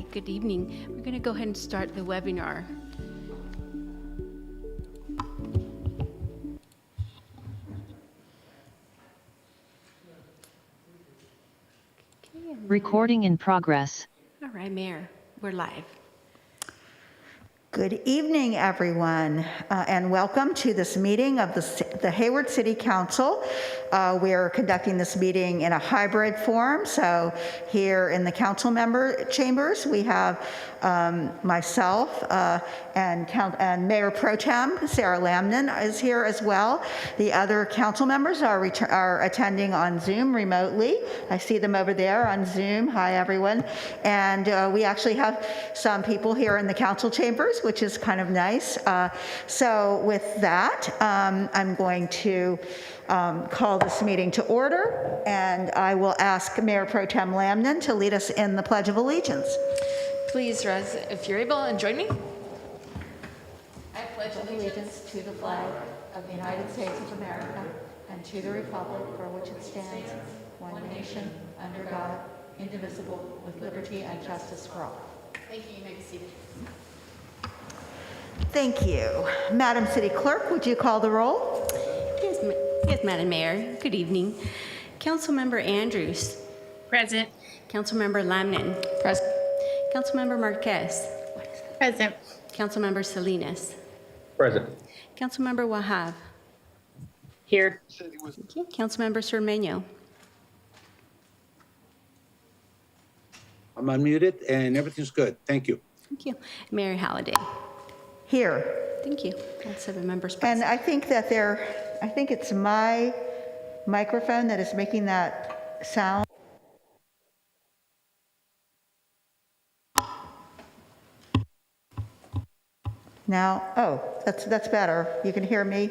right, good evening. We're going to go ahead and start the webinar. Recording in progress. All right, Mayor, we're live. Good evening, everyone, and welcome to this meeting of the Hayward City Council. We're conducting this meeting in a hybrid form. So here in the council member chambers, we have myself and Mayor Pro Tem Sarah Lamnan is here as well. The other council members are attending on Zoom remotely. I see them over there on Zoom. Hi, everyone. And we actually have some people here in the council chambers, which is kind of nice. So with that, I'm going to call this meeting to order, and I will ask Mayor Pro Tem Lamnan to lead us in the Pledge of Allegiance. Please rise if you're able and join me. I pledge allegiance to the flag of the United States of America and to the republic for which it stands, one nation, under God, indivisible, with liberty and justice for all. Thank you. You may be seated. Thank you. Madam City Clerk, would you call the roll? Yes, Madam Mayor, good evening. Councilmember Andrews. Present. Councilmember Lamnan. Present. Councilmember Marquez. Present. Councilmember Salinas. Present. Councilmember Wahab. Here. Thank you. Councilmember Cermeño. I'm unmuted and everything's good. Thank you. Thank you. Mayor Halliday. Here. Thank you. All 7 members And present. I think that I think it's my microphone that is making that sound. Now, oh, that's better. You can hear me,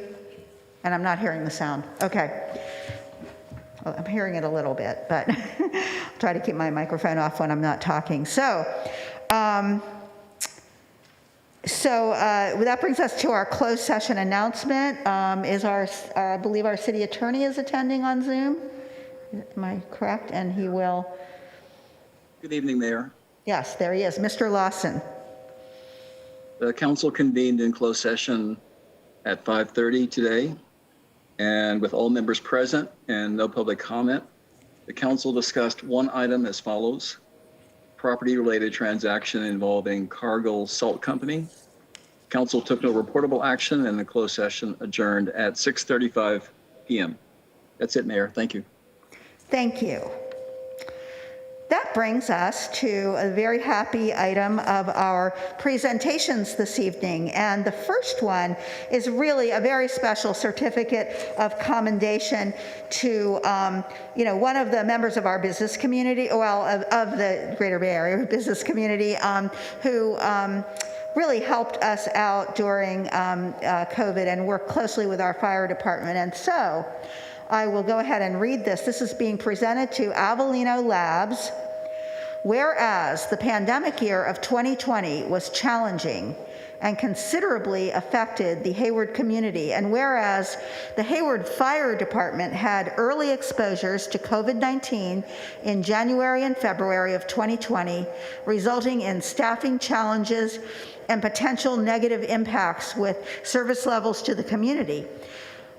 and I'm not hearing the sound. Okay. Well, I'm hearing it a little bit, but I'll try to keep my microphone off when I'm not talking. So that brings us to our closed session announcement. I believe our city attorney is attending on Zoom. Am I correct? And he will. Good evening, Mayor. Yes, there he is, Mr. Lawson. The council convened in closed session at 5:30 today, and with all members present and no public comment, the council discussed one item as follows: property-related transaction involving Cargill Salt Company. Council took no reportable action, and the closed session adjourned at 6:35 p.m. That's it, Mayor. Thank you. Thank you. That brings us to a very happy item of our presentations this evening. And the first one is really a very special certificate of commendation to, one of the members of our business community, of the Greater Bay Area business community, who really helped us out during COVID and worked closely with our fire department. And so I will go ahead and read this. This is being presented to Avellino Labs. Whereas the pandemic year of 2020 was challenging and considerably affected the Hayward community, and whereas the Hayward Fire Department had early exposures to COVID-19 in January and February of 2020, resulting in staffing challenges and potential negative impacts with service levels to the community.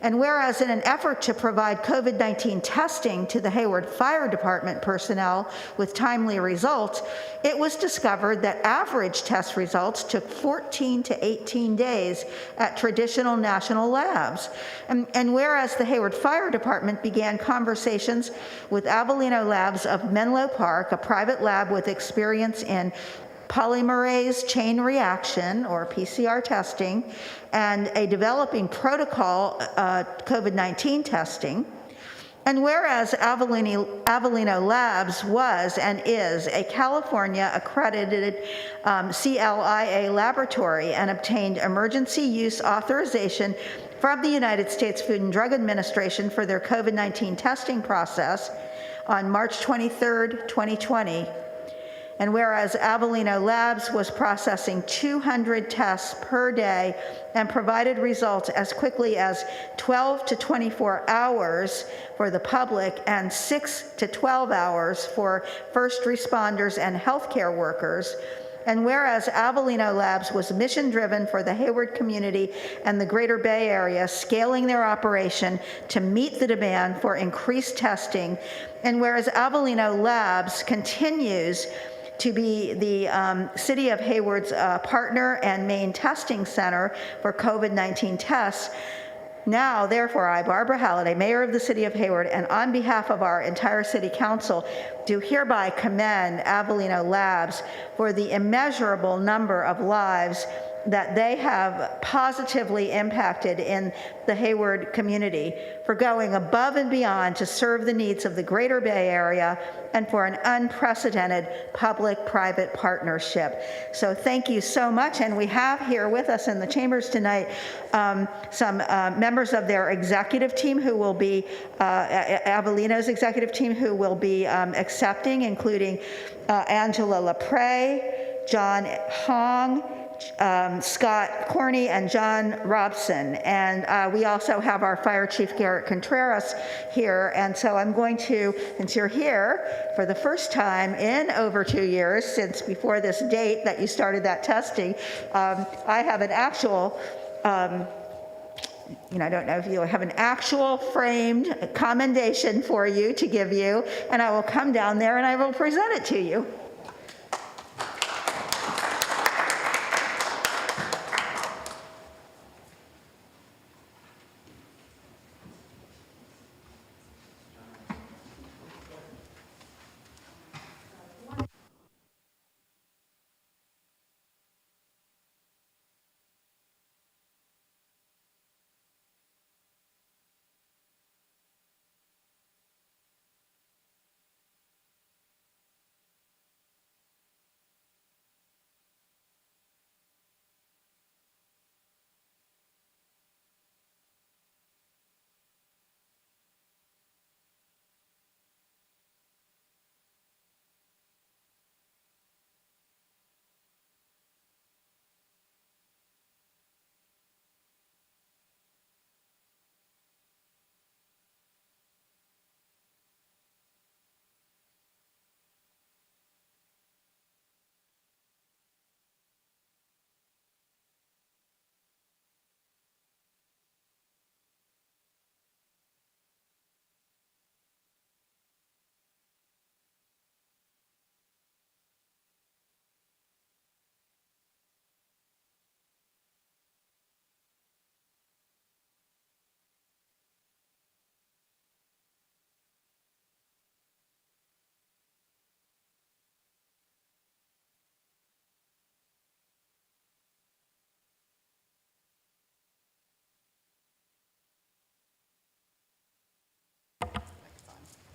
And whereas in an effort to provide COVID-19 testing to the Hayward Fire Department personnel with timely results, it was discovered that average test results took 14 to 18 days at traditional national labs. And whereas the Hayward Fire Department began conversations with Avellino Labs of Menlo Park, a private lab with experience in polymerase chain reaction, or PCR testing, and a developing protocol COVID-19 testing. And whereas Avellino Labs was and is a California accredited CLIA laboratory and obtained emergency use authorization from the United States Food and Drug Administration for their COVID-19 testing process on March 23rd, 2020, And whereas Avellino Labs was processing 200 tests per day and provided results as quickly as 12 to 24 hours for the public and 6 to 12 hours for first responders and healthcare workers. And whereas Avellino Labs was mission-driven for the Hayward community and the Greater Bay Area, scaling their operation to meet the demand for increased testing, and whereas Avellino Labs continues to be the City of Hayward's partner and main testing center for COVID-19 tests, now, therefore, I, Barbara Halliday, Mayor of the City of Hayward, and on behalf of our entire City Council, do hereby commend Avellino Labs for the immeasurable number of lives that they have positively impacted in the Hayward community, for going above and beyond to serve the needs of the Greater Bay Area and for an unprecedented public-private partnership. So thank you so much. And we have here with us in the chambers tonight some members of their executive team who will be, Avellino's executive team who will be accepting, including Angela LaPrey, John Hong, Scott Corney, and John Robson. And we also have our Fire Chief Garrett Contreras here. And so I'm going to, since you're here for the first time in over 2 years, since before this date that you started that testing, I have an actual, I don't know if you have an actual framed commendation for you to give you, and I will come down there and I will present it to you.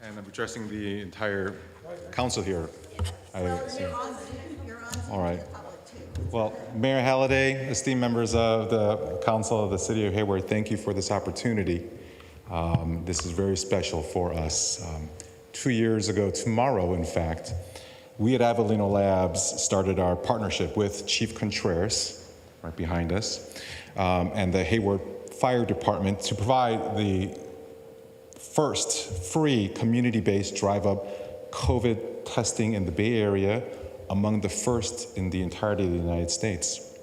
And I'm addressing the entire council here. All right. Well, Mayor Halliday, esteemed members of the Council of the City of Hayward, thank you for this opportunity. This is very special for us. 2 years ago tomorrow, in fact, we at Avellino Labs started our partnership with Chief Contreras, right behind us, and the Hayward Fire Department to provide the first free community-based drive-up COVID testing in the Bay Area, among the first in the entirety of the United States.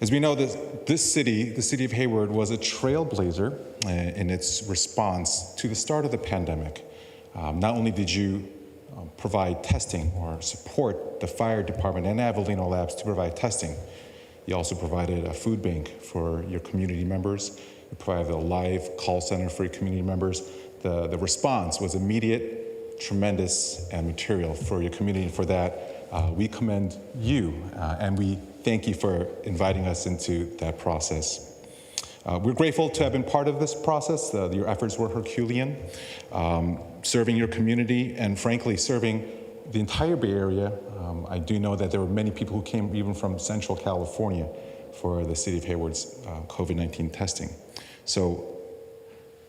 As we know, this city, the city of Hayward, was a trailblazer in its response to the start of the pandemic. Not only did you provide testing or support the fire department and Avellino Labs to provide testing, you also provided a food bank for your community members. You provided a live call center for your community members. The response was immediate, tremendous, and material for your community. For that, we commend you, and we thank you for inviting us into that process. We're grateful to have been part of this process. Your efforts were Herculean, serving your community and frankly serving the entire Bay Area. I do know that there were many people who came even from Central California for the City of Hayward's COVID-19 testing. So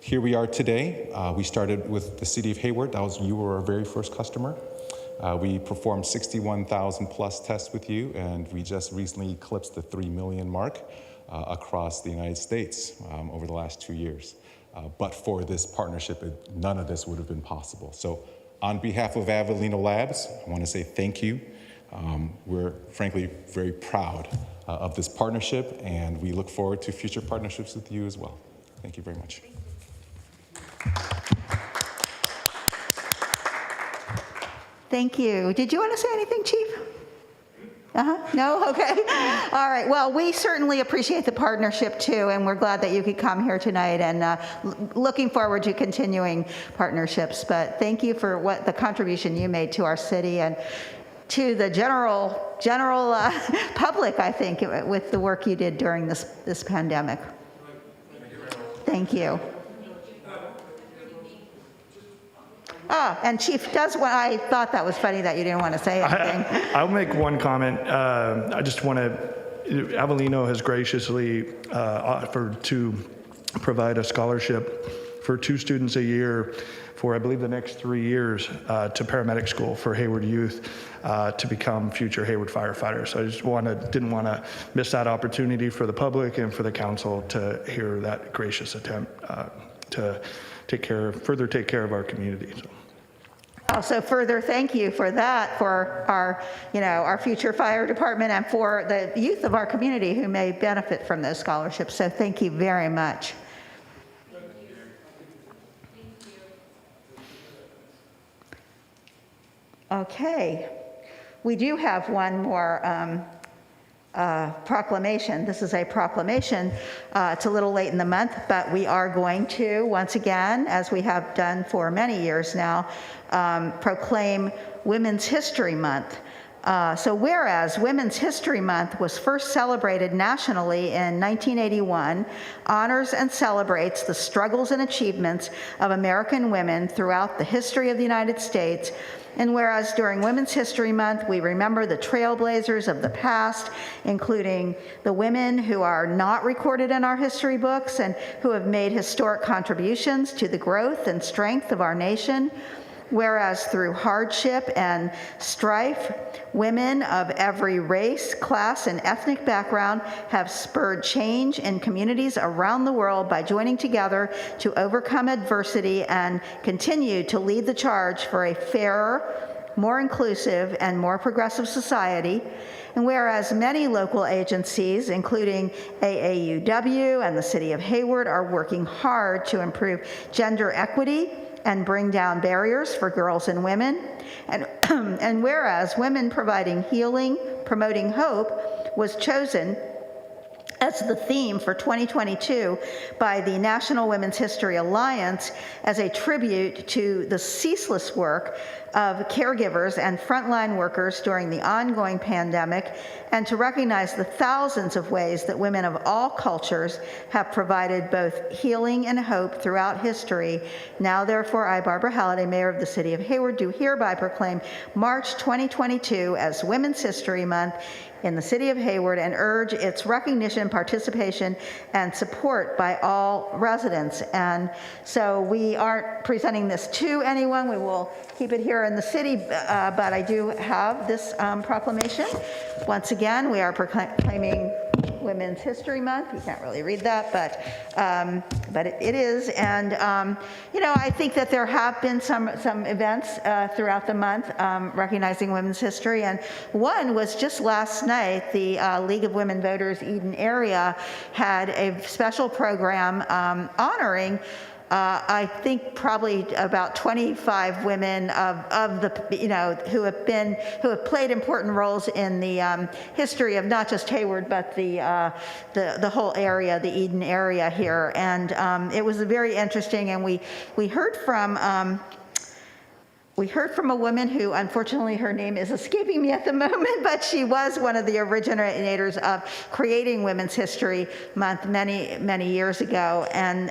here we are today. We started with the City of Hayward. You were our very first customer. We performed 61,000 plus tests with you, and we just recently eclipsed the 3 million mark across the United States over the last 2 years. But for this partnership, none of this would have been possible. So on behalf of Avellino Labs, I want to say thank you. We're frankly very proud of this partnership, and we look forward to future partnerships with you as well. Thank you very much. Thank you. Did you want to say anything, Chief? No? Okay. All right. Well, we certainly appreciate the partnership too, and we're glad that you could come here tonight, and looking forward to continuing partnerships. But thank you for what the contribution you made to our city and to the general public, I think, with the work you did during this pandemic. Thank you. And Chief does what I thought that was funny that you didn't want to say anything. I'll make one comment. I just want to, Avellino has graciously offered to provide a scholarship for 2 students a year for, I believe, the next 3 years to paramedic school for Hayward youth to become future Hayward firefighters. So I just didn't want to miss that opportunity for the public and for the council to hear that gracious attempt to further take care of our community. So. Also, further thank you for that, for our future fire department and for the youth of our community who may benefit from those scholarships. So thank you very much. Okay, we do have one more proclamation. This is a proclamation. It's a little late in the month, but we are going to, once again, as we have done for many years now, proclaim Women's History Month. So whereas Women's History Month was first celebrated nationally in 1981, honors and celebrates the struggles and achievements of American women throughout the history of the United States. And whereas during Women's History Month, we remember the trailblazers of the past, including the women who are not recorded in our history books and who have made historic contributions to the growth and strength of our nation. Whereas through hardship and strife, women of every race, class, and ethnic background have spurred change in communities around the world by joining together to overcome adversity and continue to lead the charge for a fairer, more inclusive, and more progressive society. And whereas many local agencies, including AAUW and the City of Hayward, are working hard to improve gender equity and bring down barriers for girls and women. And whereas women providing healing, promoting hope was chosen as the theme for 2022 by the National Women's History Alliance as a tribute to the ceaseless work of caregivers and frontline workers during the ongoing pandemic, and to recognize the thousands of ways that women of all cultures have provided both healing and hope throughout history. Now, therefore, I, Barbara Halliday, Mayor of the City of Hayward, do hereby proclaim March 2022 as Women's History Month in the City of Hayward and urge its recognition, participation, and support by all residents. And so we aren't presenting this to anyone. We will keep it here in the city, but I do have this proclamation. Once again, we are proclaiming Women's History Month. You can't really read that, but it is. And I think that there have been some events throughout the month recognizing women's history, and one was just last night. The League of Women Voters Eden area had a special program honoring I think probably about 25 women of the, who have played important roles in the history of not just Hayward, but the whole area, the Eden area here. And it was very interesting, and we heard from a woman who, unfortunately, her name is escaping me at the moment, but she was one of the originators of creating Women's History Month many, many years ago. And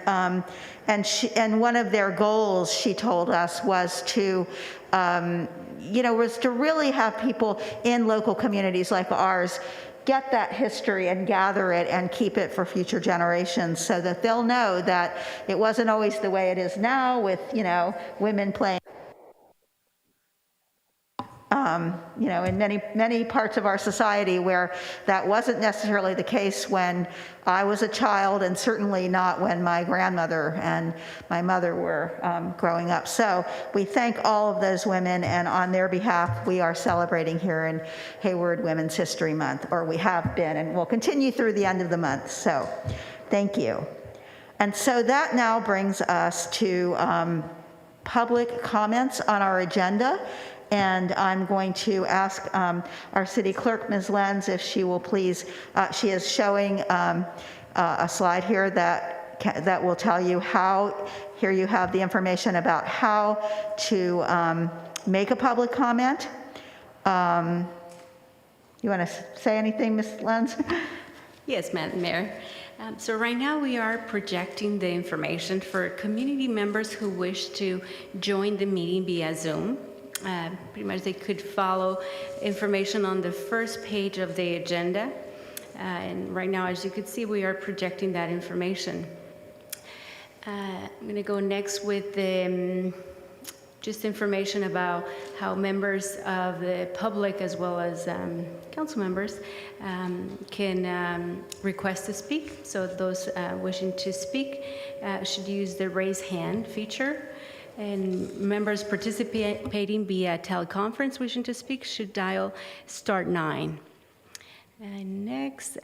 one of their goals, she told us, was to really have people in local communities like ours get that history and gather it and keep it for future generations, so that they'll know that it wasn't always the way it is now with, women playing in many parts of our society where that wasn't necessarily the case when I was a child, and certainly not when my grandmother and my mother were growing up. So we thank all of those women, and on their behalf, we are celebrating here in Hayward Women's History Month, or we have been, and will continue through the end of the month. So thank you. And so that now brings us to public comments on our agenda. And I'm going to ask our city clerk, Ms. Lenz, if she will please, she is showing a slide here that will tell you how, here you have the information about how to make a public comment. You want to say anything, Ms. Lenz? Yes, Madam Mayor. So right now we are projecting the information for community members who wish to join the meeting via Zoom. Pretty much they could follow information on the first page of the agenda. And right now, as you can see, we are projecting that information. I'm going to go next with the just information about how members of the public as well as council members can request to speak. So those wishing to speak should use the raise hand feature. And members participating via teleconference wishing to speak should dial *9. And next,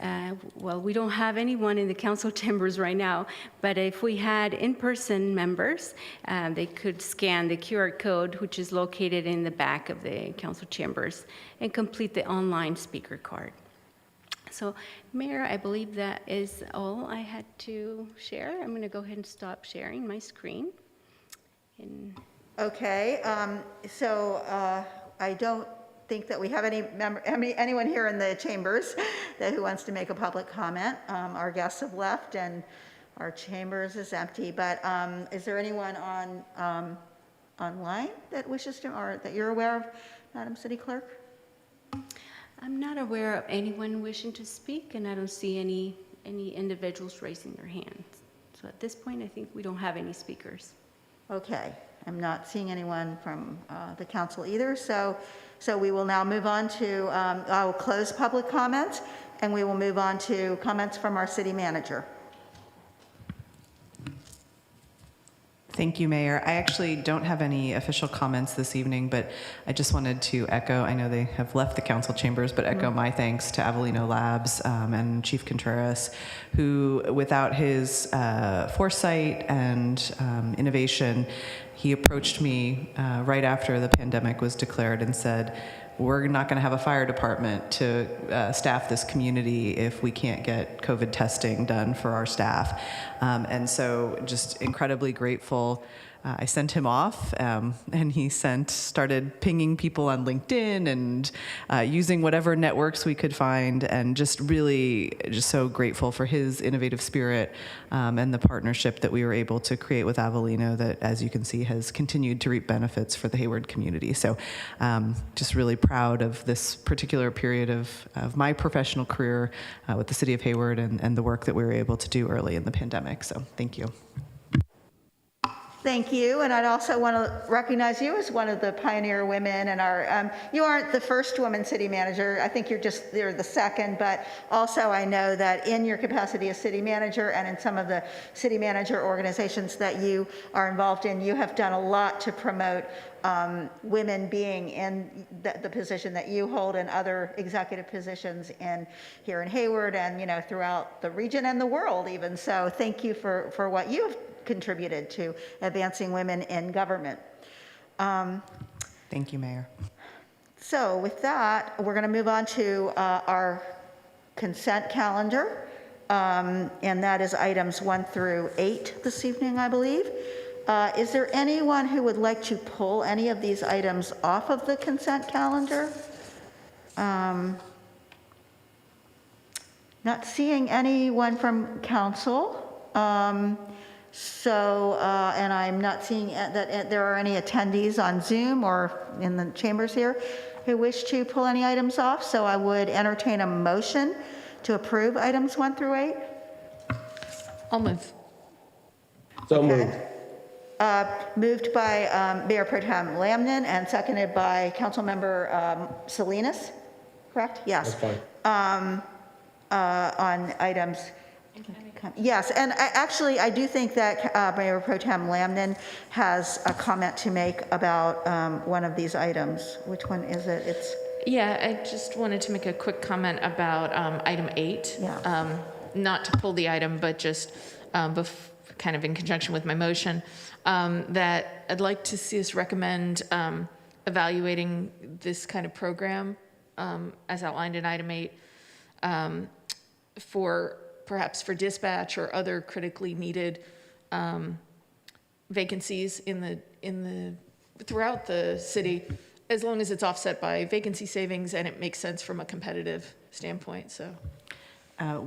well, we don't have anyone in the council chambers right now, but if we had in-person members, they could scan the QR code, which is located in the back of the council chambers, and complete the online speaker card. So, Mayor, I believe that is all I had to share. I'm going to go ahead and stop sharing my screen. Okay, so I don't think that we have anyone here in the chambers who wants to make a public comment. Our guests have left and our chambers is empty, but is there anyone online that wishes to, or that you're aware of, Madam City Clerk? I'm not aware of anyone wishing to speak, and I don't see any individuals raising their hands. So at this point, I think we don't have any speakers. Okay, I'm not seeing anyone from the council either, so we will now move on to, I will close public comments, and we will move on to comments from our city manager. Thank you, Mayor. I actually don't have any official comments this evening, but I just wanted to echo, I know they have left the council chambers, but echo my thanks to Avellino Labs and Chief Contreras, who, without his foresight and innovation, he approached me right after the pandemic was declared and said, we're not going to have a fire department to staff this community if we can't get COVID testing done for our staff. And so just incredibly grateful. I sent him off and he started pinging people on LinkedIn and using whatever networks we could find, and just really just so grateful for his innovative spirit and the partnership that we were able to create with Avellino that, as you can see, has continued to reap benefits for the Hayward community. So just really proud of this particular period of my professional career with the city of Hayward and the work that we were able to do early in the pandemic. So thank you. Thank you, and I'd also want to recognize you as one of the pioneer women, and you aren't the first woman city manager. I think you're the second, but also I know that in your capacity as city manager and in some of the city manager organizations that you are involved in, you have done a lot to promote women being in the position that you hold and other executive positions here in Hayward and throughout the region and the world even. So thank you for what you've contributed to advancing women in government. Thank you, Mayor. So with that, we're going to move on to our consent calendar, and that is items 1 through 8 this evening, I believe. Is there anyone who would like to pull any of these items off of the consent calendar? Not seeing anyone from council. And I'm not seeing that there are any attendees on Zoom or in the chambers here who wish to pull any items off. So I would entertain a motion to approve items 1 through 8. I'll move. So moved. Moved by Mayor Pro Tem Lamnen and seconded by Councilmember Salinas, correct? Yes. That's fine. On items. Yes, and I do think that Mayor Pro Tem Lamnen has a comment to make about one of these items. Which one is it? It's, Yeah, I just wanted to make a quick comment about item 8. Yeah. Not to pull the item, but just kind of in conjunction with my motion, that I'd like to see us recommend evaluating this kind of program as outlined in item 8 for perhaps for dispatch or other critically needed vacancies throughout the city, as long as it's offset by vacancy savings and it makes sense from a competitive standpoint. So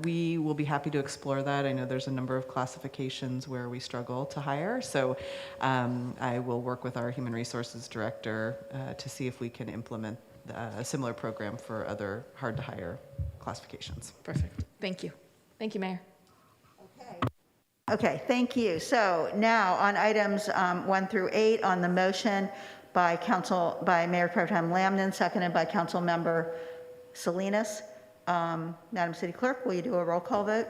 We will be happy to explore that. I know there's a number of classifications where we struggle to hire, so I will work with our Human Resources Director to see if we can implement a similar program for other hard-to-hire classifications. perfect. Thank you. Thank you, Mayor. okay, thank you. So now on items 1 through 8 on the motion by Mayor Pro Tem Lamnen, seconded by Councilmember Salinas. Madam City Clerk, will you do a roll call vote?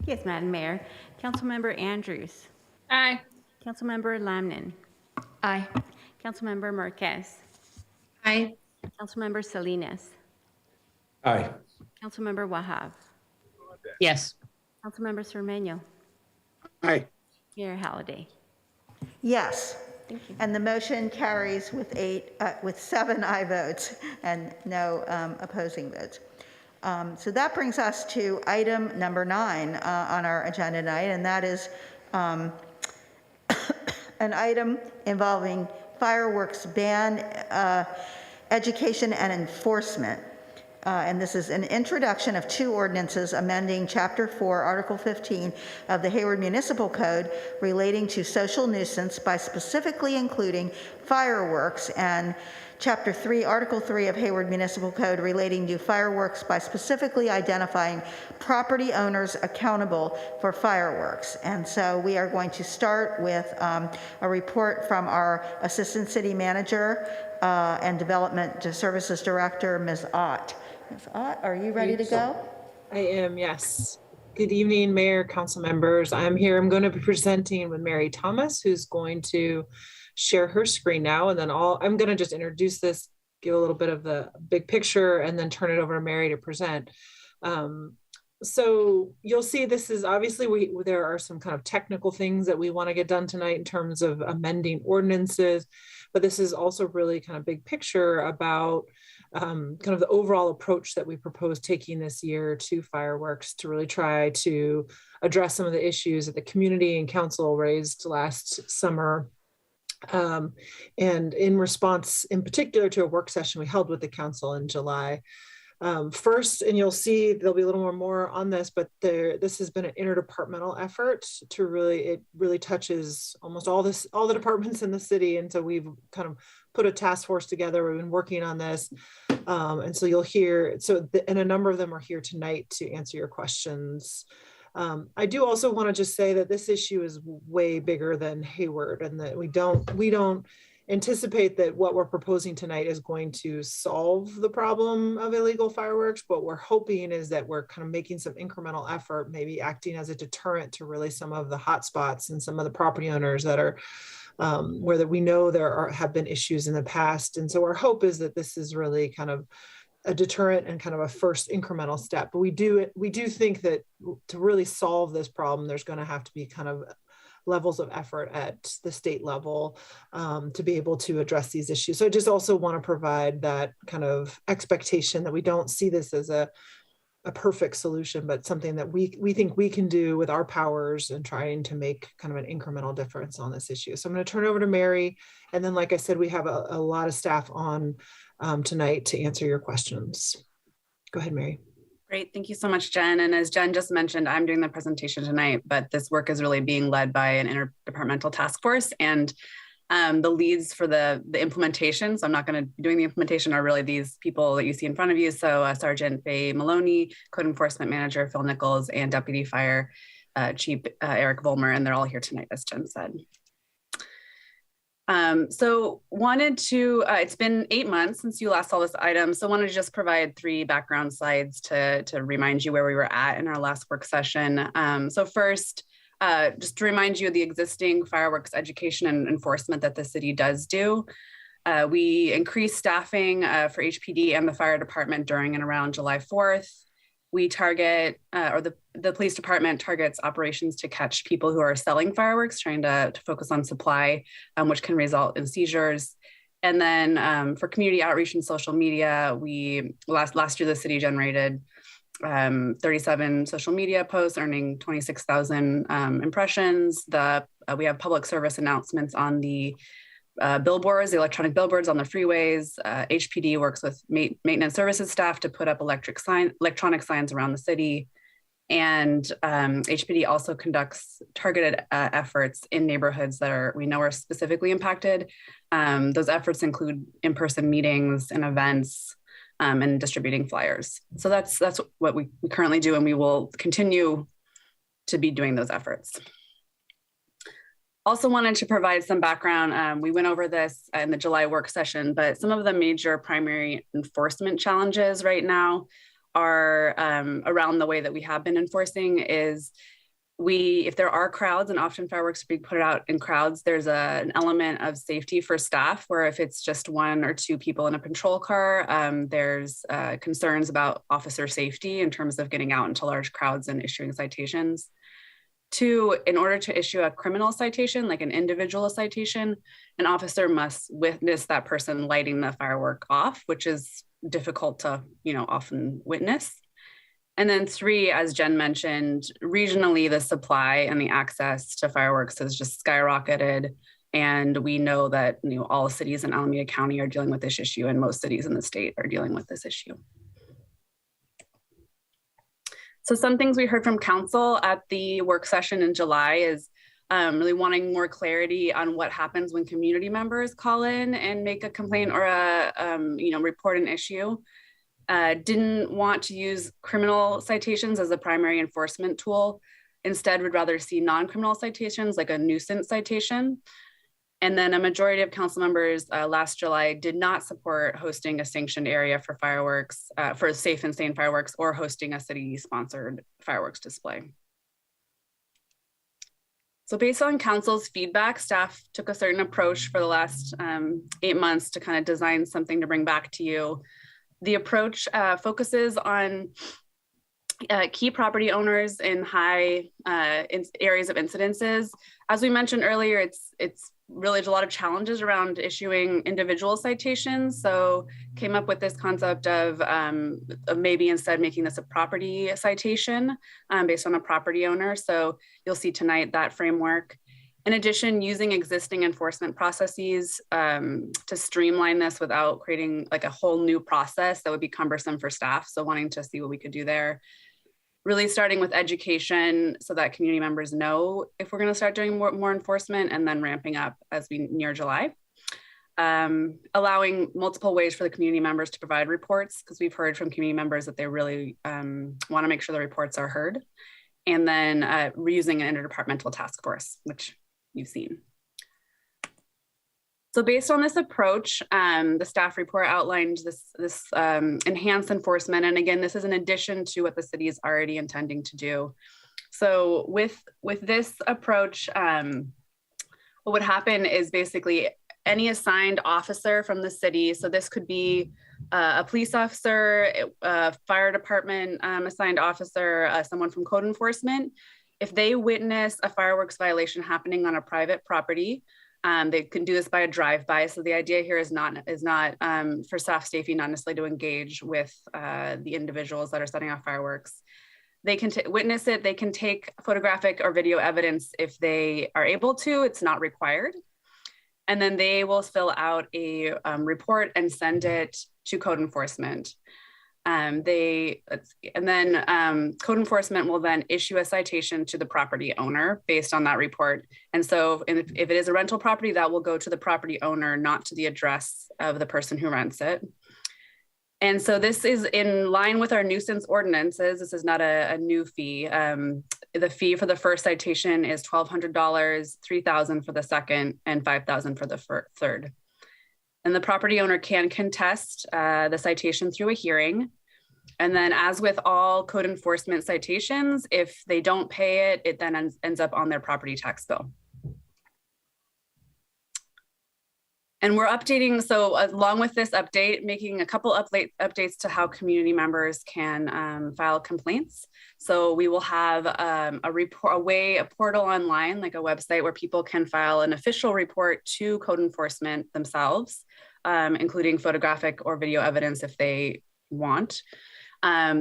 Yes, Madam Mayor. Councilmember Andrews. Aye. Councilmember Lamnen. Aye. Councilmember Marquez. Aye. Councilmember Salinas. Aye. Councilmember Wahab. Yes. Councilmember Cermeño. Aye. Mayor Halliday. Yes. Thank you. And the motion carries with 7 aye votes and no opposing votes. So that brings us to item number 9 on our agenda tonight, and that is an item involving fireworks ban, education and enforcement. And this is an introduction of 2 ordinances amending Chapter 4, Article 15 of the Hayward Municipal Code relating to social nuisance by specifically including fireworks, and Chapter 3, Article 3 of Hayward Municipal Code relating to fireworks by specifically identifying property owners accountable for fireworks. And so we are going to start with a report from our Assistant City Manager and Development Services Director, Ms. Ott. Ms. Ott, are you ready to go? I am, yes. Good evening, Mayor, council members. I'm here. I'm going to be presenting with Mary Thomas, who's going to share her screen now. And then I'm going to just introduce this, give a little bit of the big picture, and then turn it over to Mary to present. So you'll see this is obviously there are some kind of technical things that we want to get done tonight in terms of amending ordinances, but this is also really kind of big picture about kind of the overall approach that we propose taking this year to fireworks to really try to address some of the issues that the community and council raised last summer. And in response, in particular, to a work session we held with the council in July. First, and you'll see there'll be a little more on this, but this has been an interdepartmental effort to it really touches almost all the departments in the city. And so we've kind of put a task force together. We've been working on this. And so you'll hear, and a number of them are here tonight to answer your questions. I do also want to just say that this issue is way bigger than Hayward, and that we don't anticipate that what we're proposing tonight is going to solve the problem of illegal fireworks. What we're hoping is that we're kind of making some incremental effort, maybe acting as a deterrent to really some of the hot spots and some of the property owners that are where we know have been issues in the past. And so our hope is that this is really kind of a deterrent and kind of a first incremental step. But we do think that to really solve this problem, there's going to have to be kind of levels of effort at the state level to be able to address these issues. So I just also want to provide that kind of expectation that we don't see this as a perfect solution, but something that we think we can do with our powers and trying to make kind of an incremental difference on this issue. So I'm going to turn over to Mary. And then, like I said, we have a lot of staff on tonight to answer your questions. Go ahead, Mary. Great. Thank you so much, Jen. And as Jen just mentioned, I'm doing the presentation tonight, but this work is really being led by an interdepartmental task force, and the leads for the implementation. So I'm not going to be doing the implementation are really these people that you see in front of you. So Sergeant Faye Maloney, Code Enforcement Manager Phil Nichols, and Deputy Fire Chief Eric Volmer, and they're all here tonight, as Jen said. So wanted to, it's been 8 months since you last saw this item. So wanted to just provide 3 background slides to remind you where we were at in our last work session. So first, just to remind you of the existing fireworks education and enforcement that the city does do. We increased staffing for HPD and the fire department during and around July 4th. We target, or the police department targets operations to catch people who are selling fireworks, trying to focus on supply, which can result in seizures. And then for community outreach and social media, we last year the city generated 37 social media posts, earning 26,000 impressions. We have public service announcements on the billboards, the electronic billboards on the freeways. HPD works with maintenance services staff to put up electronic signs around the city. And HPD also conducts targeted efforts in neighborhoods that we know are specifically impacted. Those efforts include in-person meetings and events and distributing flyers. So that's what we currently do, and we will continue to be doing those efforts. Also wanted to provide some background. We went over this in the July work session, but some of the major primary enforcement challenges right now are around the way that we have been enforcing is if there are crowds, and often fireworks are being put out in crowds, there's an element of safety for staff, where if it's just 1 or 2 people in a patrol car, there's concerns about officer safety in terms of getting out into large crowds and issuing citations. 2, in order to issue a criminal citation, like an individual citation, an officer must witness that person lighting the firework off, which is difficult to, often witness. And then 3, as Jen mentioned, regionally, the supply and the access to fireworks has just skyrocketed. And we know that all cities in Alameda County are dealing with this issue, and most cities in the state are dealing with this issue. So some things we heard from council at the work session in July is really wanting more clarity on what happens when community members call in and make a complaint or report an issue. Didn't want to use criminal citations as a primary enforcement tool. Instead, would rather see non-criminal citations like a nuisance citation. And then a majority of council members last July did not support hosting a sanctioned area for fireworks, for safe and sane fireworks, or hosting a city-sponsored fireworks display. So based on council's feedback, staff took a certain approach for the last 8 months to kind of design something to bring back to you. The approach focuses on key property owners in high areas of incidences. As we mentioned earlier, it's really a lot of challenges around issuing individual citations. So came up with this concept of maybe instead making this a property citation based on a property owner. So you'll see tonight that framework. In addition, using existing enforcement processes to streamline this without creating like a whole new process that would be cumbersome for staff. So wanting to see what we could do there. Really starting with education so that community members know if we're going to start doing more enforcement, and then ramping up as we near July. Allowing multiple ways for the community members to provide reports, because we've heard from community members that they really want to make sure the reports are heard. And then reusing an interdepartmental task force, which you've seen. So based on this approach, the staff report outlined this enhanced enforcement. And again, this is in addition to what the city is already intending to do. So with this approach, what would happen is basically any assigned officer from the city, so this could be a police officer, a fire department assigned officer, someone from code enforcement, if they witness a fireworks violation happening on a private property, they can do this by a drive-by. So the idea here is not for staff safety, not necessarily to engage with the individuals that are setting off fireworks. They can witness it. They can take photographic or video evidence if they are able to. It's not required. And then they will fill out a report and send it to code enforcement. Code enforcement will then issue a citation to the property owner based on that report. And so if it is a rental property, that will go to the property owner, not to the address of the person who rents it. And so this is in line with our nuisance ordinances. This is not a new fee. the fee for the first citation is $1,200, $3,000 for the second, and $5,000 for the third. And the property owner can contest the citation through a hearing. And then, as with all code enforcement citations, if they don't pay it, it then ends up on their property tax bill. And we're updating, so along with this update, making a couple updates to how community members can file complaints. So we will have a portal online, like a website where people can file an official report to code enforcement themselves, including photographic or video evidence if they want.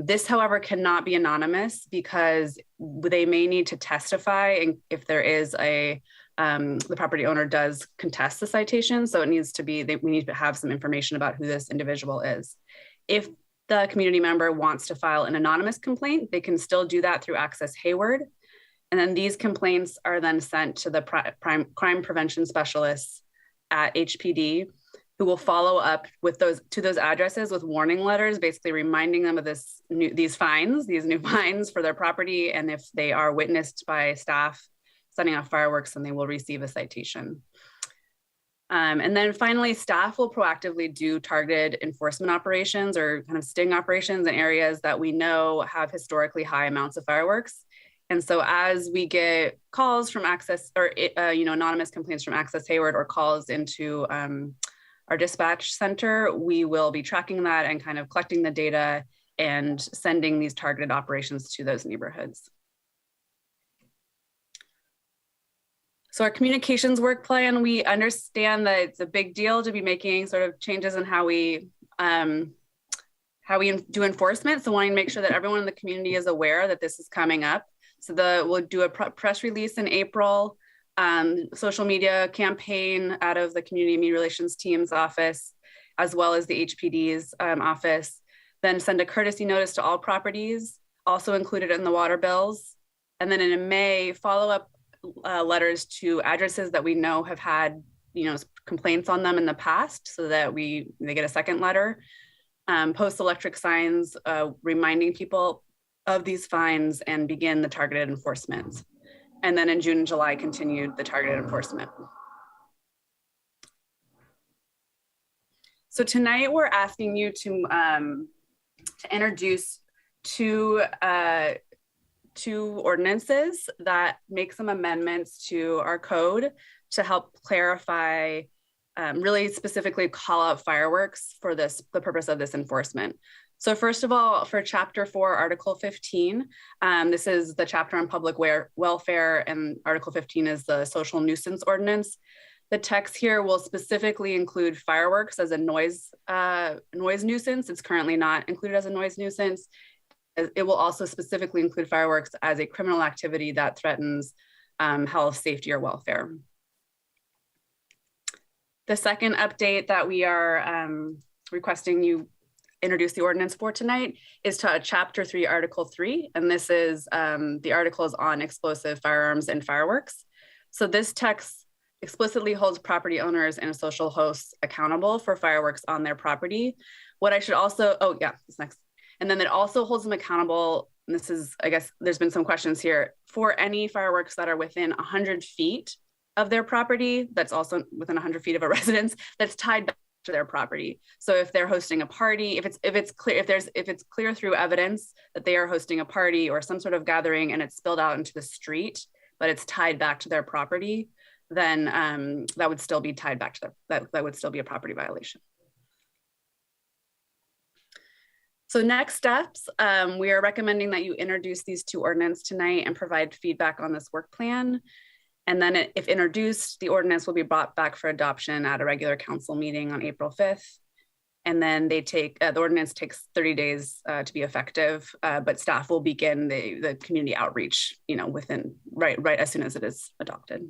This, however, cannot be anonymous because they may need to testify and if there is the property owner does contest the citation. So it needs to be, we need to have some information about who this individual is. If the community member wants to file an anonymous complaint, they can still do that through Access Hayward. And then these complaints are then sent to the crime prevention specialists at HPD, who will follow up with those addresses with warning letters, basically reminding them of these new fines for their property. And if they are witnessed by staff setting off fireworks, then they will receive a citation. And then finally, staff will proactively do targeted enforcement operations or kind of sting operations in areas that we know have historically high amounts of fireworks. And so as we get calls from Access or anonymous complaints from Access Hayward or calls into our dispatch center, we will be tracking that and kind of collecting the data and sending these targeted operations to those neighborhoods. So our communications work plan, we understand that it's a big deal to be making sort of changes in how we do enforcement. So wanting to make sure that everyone in the community is aware that this is coming up. So we'll do a press release in April, social media campaign out of the community media relations team's office, as well as the HPD's office. Then send a courtesy notice to all properties, also included in the water bills. And then in May, follow up letters to addresses that we know have had, complaints on them in the past, so that they get a second letter. Post electric signs reminding people of these fines and begin the targeted enforcement. And then in June and July, continued the targeted enforcement. So tonight we're asking you to introduce two ordinances that make some amendments to our code to help clarify, really specifically call out fireworks for the purpose of this enforcement. So first of all, for Chapter 4, Article 15, this is the chapter on public welfare, and Article 15 is the social nuisance ordinance. The text here will specifically include fireworks as a noise nuisance. It's currently not included as a noise nuisance. It will also specifically include fireworks as a criminal activity that threatens health, safety, or welfare. The second update that we are requesting you introduce the ordinance for tonight is to Chapter 3, Article 3, and this is the articles on explosive firearms and fireworks. So this text explicitly holds property owners and social hosts accountable for fireworks on their property. What I should also, this next. And then it also holds them accountable, and this is, I guess there's been some questions here, for any fireworks that are within 100 feet of their property, that's also within 100 feet of a residence, that's tied back to their property. So if they're hosting a party, if it's clear through evidence that they are hosting a party or some sort of gathering and it's spilled out into the street, but it's tied back to their property, then that would still be tied back to that would still be a property violation. So next steps, we are recommending that you introduce these two ordinances tonight and provide feedback on this work plan. And then if introduced, the ordinance will be brought back for adoption at a regular council meeting on April 5th. And then the ordinance takes 30 days to be effective, but staff will begin the community outreach, within right as soon as it is adopted.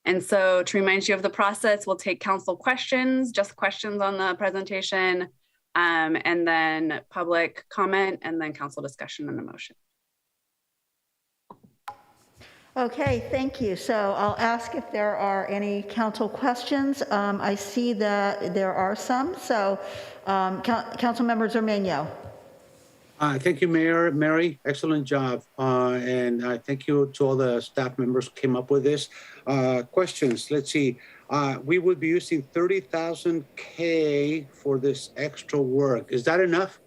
And so to remind you of the process, we'll take council questions, just questions on the presentation, and then public comment, and then council discussion and the motion. Okay, thank you. So I'll ask if there are any council questions. I see that there are some. So Councilmember Zermano. Thank you, Mayor, Mary. Excellent job. And thank you to all the staff members who came up with this. Questions, let's see. We would be using 30,000 K for this extra work. Is that enough?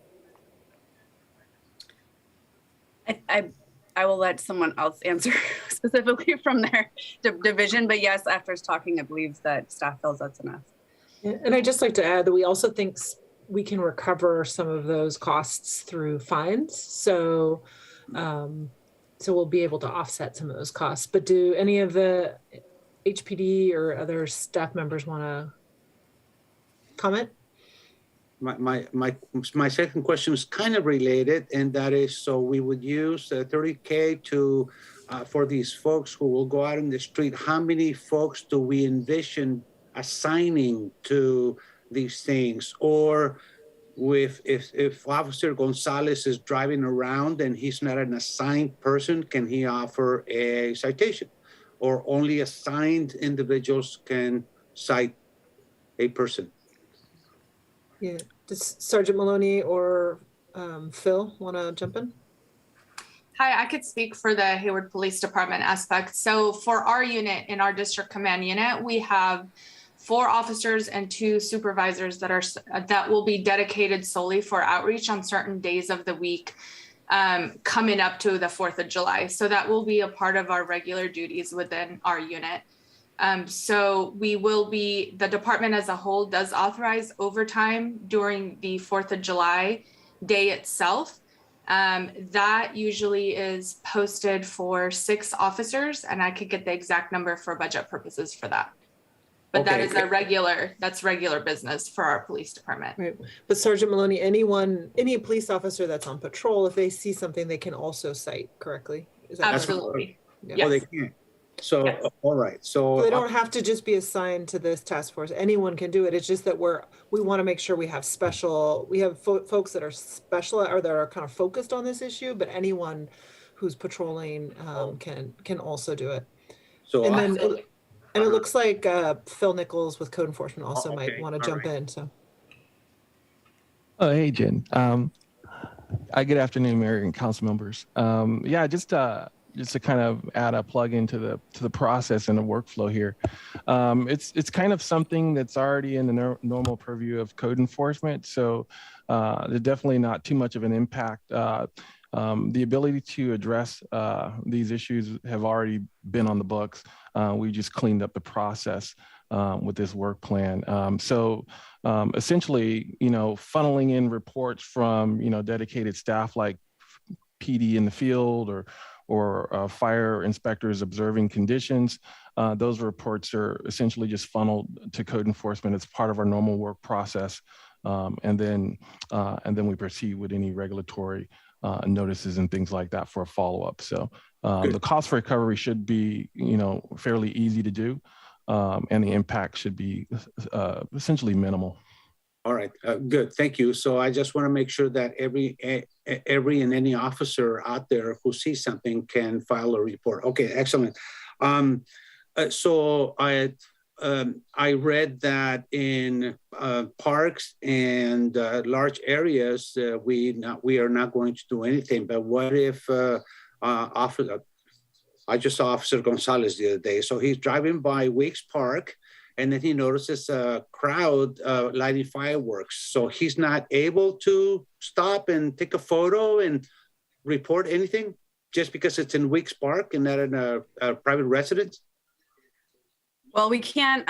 I will let someone else answer specifically from their division, but yes, after talking, I believe that staff feels that's enough. And I'd just like to add that we also think we can recover some of those costs through fines. So, so we'll be able to offset some of those costs. But do any of the HPD or other staff members want to comment? My second question is kind of related, and that is, so we would use 30K to for these folks who will go out in the street. How many folks do we envision assigning to these things? Or if Officer Gonzalez is driving around and he's not an assigned person, can he offer a citation? Or only assigned individuals can cite a person? Yeah, does Sergeant Maloney or Phil want to jump in? Hi, I could speak for the Hayward Police Department aspect. So for our unit, in our district command unit, we have 4 officers and 2 supervisors that will be dedicated solely for outreach on certain days of the week coming up to the 4th of July. So that will be a part of our regular duties within our unit. So the department as a whole does authorize overtime during the 4th of July day itself. That usually is posted for 6 officers, and I could get the exact number for budget purposes for that. But Okay. that is that's regular business for our police department. Right. But Sergeant Maloney, any police officer that's on patrol, if they see something, they can also cite correctly. Is that Absolutely. Yeah. Yes. Oh, they can. So, Yes. all right. So, So they don't have to just be assigned to this task force. Anyone can do it. It's just that we want to make sure we have folks that are special or that are kind of focused on this issue, but anyone who's patrolling can also do it. so And then it looks like Phil Nichols with code enforcement also might okay. want to All jump right. in. So Oh, hey, Jen. Good afternoon, Mayor and council members. Just to kind of add a plug into the process and the workflow here. It's kind of something that's already in the normal purview of code enforcement. So there's definitely not too much of an impact. The ability to address these issues have already been on the books. We just cleaned up the process with this work plan. Essentially, funneling in reports from, dedicated staff like PD in the field or fire inspectors observing conditions. Those reports are essentially just funneled to code enforcement. It's part of our normal work process. And then we proceed with any regulatory notices and things like that for a follow-up. So the cost for recovery should be, fairly easy to do, and the impact should be essentially minimal. all right, good. Thank you. So I just want to make sure that every and any officer out there who sees something can file a report. Okay, excellent. So I read that in parks and large areas, we are not going to do anything. But what if I just saw Officer Gonzalez the other day. So he's driving by Weeks Park, and then he notices a crowd lighting fireworks. So he's not able to stop and take a photo and report anything just because it's in Weeks Park and not in a private residence. Well, we can't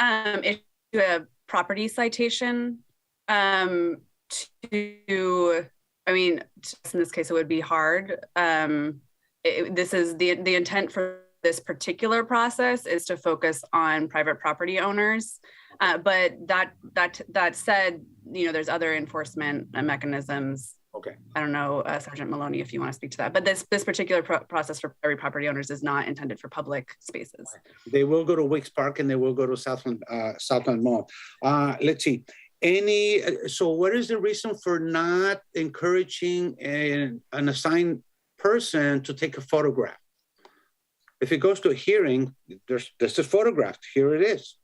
issue a property citation in this case, it would be hard. This is the intent for this particular process is to focus on private property owners. But that said, there's other enforcement mechanisms. Okay. I don't know, Sergeant Maloney, if you want to speak to that, but this particular process for private property owners is not intended for public spaces. They will go to Weeks Park and they will go to Southland Mall. Let's see. So what is the reason for not encouraging an assigned person to take a photograph? If it goes to a hearing, there's a photograph. Here it is.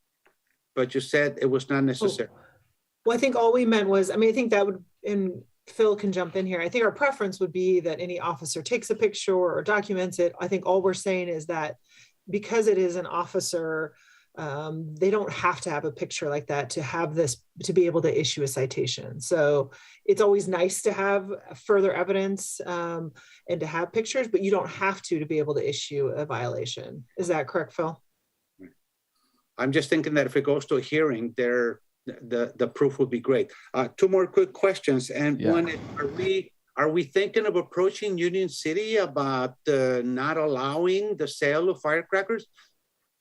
But you said it was not necessary. Well, I think all we meant was, I think that would, Phil can jump in here. I think our preference would be that any officer takes a picture or documents it. I think all we're saying is that because it is an officer, they don't have to have a picture like that to have this, to be able to issue a citation. So it's always nice to have further evidence and to have pictures, but you don't have to be able to issue a violation. Is that correct, Phil? I'm just thinking that if it goes to a hearing, the proof would be great. Two more quick questions, and one is, are we thinking of approaching Union City about not allowing the sale of firecrackers?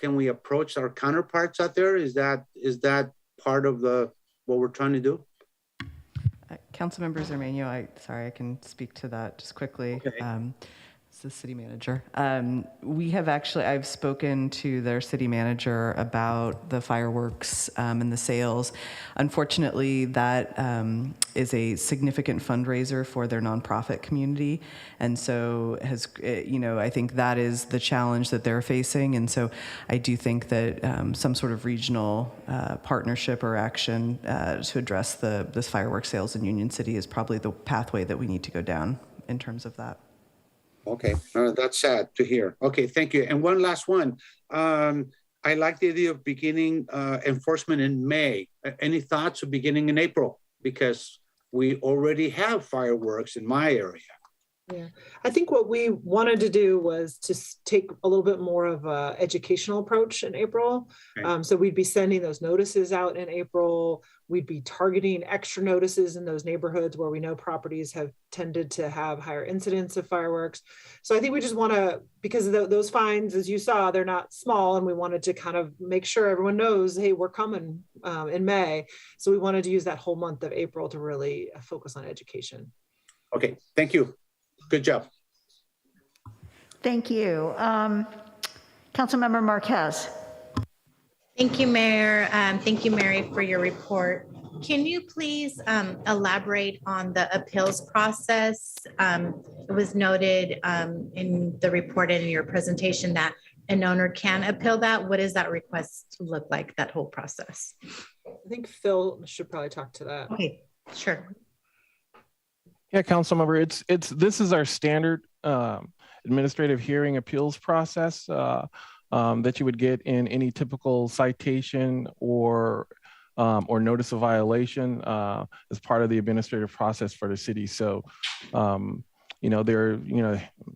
Can we approach our counterparts out there? Is that part of what we're trying to do? Councilmember Zermania, I can speak to that just quickly. Okay. It's the city manager. I've spoken to their city manager about the fireworks and the sales. Unfortunately, that is a significant fundraiser for their nonprofit community. And so I think that is the challenge that they're facing. And so I do think that some sort of regional partnership or action to address this fireworks sales in Union City is probably the pathway that we need to go down in terms of that. Okay, that's sad to hear. Okay, thank you. And one last one. I like the idea of beginning enforcement in May. Any thoughts of beginning in April? Because we already have fireworks in my area. Yeah, I think what we wanted to do was to take a little bit more of a educational approach in April. Okay. So we'd be sending those notices out in April. We'd be targeting extra notices in those neighborhoods where we know properties have tended to have higher incidents of fireworks. So I think we just want to, because those fines, as you saw, they're not small, and we wanted to kind of make sure everyone knows, hey, we're coming in May. So we wanted to use that whole month of April to really focus on education. Okay, thank you. Good job. Thank you. Councilmember Marquez. Thank you, Mayor. Thank you, Mary, for your report. Can you please elaborate on the appeals process? It was noted in the report and in your presentation that an owner can appeal that. What does that request look like, that whole process? I think Phil should probably talk to that. Okay, sure. Yeah, Councilmember, this is our standard administrative hearing appeals process that you would get in any typical citation or notice of violation as part of the administrative process for the city. So,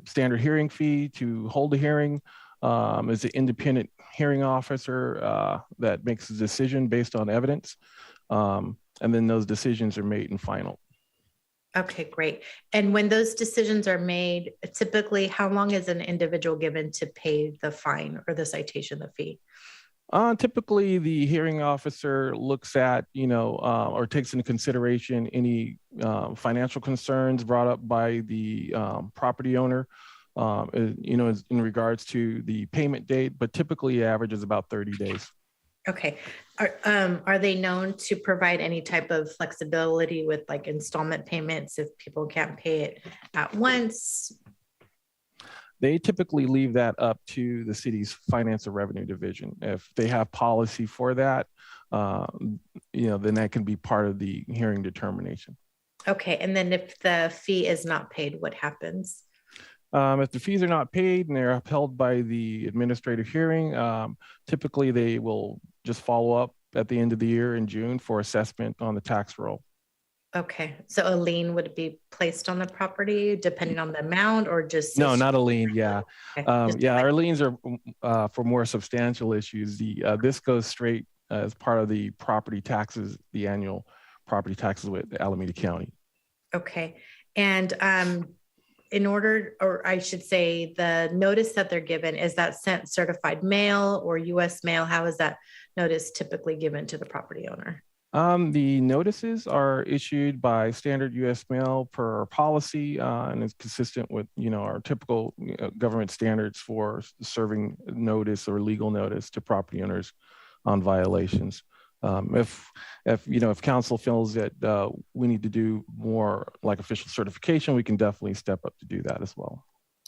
standard hearing fee to hold a hearing is an independent hearing officer that makes a decision based on evidence, and then those decisions are made and final. Okay, great. And when those decisions are made, typically, how long is an individual given to pay the fine or the citation, the fee? Typically, the hearing officer looks at, or takes into consideration any financial concerns brought up by the property owner, in regards to the payment date, but typically averages about 30 days. Okay. Are they known to provide any type of flexibility with like installment payments if people can't pay it at once? They typically leave that up to the city's finance and revenue division. If they have policy for that, then that can be part of the hearing determination. Okay. And then if the fee is not paid, what happens? If the fees are not paid and they're upheld by the administrative hearing, typically they will just follow up at the end of the year in June for assessment on the tax roll. Okay. So a lien would be placed on the property depending on the amount, or just? No, not a lien. Yeah. Okay. Our liens are for more substantial issues. This goes straight as part of the property taxes, the annual property taxes with Alameda County. Okay. And in order, or I should say, the notice that they're given, is that sent certified mail or US mail? How is that notice typically given to the property owner? The notices are issued by standard US mail per policy, and it's consistent with, our typical government standards for serving notice or legal notice to property owners on violations. If council feels that we need to do more like official certification, we can definitely step up to do that as well.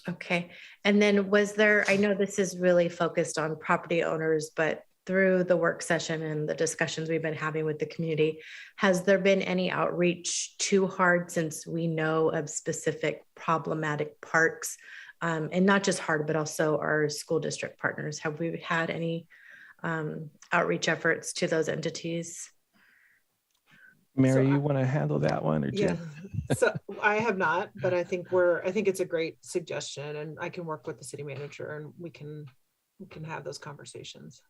Okay. And then I know this is really focused on property owners, but through the work session and the discussions we've been having with the community, has there been any outreach to HARD, since we know of specific problematic parks, and not just HARD, but also our school district partners? Have we had any outreach efforts to those entities? Mary, you want to handle that one, or Yeah, Jen? so I have not, but I think it's a great suggestion, and I can work with the city manager and we can have those conversations.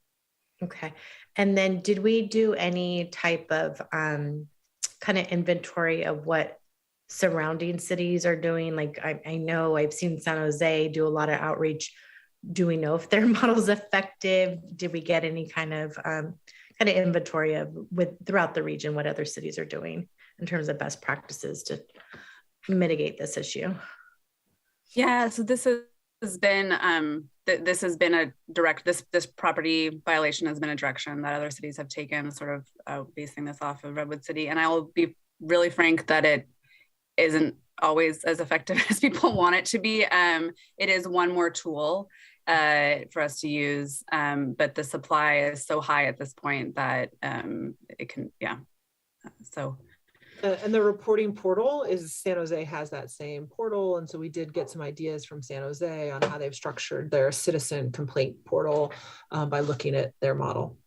Okay. And then did we do any type of kind of inventory of what surrounding cities are doing? Like I know I've seen San Jose do a lot of outreach. Do we know if their model's effective? Did we get any kind of inventory of throughout the region, what other cities are doing in terms of best practices to mitigate this issue? Yeah, so this has been a direct, this property violation has been a direction that other cities have taken, sort of basing this off of Redwood City. And I will be really frank that it isn't always as effective as people want it to be. It is one more tool for us to use, but the supply is so high at this point that it can, yeah. So. And the reporting portal is, San Jose has that same portal. And so we did get some ideas from San Jose on how they've structured their citizen complaint portal by looking at their model.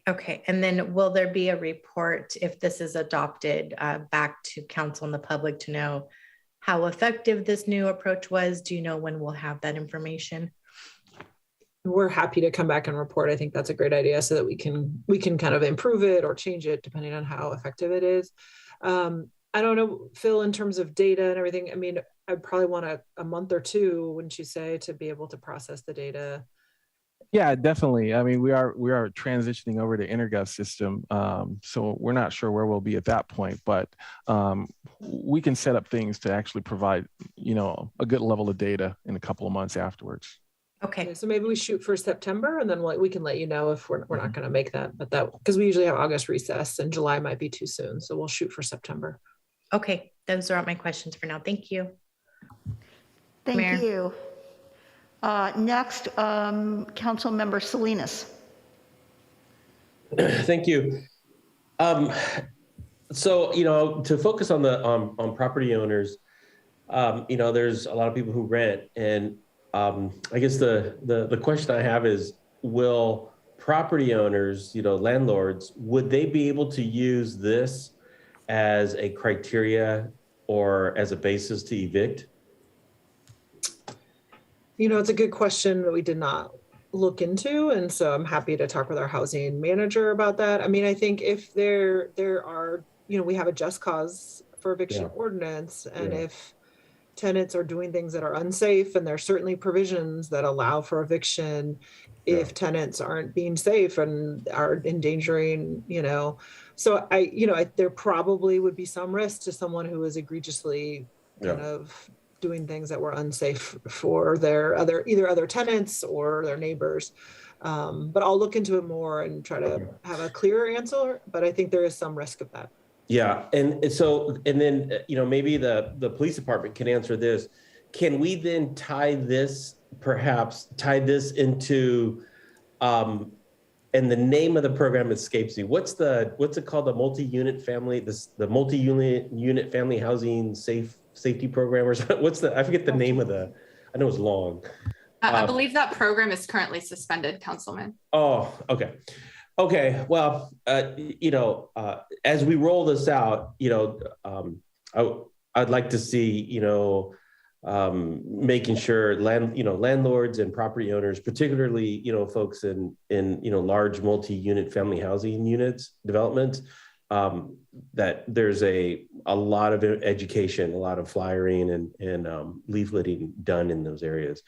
Okay. And then will there be a report, if this is adopted, back to council and the public to know how effective this new approach was? Do you know when we'll have that information? We're happy to come back and report. I think that's a great idea, so that we can kind of improve it or change it depending on how effective it is. I don't know, Phil, in terms of data and everything, I mean, I'd probably want a month or two, wouldn't you say, to be able to process the data? Yeah, definitely. I mean, we are transitioning over to InterGov system, so we're not sure where we'll be at that point, but we can set up things to actually provide, a good level of data in a couple of months afterwards. Okay. So maybe we shoot for September, and then we can let you know if we're not going to make that, but because we usually have August recess and July might be too soon. So we'll shoot for September. Okay. Those are all my questions for now. Thank you. Thank Mayor. you. Next, Council Member Salinas. Thank you. So, to focus on the on property owners, there's a lot of people who rent, and I guess the question I have is, will property owners, landlords, would they be able to use this as a criteria or as a basis to evict? It's a good question that we did not look into. And so I'm happy to talk with our housing manager about that. I mean, I think if there are, we have a just cause for eviction ordinance, and if tenants are doing things that are unsafe, and there's certainly provisions that allow for eviction if tenants aren't being safe and are endangering, so there probably would be some risk to someone who is egregiously kind of doing things that were unsafe for their either other tenants or their neighbors. But I'll look into it more and try to have a clearer answer, but I think there is some risk of that. Yeah, and then maybe the police department can answer this. Can we then tie this into, and the name of the program escapes me. What's it called? The multi-unit family, the multi-unit family housing safety program, or something? I forget the name of I know it's long. I believe that program is currently suspended, Councilman. Oh, okay. Okay, well, as we roll this out, I'd like to see, making sure landlords and property owners, particularly, folks in large multi-unit family housing units, developments, that there's a lot of education, a lot of flyering and leafleting done in those areas,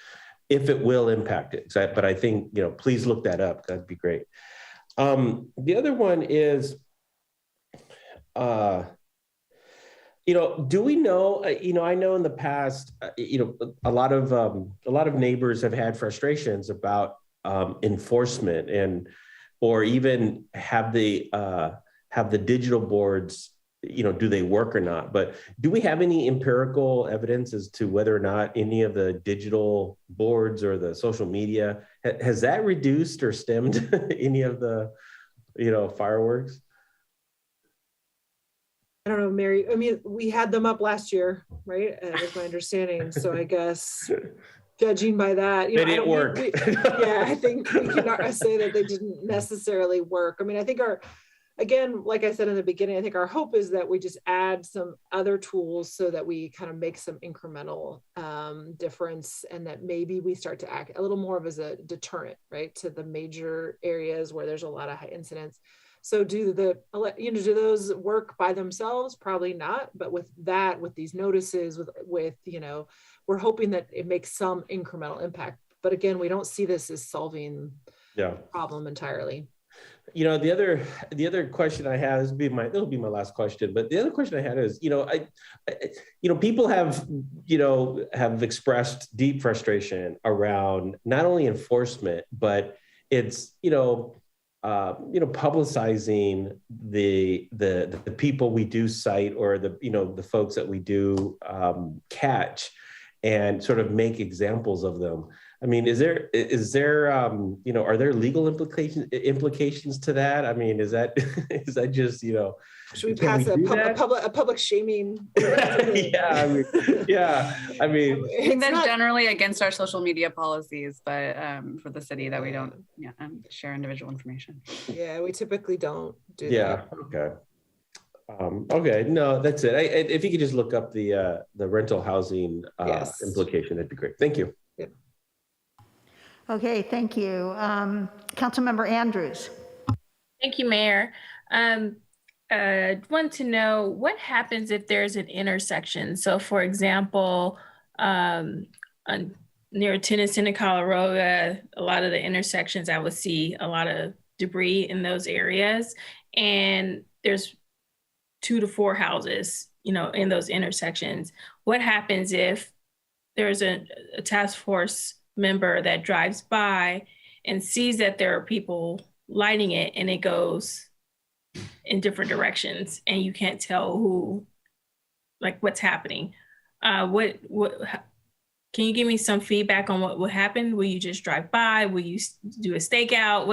if it will impact it. But I think, please look that up. That'd be great. The other one is, do we know, I know in the past, a lot of neighbors have had frustrations about enforcement or even have the digital boards do they work or not? But do we have any empirical evidence as to whether or not any of the digital boards or the social media, has that reduced or stemmed any of the, fireworks? I don't know, Mary. I mean, we had them up last year, right? That was my understanding. So I guess judging by that, They didn't work. Yeah, I think we cannot say that they didn't necessarily work. I mean, I think again, like I said in the beginning, I think our hope is that we just add some other tools so that we kind of make some incremental difference, and that maybe we start to act a little more of as a deterrent, right, to the major areas where there's a lot of high incidents. So do those work by themselves? Probably not. But with these notices, with we're hoping that it makes some incremental impact. But again, we don't see this as solving the problem entirely. The other question I have, it'll be my last question, but the other question I had is, people have expressed deep frustration around not only enforcement, but it's, publicizing the people we do cite, or the folks that we do catch, and sort of make examples of them. I mean, are there legal implications to that? I mean, is that just, should we pass a public shaming? I mean, I think that's generally against our social media policies, but for the city, that we don't share individual information. Yeah, we typically don't do that. Yeah. Okay. Okay. No, that's it. If you could just look up the rental housing implication, that'd be great. Thank you. Okay, thank you. Councilmember Andrews. Thank you, Mayor. I want to know what happens if there's an intersection. So for example, near Tennyson and Colorado, a lot of the intersections, I would see a lot of debris in those areas. And there's 2 to 4 houses, in those intersections. What happens if there's a task force member that drives by and sees that there are people lighting it and it goes in different directions and you can't tell what's happening? What can you give me some feedback on what would happen? Will you just drive by? Will you do a stakeout?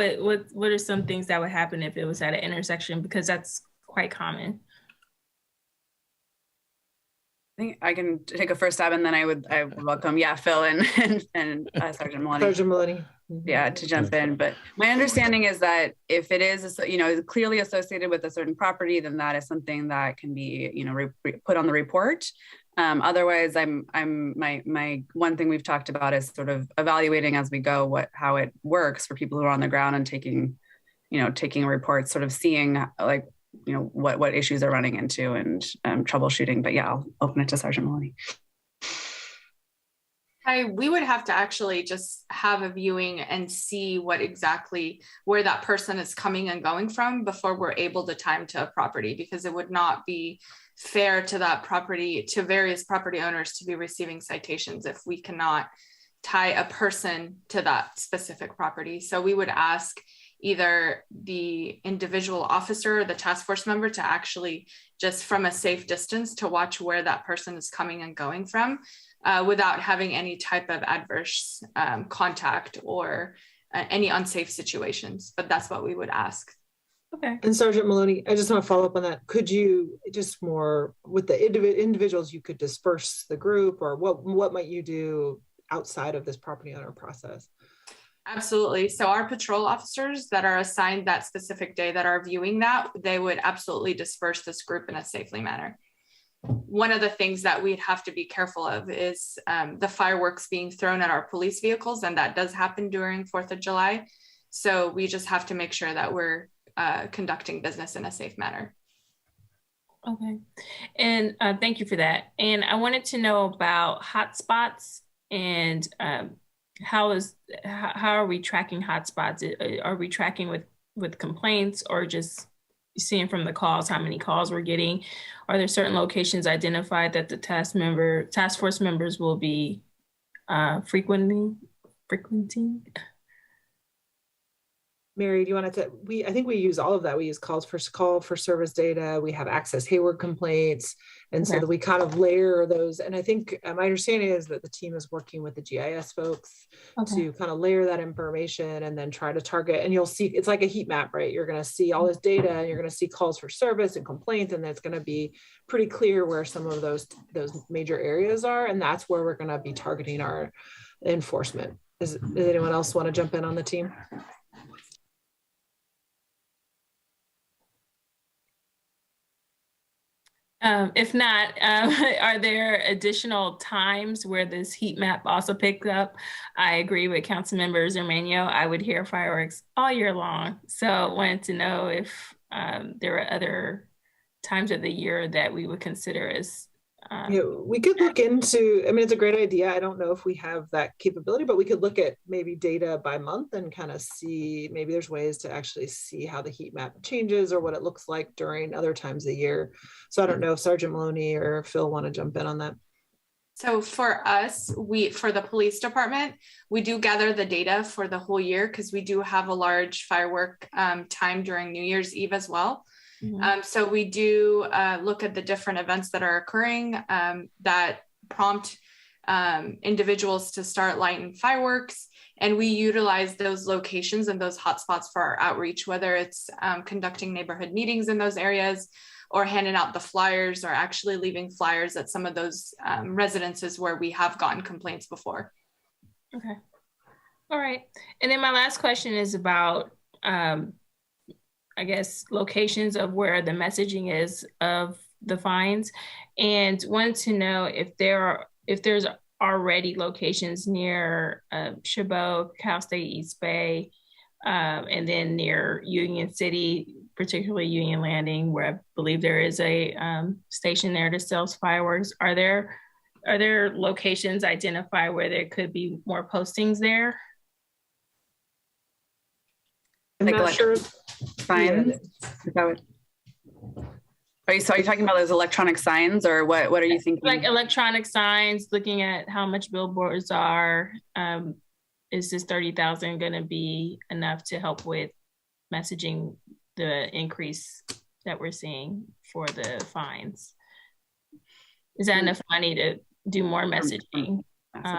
What are some things that would happen if it was at an intersection? Because that's quite common. I think I can take a first stab, and then I would welcome, Phil and Sergeant Maloney. Sergeant Maloney. Yeah, to jump in. But my understanding is that if it is, clearly associated with a certain property, then that is something that can be, put on the report. Otherwise, my one thing we've talked about is sort of evaluating as we go how it works for people who are on the ground and taking reports, sort of seeing what issues are running into and troubleshooting. But I'll open it to Sergeant Maloney. We would have to actually just have a viewing and see where that person is coming and going from before we're able to time to a property, because it would not be fair to that property, to various property owners, to be receiving citations if we cannot tie a person to that specific property. So we would ask either the individual officer or the task force member to actually just from a safe distance to watch where that person is coming and going from without having any type of adverse contact or any unsafe situations. But that's what we would ask. Okay. And Sergeant Maloney, I just want to follow up on that. Could you just more with the individuals, you could disperse the group, or what might you do outside of this property owner process? Absolutely. So our patrol officers that are assigned that specific day that are viewing that, they would absolutely disperse this group in a safely manner. One of the things that we'd have to be careful of is the fireworks being thrown at our police vehicles, and that does happen during 4th of July. So we just have to make sure that we're conducting business in a safe manner. Okay. And thank you for that. And I wanted to know about hotspots and how are we tracking hotspots? Are we tracking with complaints, or just seeing from the calls how many calls we're getting? Are there certain locations identified that the task force members will be frequenting? Mary, do you want to, I think we use all of that. We use call for service data. We have access Hayward complaints. And so that we kind of layer those. And I think my understanding is that the team is working with the GIS folks to kind of layer that information and then try to target. And you'll see, it's like a heat map, right? You're going to see all this data and you're going to see calls for service and complaints. And it's going to be pretty clear where some of those major areas are. And that's where we're going to be targeting our enforcement. Does anyone else want to jump in on the team? If not, are there additional times where this heat map also picks up? I agree with Councilmember Zermano. I would hear fireworks all year long. So wanted to know if there are other times of the year that we would consider as yeah, we could look into, I mean, it's a great idea. I don't know if we have that capability, but we could look at maybe data by month and kind of see, maybe there's ways to actually see how the heat map changes or what it looks like during other times of the year. So I don't know if Sergeant Maloney or Phil want to jump in on that. So for us, for the police department, we do gather the data for the whole year because we do have a large firework time during New Year's Eve as well. So we do look at the different events that are occurring that prompt individuals to start lighting fireworks. And we utilize those locations and those hotspots for our outreach, whether it's conducting neighborhood meetings in those areas or handing out the flyers or actually leaving flyers at some of those residences where we have gotten complaints before. Okay. All right. And then my last question is about I guess, locations of where the messaging is of the fines, and wanted to know if there's already locations near Chabot, Cal State East Bay, and then near Union City, particularly Union Landing, where I believe there is a station there that sells fireworks. Are there locations identified where there could be more postings there? I'm not sure. Signs? Are you talking about those electronic signs, or what are you thinking? Like electronic signs, looking at how much billboards are. Is this 30,000 going to be enough to help with messaging the increase that we're seeing for the fines? Is that enough money to do more messaging?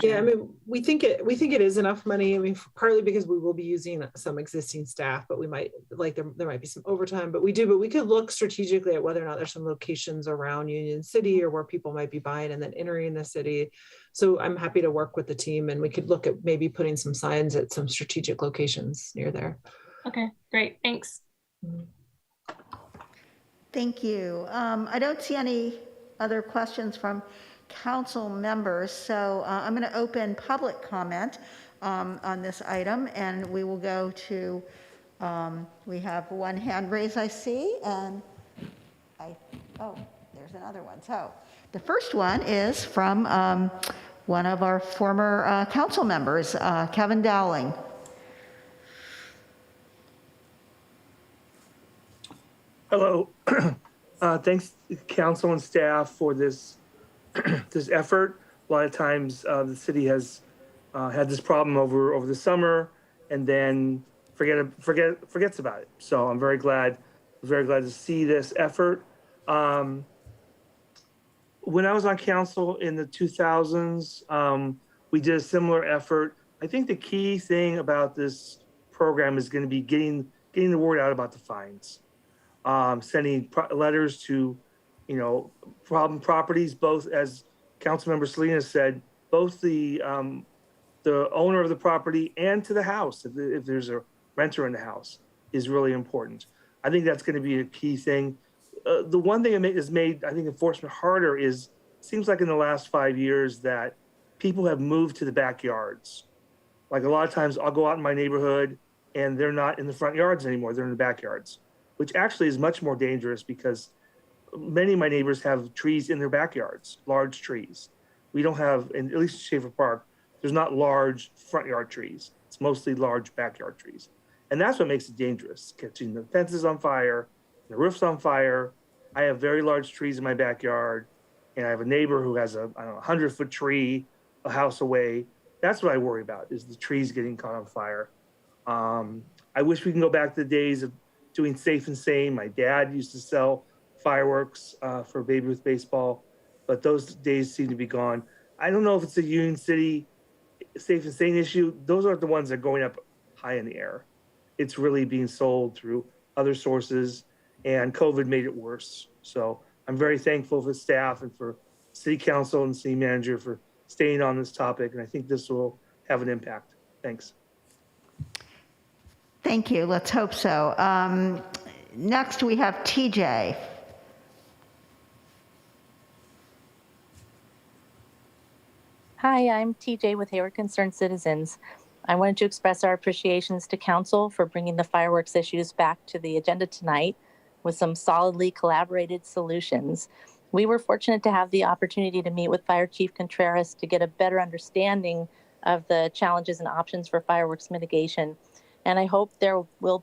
Yeah, I mean, we think it is enough money. I mean, partly because we will be using some existing staff, but we might there might be some overtime, but we could look strategically at whether or not there's some locations around Union City or where people might be buying and then entering the city. So I'm happy to work with the team, and we could look at maybe putting some signs at some strategic locations near there. Okay, great, thanks. Thank you. I don't see any other questions from council members, so I'm going to open public comment on this item, and we will go to, we have one hand raised I see, and there's another one. So the first one is from one of our former council members, Kevin Dowling. Hello. Thanks council and staff for this this effort. A lot of times the city has had this problem over the summer and then forgets about it. So I'm very glad to see this effort. When I was on council in the 2000s, we did a similar effort. I think the key thing about this program is going to be getting the word out about the fines, sending letters to problem properties, both, as Councilmember Salinas said, both the owner of the property and to the house, if there's a renter in the house, is really important. I think that's going to be a key thing. The one thing that has made, I think, enforcement harder is, it seems like in the last 5 years that people have moved to the backyards. Like a lot of times I'll go out in my neighborhood and they're not in the front yards anymore, they're in the backyards, which actually is much more dangerous because many of my neighbors have trees in their backyards, large trees. We don't have, at least in Schaefer Park, there's not large front yard trees. It's mostly large backyard trees. And that's what makes it dangerous, catching the fences on fire, the roof's on fire. I have very large trees in my backyard, and I have a neighbor who has a 100-foot tree a house away. That's what I worry about, is the trees getting caught on fire. I wish we can go back to the days of doing Safe and Sane. My dad used to sell fireworks for Baby Ruth baseball, but those days seem to be gone. I don't know if it's a Union City Safe and Sane issue. Those aren't the ones that are going up high in the air. It's really being sold through other sources, and COVID made it worse. So I'm very thankful for staff and for city council and city manager for staying on this topic, and I think this will have an impact. Thanks. Thank you. Let's hope so. Next, we have TJ. Hi, I'm TJ with Hayward Concerned Citizens. I wanted to express our appreciations to Council for bringing the fireworks issues back to the agenda tonight with some solidly collaborated solutions. We were fortunate to have the opportunity to meet with Fire Chief Contreras to get a better understanding of the challenges and options for fireworks mitigation. And I hope there will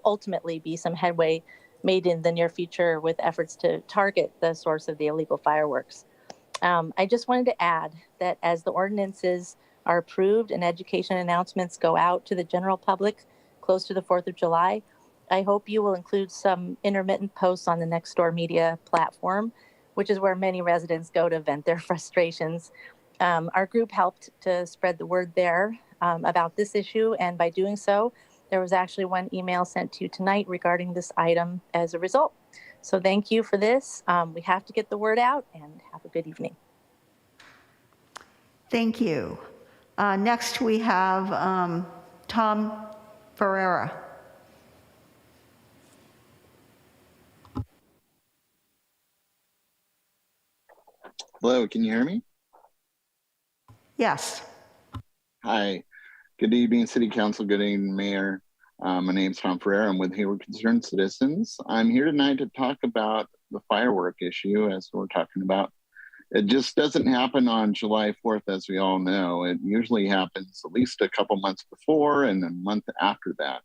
ultimately be some headway made in the near future with efforts to target the source of the illegal fireworks. I just wanted to add that as the ordinances are approved and education announcements go out to the general public close to the 4th of July, I hope you will include some intermittent posts on the Nextdoor Media platform, which is where many residents go to vent their frustrations. Our group helped to spread the word there about this issue, and by doing so, there was actually one email sent to you tonight regarding this item as a result. So thank you for this. We have to get the word out, and have a good evening. Thank you. Next, we have Tom Ferreira. Hello, can you hear me? Yes. Hi. Good evening, City Council. Good evening, Mayor. My name's Tom Ferreira. I'm with Hayward Concerned Citizens. I'm here tonight to talk about the firework issue, as we're talking about. It just doesn't happen on July 4th, as we all know. It usually happens at least a couple months before and a month after that.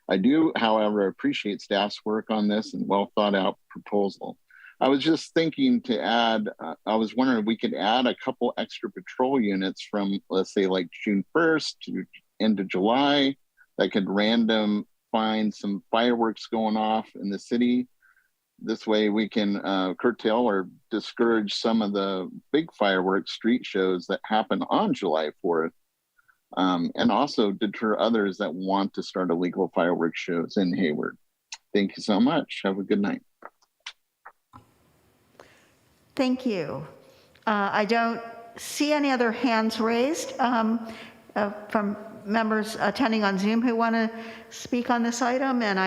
I do, however, appreciate staff's work on this and well thought out proposal. I was just thinking to add, I was wondering if we could add a couple extra patrol units from, let's say, like June 1st to into July that could random find some fireworks going off in the city. This way we can curtail or discourage some of the big fireworks street shows that happen on July 4th, and also deter others that want to start illegal fireworks shows in Hayward. Thank you so much. Have a good night. Thank you. I don't see any other hands raised from members attending on Zoom who want to speak on this item, and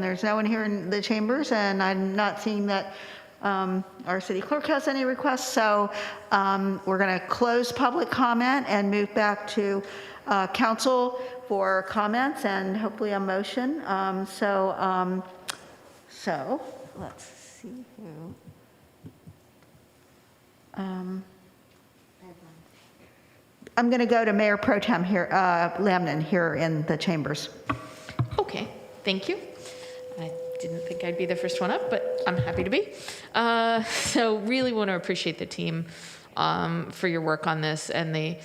there's no one here in the chambers, and I'm not seeing that our city clerk has any requests, so we're going to close public comment and move back to council for comments and hopefully a motion. So let's see who. I'm going to go to Mayor Pro Tem here, Lamnon here in the chambers. Okay, thank you. I didn't think I'd be the first one up, but I'm happy to be. So really want to appreciate the team for your work on this and the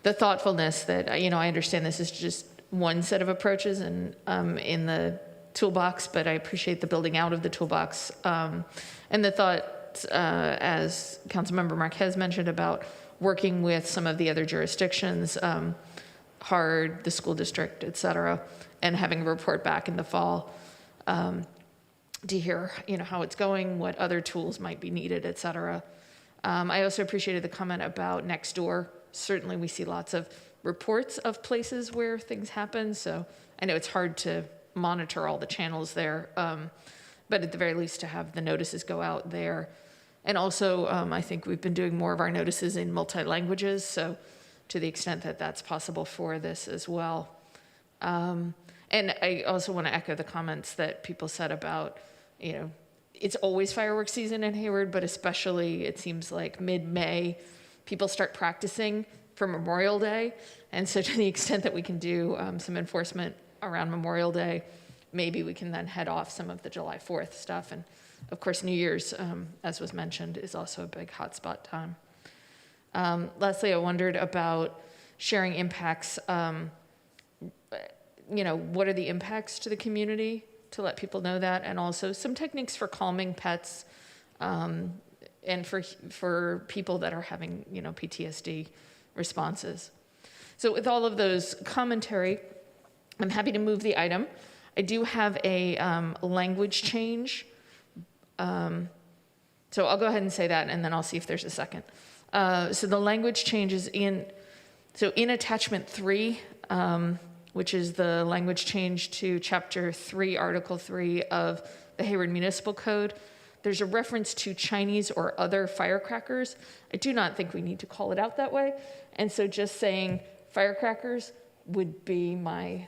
thoughtfulness that, I understand this is just one set of approaches and in the toolbox, but I appreciate the building out of the toolbox and the thought, as Councilmember Marquez mentioned, about working with some of the other jurisdictions, HARD, the school district, et cetera, and having a report back in the fall to hear, how it's going, what other tools might be needed, et cetera. I also appreciated the comment about Nextdoor. Certainly we see lots of reports of places where things happen, so I know it's hard to monitor all the channels there, but at the very least to have the notices go out there. And also, I think we've been doing more of our notices in multi-languages, so to the extent that that's possible for this as well. And I also want to echo the comments that people said about, it's always fireworks season in Hayward, but especially it seems like mid-May, people start practicing for Memorial Day. And so to the extent that we can do some enforcement around Memorial Day, maybe we can then head off some of the July 4th stuff. And of course, New Year's, as was mentioned, is also a big hotspot time. Lastly, I wondered about sharing impacts. what are the impacts to the community, to let people know that, and also some techniques for calming pets, and for people that are having, PTSD responses. So with all of those commentary, I'm happy to move the item. I do have a language change. So I'll go ahead and say that, and then I'll see if there's a second. So the language changes in attachment 3, which is the language change to chapter 3, article 3 of the Hayward Municipal Code. There's a reference to Chinese or other firecrackers. I do not think we need to call it out that way. And so just saying firecrackers would be my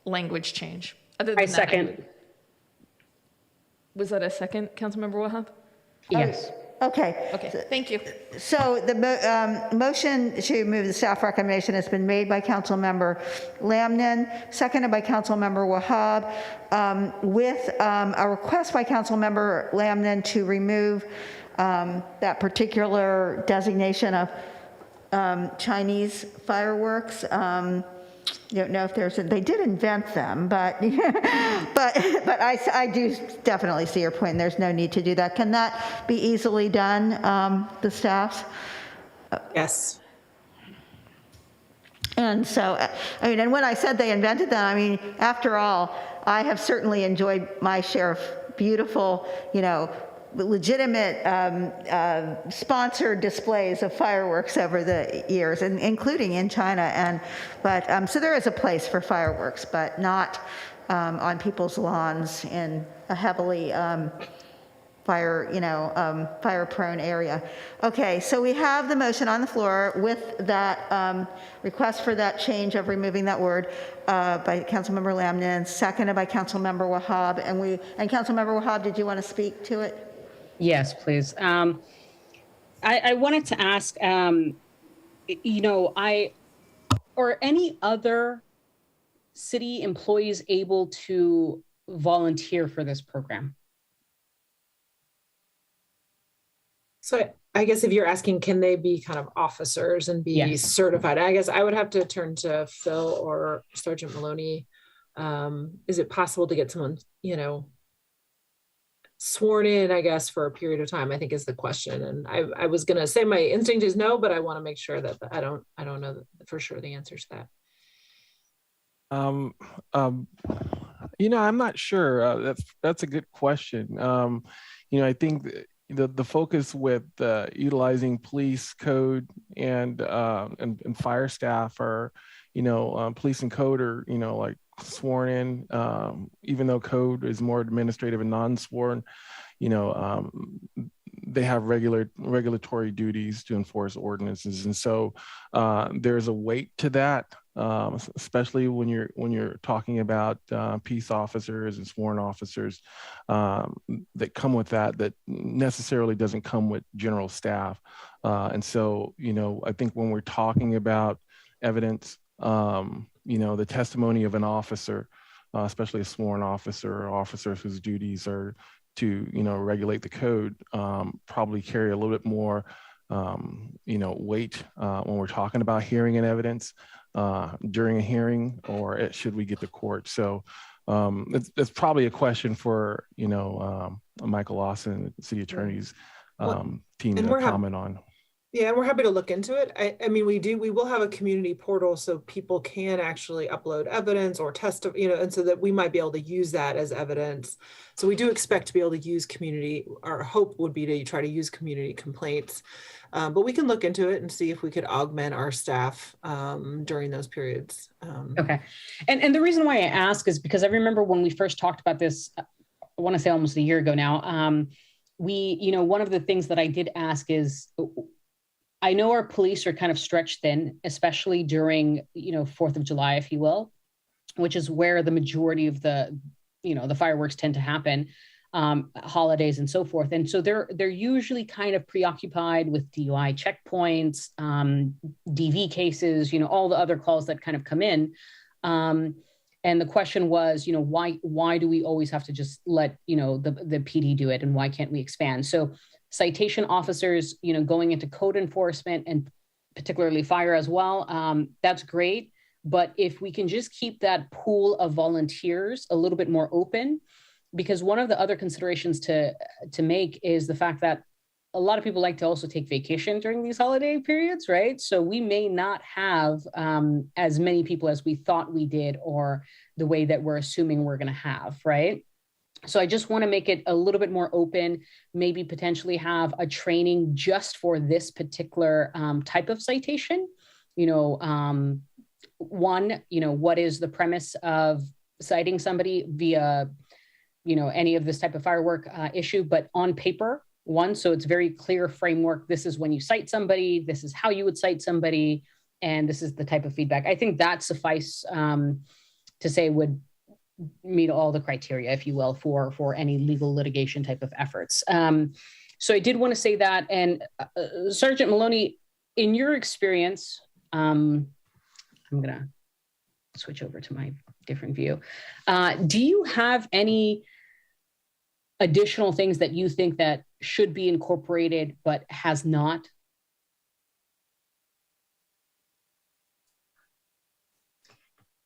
language change. Other than I second. Was that a second, Councilmember Wahab? Yes. Okay. Okay, thank you. So the motion to move the staff recommendation has been made by Councilmember Lamnon, seconded by Councilmember Wahab, with a request by Councilmember Lamnon to remove that particular designation of Chinese fireworks. Don't know if they did invent them, but I do definitely see your point, and there's no need to do that. Can that be easily done, the staff? Yes. And so, and when I said they invented them, after all, I have certainly enjoyed my share of beautiful, legitimate sponsored displays of fireworks over the years, and including in China. So there is a place for fireworks, but not on people's lawns in a heavily fire-prone area. Okay, so we have the motion on the floor with that request for that change of removing that word by Councilmember Lamnon, seconded by Councilmember Wahab, and Councilmember Wahab, did you want to speak to it? Yes, please. I wanted to ask, are any other city employees able to volunteer for this program? So I guess if you're asking, can they be kind of officers and be certified? I guess I would have to turn to Phil or Sergeant Maloney. Is it possible to get someone, sworn in, I guess, for a period of time, I think is the question. And I was going to say my instinct is no, but I want to make sure that I don't know for sure the answer to that. I'm not sure. That's a good question. I think the focus with utilizing police code and fire staff are, police and code are, like sworn in, even though code is more administrative and non-sworn, they have regulatory duties to enforce ordinances. And so there's a weight to that, especially when you're talking about peace officers and sworn officers that come with that necessarily doesn't come with general staff. And so, I think when we're talking about evidence, the testimony of an officer, especially a sworn officer or officers whose duties are to, regulate the code, probably carry a little bit more, weight when we're talking about hearing and evidence during a hearing, or should we get to court? So it's probably a question for, Michael Lawson, the city attorney's team to comment on. Yeah, and we're happy to look into it. We will have a community portal so people can actually upload evidence or and so that we might be able to use that as evidence. So we do expect to be able to use our hope would be to try to use community complaints, but we can look into it and see if we could augment our staff during those periods. Okay. And the reason why I ask is because I remember when we first talked about this, I want to say almost a year ago now, one of the things that I did ask is, I know our police are kind of stretched thin, especially during, 4th of July, if you will, which is where the majority of the fireworks tend to happen, holidays and so forth. And so they're usually kind of preoccupied with DUI checkpoints, DV cases, all the other calls that kind of come in. And the question was, why do we always have to just let, the PD do it, and why can't we expand? So citation officers, going into code enforcement and particularly fire as well, that's great. But if we can just keep that pool of volunteers a little bit more open, because one of the other considerations to make is the fact that a lot of people like to also take vacation during these holiday periods, right? So we may not have as many people as we thought we did, or the way that we're assuming we're going to have, right? So I just want to make it a little bit more open, maybe potentially have a training just for this particular type of citation. One, what is the premise of citing somebody via, any of this type of firework issue, but on paper, one, so it's very clear framework. This is when you cite somebody, this is how you would cite somebody, and this is the type of feedback. I think that suffice to say would meet all the criteria, if you will, for any legal litigation type of efforts. So I did want to say that. And Sergeant Maloney, in your experience, I'm going to switch over to my different view. Do you have any additional things that you think that should be incorporated but has not?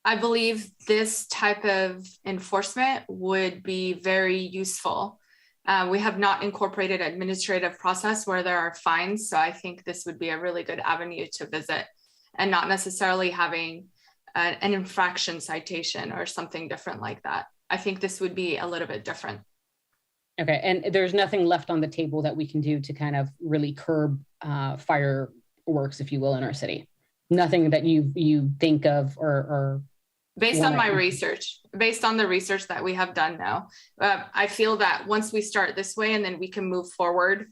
I believe this type of enforcement would be very useful. We have not incorporated administrative process where there are fines, so I think this would be a really good avenue to visit, and not necessarily having an infraction citation or something different like that. I think this would be a little bit different. Okay, and there's nothing left on the table that we can do to kind of really curb fireworks, if you will, in our city? Nothing that you think of or based on my research, based on the research that we have done now, I feel that once we start this way, and then we can move forward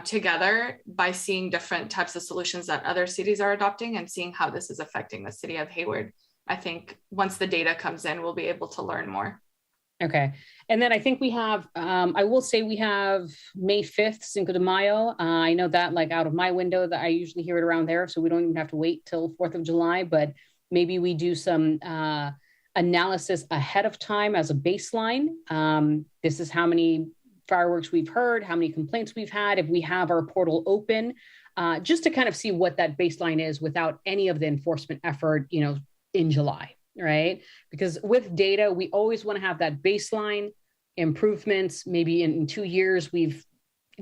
together by seeing different types of solutions that other cities are adopting and seeing how this is affecting the city of Hayward. I think once the data comes in, we'll be able to learn more. Okay. And then I think we have, I will say we have May 5th, Cinco de Mayo. I know that like out of my window that I usually hear it around there. So we don't even have to wait till 4th of July, but maybe we do some analysis ahead of time as a baseline. This is how many fireworks we've heard, how many complaints we've had, if we have our portal open, just to kind of see what that baseline is without any of the enforcement effort, in July. Right? Because with data, we always want to have that baseline improvements. Maybe in 2 years, we've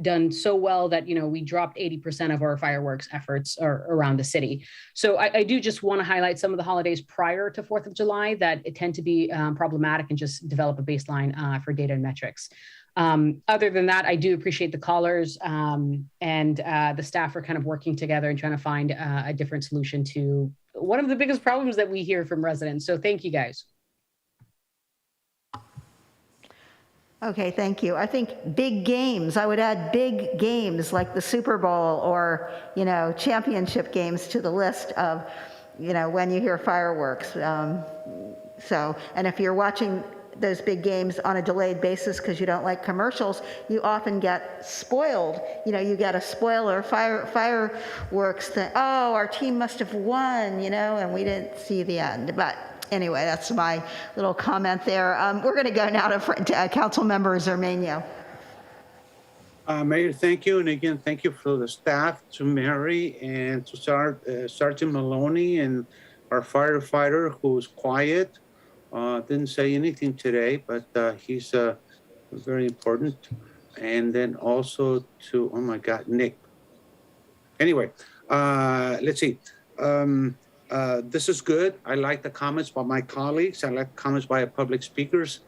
done so well that, we dropped 80% of our fireworks efforts around the city. So I do just want to highlight some of the holidays prior to 4th of July that tend to be problematic, and just develop a baseline for data and metrics. Other than that, I do appreciate the callers and the staff are kind of working together and trying to find a different solution to one of the biggest problems that we hear from residents. So thank you guys. Okay, thank you. I think big games, I would add big games like the Super Bowl or, championship games to the list of, when you hear fireworks. And if you're watching those big games on a delayed basis because you don't like commercials, you often get spoiled. You get a spoiler fireworks that, oh, our team must have won, and we didn't see the end. But anyway, that's my little comment there. We're going to go now to Council Member Zermania. Mayor, thank you. And again, thank you for the staff, to Mary and to Sergeant Maloney and our firefighter who's quiet. Didn't say anything today, but he's very important. And then also to, oh my God, Nick. Anyway, let's see. This is good. I like the comments by my colleagues. I like comments by public speakers.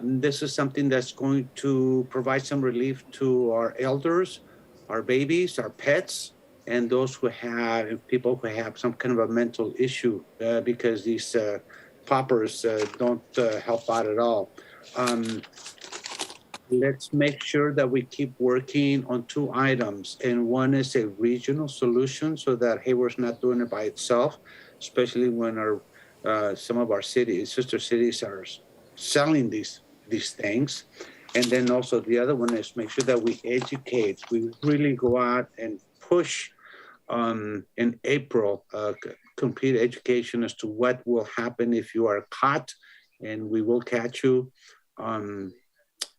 This is something that's going to provide some relief to our elders, our babies, our pets, and those people who have some kind of a mental issue because these poppers don't help out at all. Let's make sure that we keep working on 2 items. And one is a regional solution so that Hayward's not doing it by itself, especially when some of our sister cities are selling these things. And then also the other one is make sure that we educate. We really go out and push in April, complete education as to what will happen if you are caught, and we will catch you.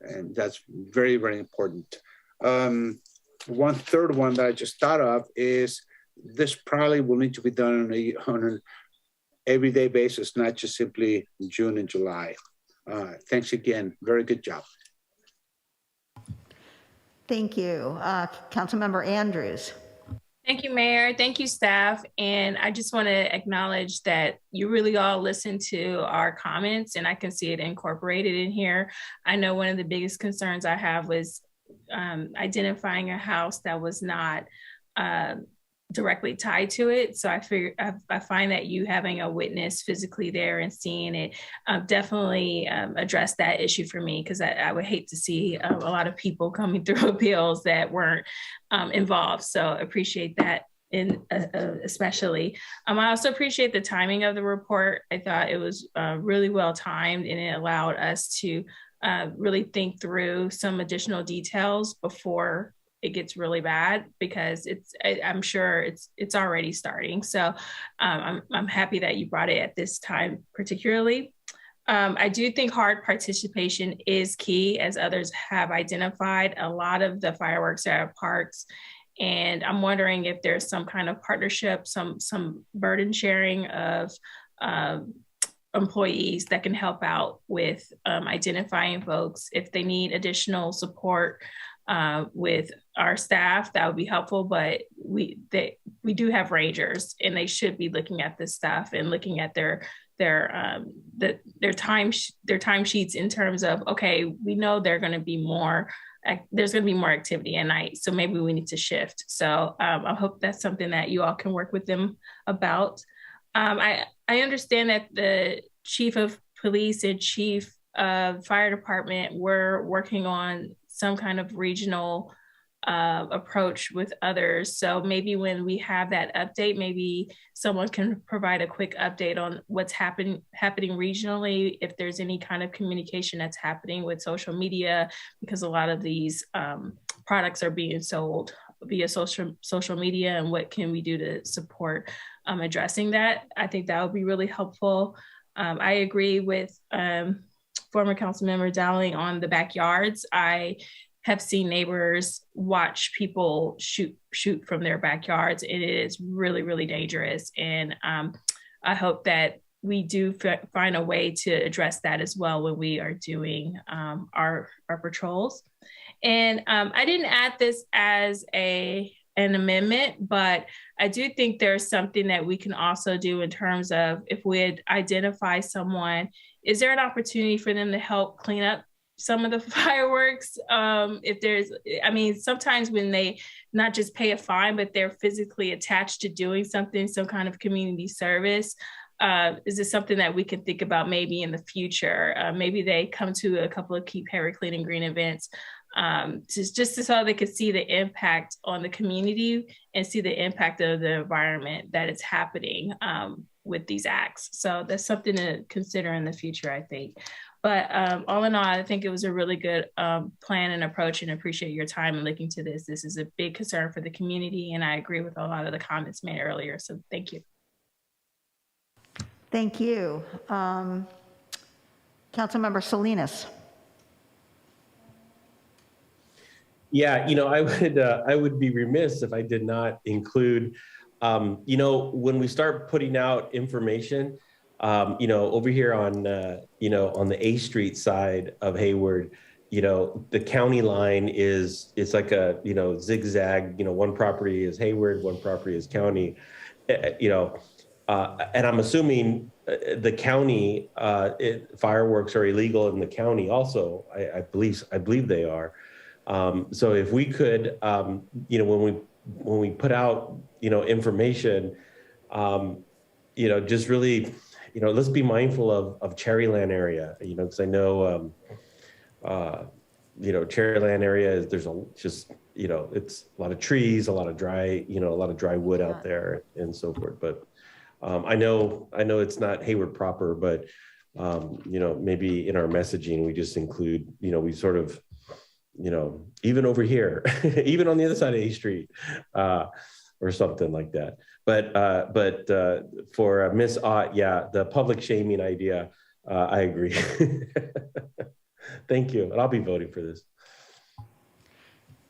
And that's very, very important. One third one that I just thought of is this probably will need to be done on everyday basis, not just simply June and July. Thanks again. Very good job. Thank you. Councilmember Andrews. Thank you, Mayor. Thank you, staff. And I just want to acknowledge that you really all listened to our comments, and I can see it incorporated in here. I know one of the biggest concerns I have was identifying a house that was not directly tied to it. So I find that you having a witness physically there and seeing it definitely addressed that issue for me, because I would hate to see a lot of people coming through appeals that weren't involved. So appreciate that. Especially. I also appreciate the timing of the report. I thought it was really well timed, and it allowed us to really think through some additional details before it gets really bad, because I'm sure it's already starting. So I'm happy that you brought it at this time particularly. I do think hard participation is key, as others have identified. A lot of the fireworks are at parks, and I'm wondering if there's some kind of partnership, some burden sharing of employees that can help out with identifying folks. If they need additional support with our staff, that would be helpful. But we do have rangers, and they should be looking at this stuff and looking at their time sheets in terms of, okay, we know there's going to be more activity at night, so maybe we need to shift. So I hope that's something that you all can work with them about. I understand that the chief of police and chief of fire department were working on some kind of regional approach with others. So maybe when we have that update, maybe someone can provide a quick update on what's happening regionally, if there's any kind of communication that's happening with social media, because a lot of these products are being sold via social media, and what can we do to support addressing that. I think that would be really helpful. I agree with former Councilmember Dowling on the backyards. I have seen neighbors watch people shoot from their backyards. It is really, really dangerous. And I hope that we do find a way to address that as well when we are doing our patrols. And I didn't add this as an amendment, but I do think there's something that we can also do in terms of, if we identify someone, is there an opportunity for them to help clean up some of the fireworks? If there's, sometimes when they not just pay a fine, but they're physically attached to doing something, some kind of community service, is this something that we can think about maybe in the future? Maybe they come to a couple of Keep Hayward Clean and Green events, just so they could see the impact on the community and see the impact of the environment that is happening with these acts. So that's something to consider in the future, I think. But all in all, I think it was a really good plan and approach, and appreciate your time in looking to this. This is a big concern for the community, and I agree with a lot of the comments made earlier. So thank you. Thank you. Councilmember Salinas. Yeah, I would be remiss if I did not include, when we start putting out information, over here on the A Street side of Hayward, the county line it's like a, zigzag, one property is Hayward, one property is county, and I'm assuming the county, fireworks are illegal in the county also. I believe they are. So if we could, when we put out, information, just really, let's be mindful of Cherryland area, because I know, Cherryland area is, there's it's a lot of trees, a lot of dry wood out there and so forth. But I know it's not Hayward proper, but, maybe in our messaging, we just include, we sort of, even over here, even on the other side of A Street, or something like that. But for Miss Ott, yeah, the public shaming idea, I agree. Thank you, and I'll be voting for this.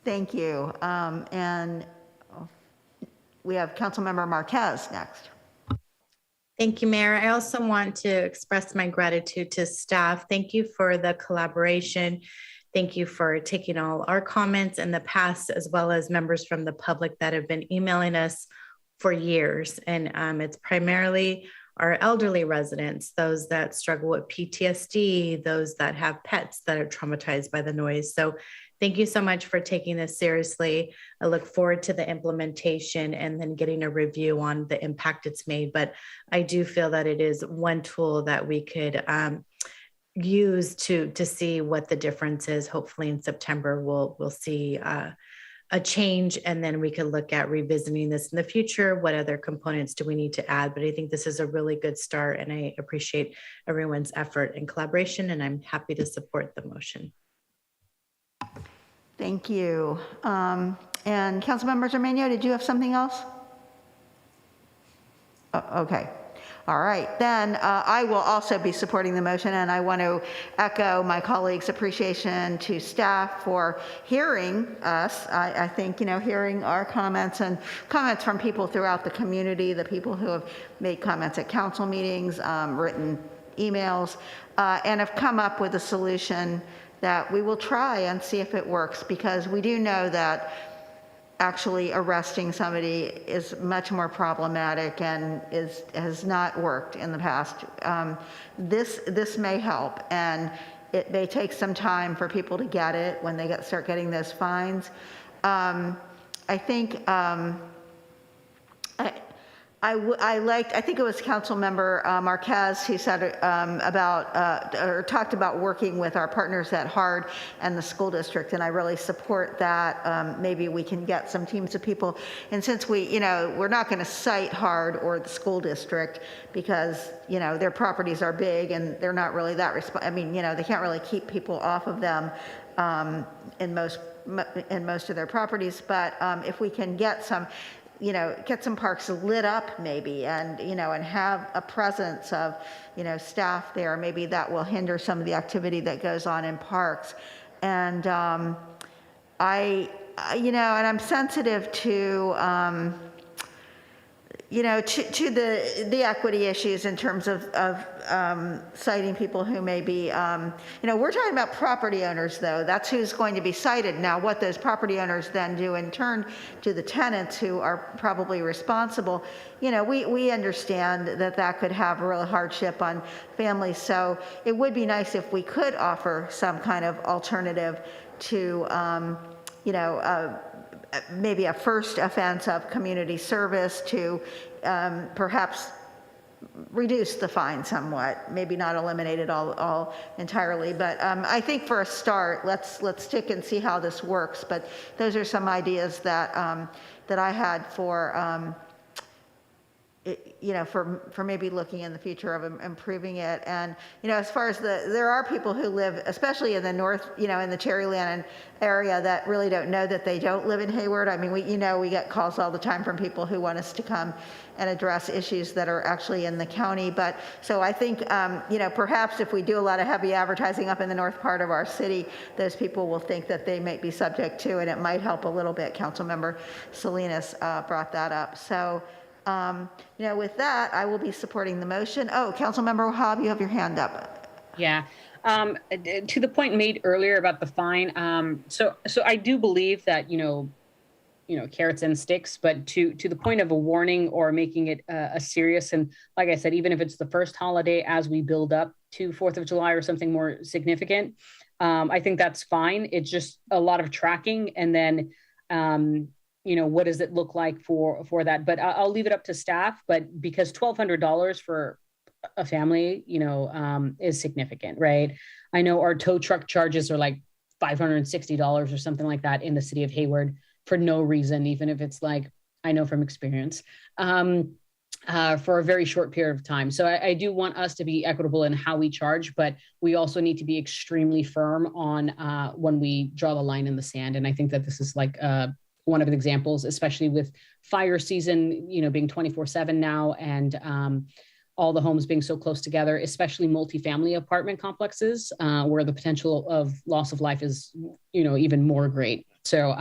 Thank you. And we have Councilmember Marquez next. Thank you, Mayor. I also want to express my gratitude to staff. Thank you for the collaboration. Thank you for taking all our comments in the past, as well as members from the public that have been emailing us for years. And it's primarily our elderly residents, those that struggle with PTSD, those that have pets that are traumatized by the noise. So thank you so much for taking this seriously. I look forward to the implementation and then getting a review on the impact it's made. But I do feel that it is one tool that we could use to see what the difference is. Hopefully in September, we'll see a change, and then we could look at revisiting this in the future. What other components do we need to add? But I think this is a really good start, and I appreciate everyone's effort and collaboration, and I'm happy to support the motion. Thank you. And Councilmember Germano, did you have something else? Okay. All right, then I will also be supporting the motion, and I want to echo my colleagues' appreciation to staff for hearing us. I think, hearing our comments and comments from people throughout the community, the people who have made comments at council meetings, written emails, and have come up with a solution that we will try and see if it works, because we do know that actually arresting somebody is much more problematic and has not worked in the past. This may help, and it may take some time for people to get it when they start getting those fines. I think I think it was Councilmember Marquez who said or talked about working with our partners at HARD and the school district, and I really support that. Maybe we can get some teams of people, and since we're not going to cite HARD or the school district because their properties are big and they're not really that they can't really keep people off of them in most of their properties, but if we can get some parks lit up maybe, and have a presence of staff there, maybe that will hinder some of the activity that goes on in parks. And and I'm sensitive to to the equity issues in terms of citing people who may be, we're talking about property owners, though. That's who's going to be cited. Now, what those property owners then do in turn to the tenants who are probably responsible, we understand that could have a real hardship on families. So it would be nice if we could offer some kind of alternative to, maybe a first offense of community service to perhaps reduce the fine somewhat, maybe not eliminate it all entirely. But I think for a start, let's stick and see how this works. But those are some ideas that that I had for for maybe looking in the future of improving it. And, as far as there are people who live, especially in the north, in the Cherryland area, that really don't know that they don't live in Hayward. I mean, we get calls all the time from people who want us to come and address issues that are actually in the county. But so I think, perhaps if we do a lot of heavy advertising up in the north part of our city, those people will think that they might be subject to, and it might help a little bit. Councilmember Salinas brought that up. So, with that, I will be supporting the motion. Oh, Councilmember Wahab, you have your hand up. Yeah. To the point made earlier about the fine. So I do believe that, carrots and sticks, but to the point of a warning or making it a serious, and like I said, even if it's the first holiday as we build up to 4th of July or something more significant, I think that's fine. It's just a lot of tracking, and then, what does it look like for that? But I'll leave it up to staff, but because $1,200 for a family, is significant, right? I know our tow truck charges are like $560 or something like that in the city of Hayward for no reason, even if it's like, I know from experience, for a very short period of time. So I do want us to be equitable in how we charge, but we also need to be extremely firm on when we draw the line in the sand. And I think that this is like one of the examples, especially with fire season, being 24/7 now, and all the homes being so close together, especially multifamily apartment complexes, where the potential of loss of life is, even more great. So,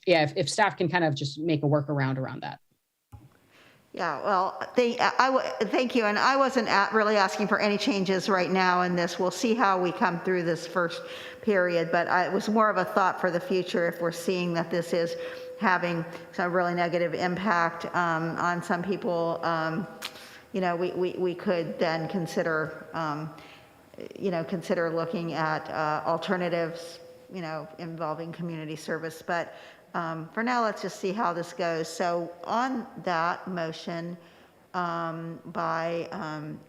if staff can kind of just make a workaround around that. Yeah, well, thank you. And I wasn't really asking for any changes right now in this. We'll see how we come through this first period, but it was more of a thought for the future if we're seeing that this is having some really negative impact on some people. We could then consider, consider looking at alternatives, involving community service. But for now, let's just see how this goes. So on that motion by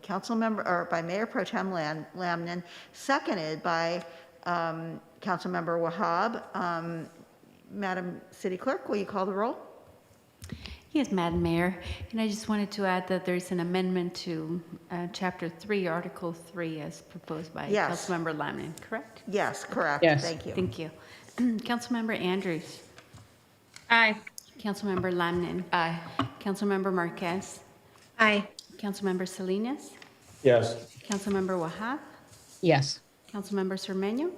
Councilmember, or by Mayor Pro Tem Lamnin, seconded by Councilmember Wahab. Madam City Clerk, will you call the roll? Yes, Madam Mayor, and I just wanted to add that there's an amendment to Chapter 3, Article 3, as proposed by Councilmember Lamnin, correct? Yes, correct. Yes. Thank you. Thank you. Councilmember Andrews. Aye. Councilmember Lamnin. Aye. Councilmember Marquez. Aye. Councilmember Salinas. Yes. Councilmember Wahab. Yes. Councilmember Cermeño.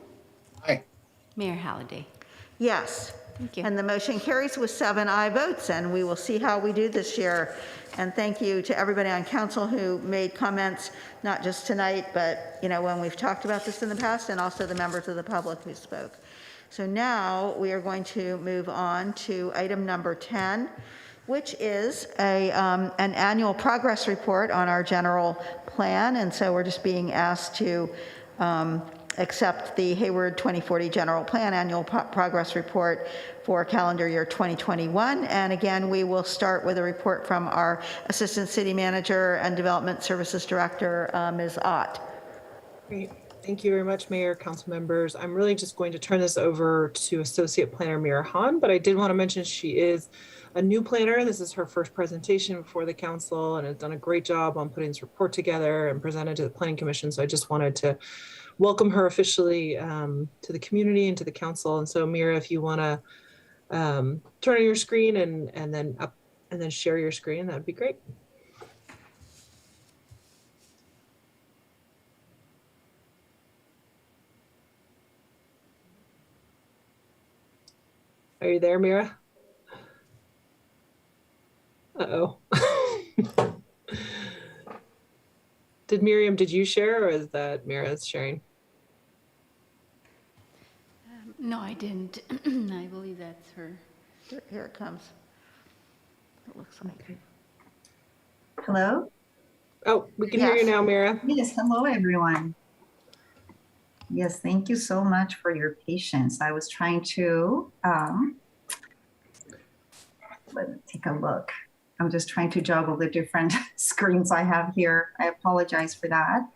Aye. Mayor Halliday. Yes. Thank you. And the motion carries with 7 aye votes, and we will see how we do this year. And thank you to everybody on council who made comments, not just tonight, but when we've talked about this in the past, and also the members of the public who spoke. So now we are going to move on to item number 10, which is an annual progress report on our general plan. And so we're just being asked to accept the Hayward 2040 General Plan Annual Progress Report for calendar year 2021. And again, we will start with a report from our Assistant City Manager and Development Services Director, Ms. Ott. Great. Thank you very much, Mayor, council members. I'm really just going to turn this over to Associate Planner Mira Han, but I did want to mention she is a new planner. This is her first presentation before the council and has done a great job on putting this report together and presented to the Planning Commission. So I just wanted to welcome her officially to the community and to the council. And so Mira, if you want to turn on your screen and then share your screen, that would be great. Are you there, Mira? Uh-oh. Did you share, or is that Mira's sharing? No, I didn't. I believe that's her. Here it comes. It looks like. Hello? Oh, we can hear you now, Mira. Yes, hello, everyone. Yes, thank you so much for your patience. I was trying to, let me take a look. I'm just trying to juggle the different screens I have here. I apologize for that.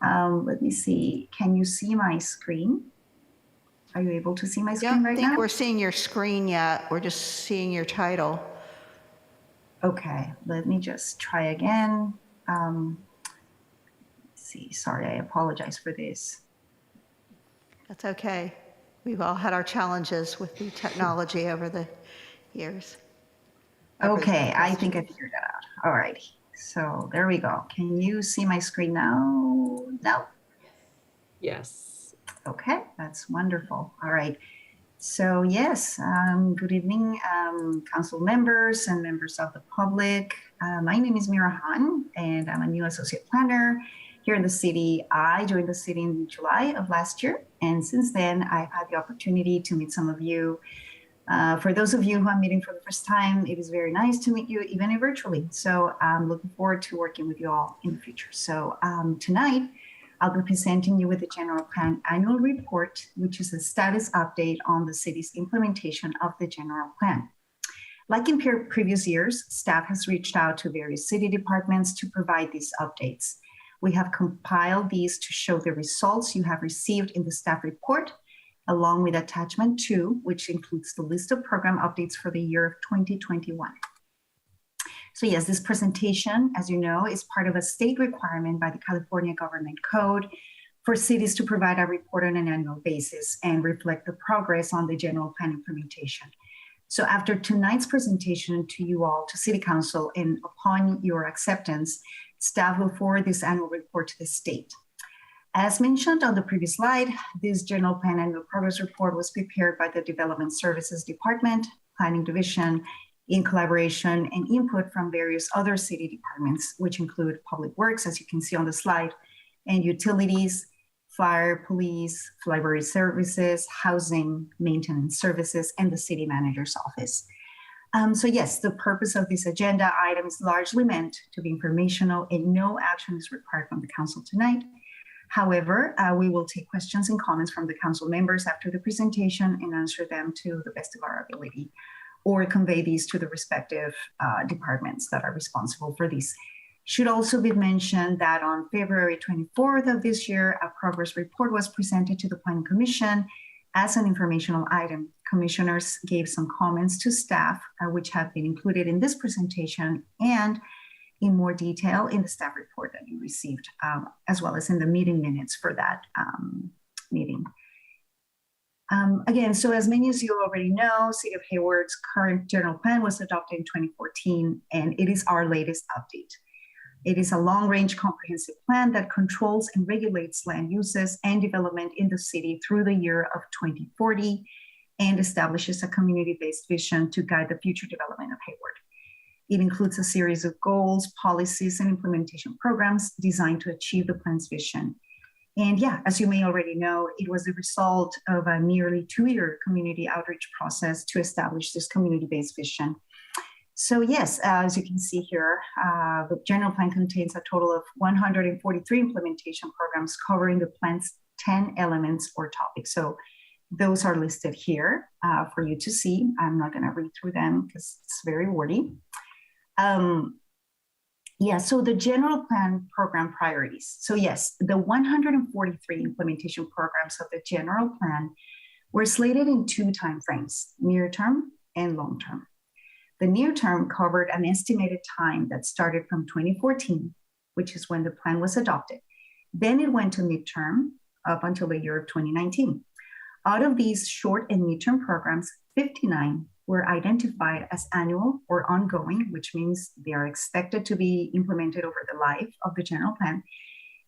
Let me see. Can you see my screen? Are you able to see my screen right now? I don't think we're seeing your screen yet. We're just seeing your title. Okay, let me just try again. Let's see, sorry, I apologize for this. That's okay. We've all had our challenges with the technology over the years. Okay, I think I figured that out. All righty. So there we go. Can you see my screen now? No. Yes. Okay, that's wonderful. All right. So yes, good evening, council members and members of the public. My name is Mira Han, and I'm a new associate planner here in the city. I joined the city in July of last year, and since then I've had the opportunity to meet some of you. For those of you who I'm meeting for the first time, it is very nice to meet you even virtually. So I'm looking forward to working with you all in the future. So tonight, I'll be presenting you with the General Plan Annual Report, which is a status update on the city's implementation of the General Plan. Like in previous years, staff has reached out to various city departments to provide these updates. We have compiled these to show the results you have received in the staff report, along with attachment 2, which includes the list of program updates for the year of 2021. So yes, this presentation, as you know, is part of a state requirement by the California Government Code for cities to provide a report on an annual basis and reflect the progress on the general plan implementation. So after tonight's presentation to you all, to City Council, and upon your acceptance, staff will forward this annual report to the state. As mentioned on the previous slide, this General Plan Annual Progress Report was prepared by the Development Services Department, Planning Division, in collaboration and input from various other city departments, which include public works, as you can see on the slide, and utilities, fire, police, library services, housing, maintenance services, and the city manager's office. So yes, the purpose of this agenda item is largely meant to be informational and no action is required from the council tonight. However, we will take questions and comments from the council members after the presentation and answer them to the best of our ability, or convey these to the respective departments that are responsible for these. Should also be mentioned that on February 24th of this year, a progress report was presented to the Planning Commission as an informational item. Commissioners gave some comments to staff, which have been included in this presentation and in more detail in the staff report that you received, as well as in the meeting minutes for that meeting. Again, so as many as you already know, City of Hayward's current general plan was adopted in 2014, and it is our latest update. It is a long-range comprehensive plan that controls and regulates land uses and development in the city through the year of 2040 and establishes a community-based vision to guide the future development of Hayward. It includes a series of goals, policies, and implementation programs designed to achieve the plan's vision. And yeah, as you may already know, it was the result of a nearly 2-year community outreach process to establish this community-based vision. So yes, as you can see here, the general plan contains a total of 143 implementation programs covering the plan's 10 elements or topics. So those are listed here for you to see. I'm not going to read through them because it's very wordy. Yeah, so the general plan program priorities. So yes, the 143 implementation programs of the general plan were slated in 2 timeframes, near term and long term. The near term covered an estimated time that started from 2014, which is when the plan was adopted. Then it went to midterm up until the year of 2019. Out of these short and midterm programs, 59 were identified as annual or ongoing, which means they are expected to be implemented over the life of the general plan,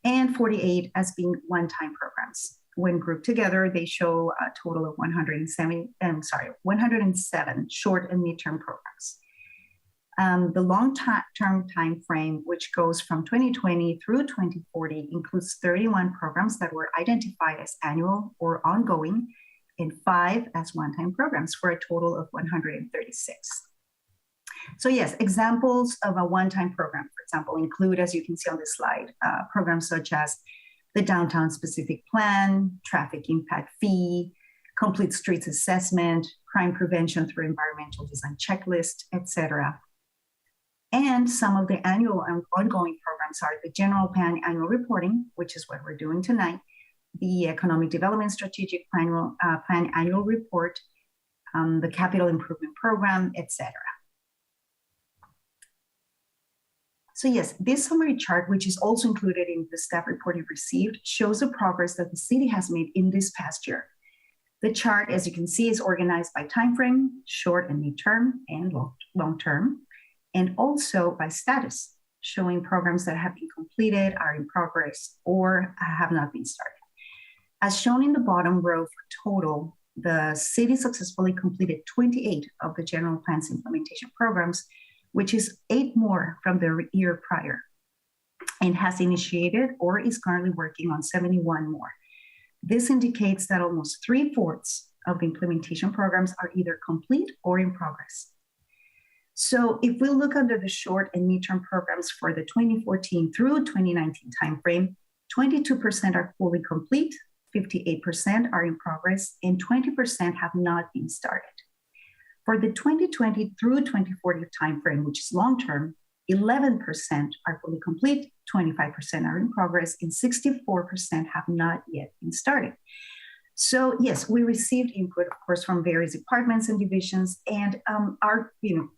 and 48 as being one-time programs. When grouped together, they show a total of 107 short and midterm programs. The long-term time frame, which goes from 2020 through 2040, includes 31 programs that were identified as annual or ongoing, and 5 as one-time programs for a total of 136. So yes, examples of a one-time program, for example, include, as you can see on this slide, programs such as the downtown specific plan, traffic impact fee, complete streets assessment, crime prevention through environmental design checklist, etc. And some of the annual and ongoing programs are the general plan annual reporting, which is what we're doing tonight, the economic development strategic plan annual report, the capital improvement program, etc. So yes, this summary chart, which is also included in the staff report you received, shows the progress that the city has made in this past year. The chart, as you can see, is organized by timeframe, short and midterm, and long term, and also by status, showing programs that have been completed, are in progress, or have not been started. As shown in the bottom row for total, the city successfully completed 28 of the general plan's implementation programs, which is 8 more from the year prior, and has initiated or is currently working on 71 more. This indicates that almost 3/4 of the implementation programs are either complete or in progress. So if we look under the short and midterm programs for the 2014 through 2019 timeframe, 22% are fully complete, 58% are in progress, and 20% have not been started. For the 2020 through 2040 timeframe, which is long-term, 11% are fully complete, 25% are in progress, and 64% have not yet been started. So yes, we received input, of course, from various departments and divisions, and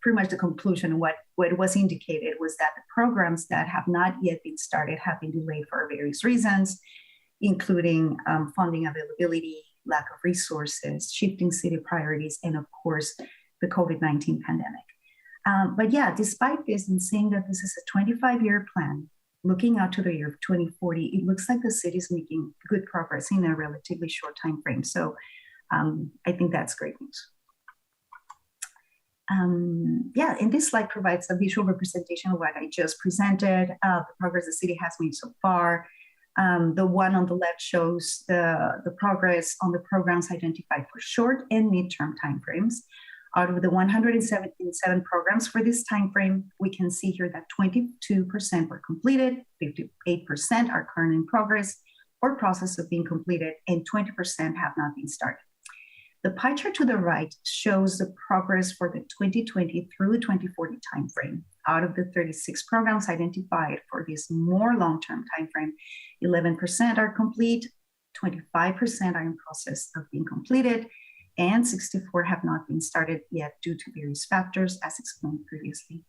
pretty much the conclusion of what was indicated was that the programs that have not yet been started have been delayed for various reasons, including funding availability, lack of resources, shifting city priorities, and of course, the COVID-19 pandemic. But yeah, despite this, and seeing that this is a 25-year plan, looking out to the year of 2040, it looks like the city is making good progress in a relatively short time frame. So I think that's great news. Yeah, and this slide provides a visual representation of what I just presented, the progress the city has made so far. The one on the left shows the progress on the programs identified for short and midterm timeframes. Out of the 177 programs for this timeframe, we can see here that 22% were completed, 58% are currently in progress or process of being completed, and 20% have not been started. The pie chart to the right shows the progress for the 2020 through 2040 timeframe. Out of the 36 programs identified for this more long-term timeframe, 11% are complete, 25% are in process of being completed, and 64 have not been started yet due to various factors, as explained previously.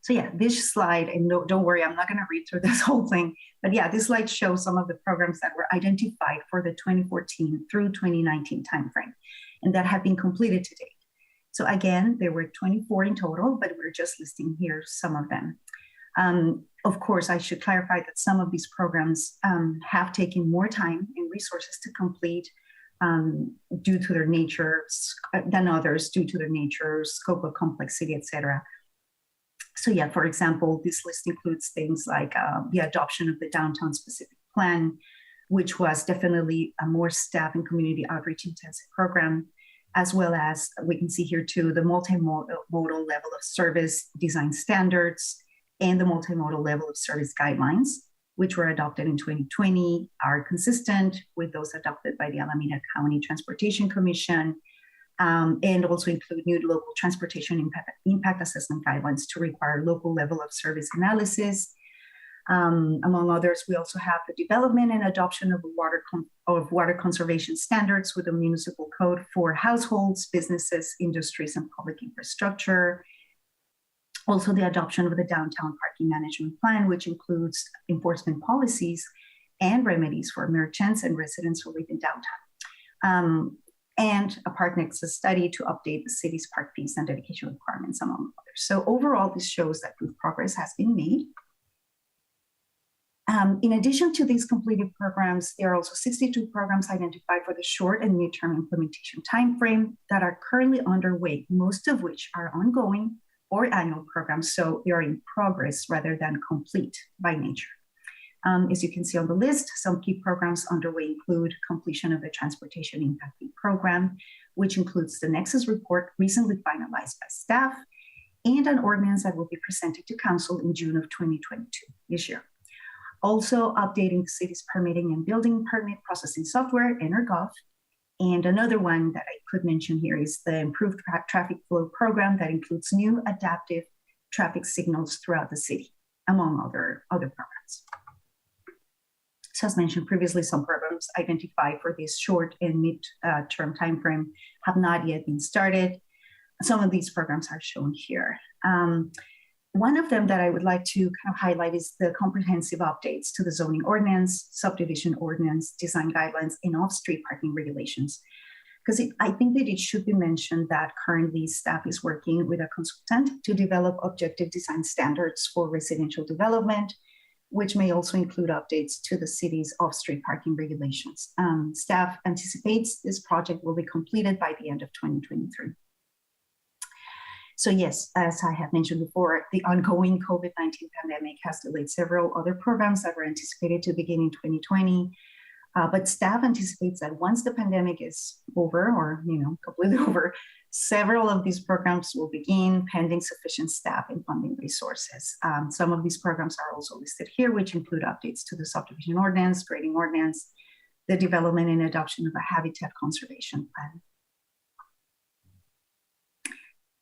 So yeah, this slide, and don't worry, I'm not going to read through this whole thing, but yeah, this slide shows some of the programs that were identified for the 2014 through 2019 timeframe, and that have been completed to date. So again, there were 24 in total, but we're just listing here some of them. Of course, I should clarify that some of these programs have taken more time and resources to complete due to their nature than others, due to their nature, scope of complexity, etc. So yeah, for example, this list includes things like the adoption of the downtown specific plan, which was definitely a more staff and community outreach intensive program, as well as we can see here too, the multimodal level of service design standards and the multimodal level of service guidelines, which were adopted in 2020, are consistent with those adopted by the Alameda County Transportation Commission, and also include new local transportation impact assessment guidelines to require local level of service analysis. Among others, we also have the development and adoption of water conservation standards with a municipal code for households, businesses, industries, and public infrastructure. Also, the adoption of the downtown parking management plan, which includes enforcement policies and remedies for merchants and residents who live in downtown. And a park nexus study to update the city's park fees and dedication requirements, among others. So overall, this shows that good progress has been made. In addition to these completed programs, there are also 62 programs identified for the short and midterm implementation timeframe that are currently underway, most of which are ongoing or annual programs, so they are in progress rather than complete by nature. As you can see on the list, some key programs underway include completion of the Transportation Impact Fee Program, which includes the Nexus report recently finalized by staff, and an ordinance that will be presented to Council in June of 2022 this year. Also updating the city's permitting and building permit processing software, EnerGov. And another one that I could mention here is the Improved Traffic Flow Program that includes new adaptive traffic signals throughout the city, among other programs. So as mentioned previously, some programs identified for this short and mid-term timeframe have not yet been started. Some of these programs are shown here. One of them that I would like to kind of highlight is the comprehensive updates to the zoning ordinance, subdivision ordinance, design guidelines, and off-street parking regulations. Because I think that it should be mentioned that currently staff is working with a consultant to develop objective design standards for residential development, which may also include updates to the city's off-street parking regulations. Staff anticipates this project will be completed by the end of 2023. So yes, as I have mentioned before, the ongoing COVID-19 pandemic has delayed several other programs that were anticipated to begin in 2020. But staff anticipates that once the pandemic is over, or completely over, several of these programs will begin pending sufficient staff and funding resources. Some of these programs are also listed here, which include updates to the subdivision ordinance, grading ordinance, the development and adoption of a habitat conservation plan.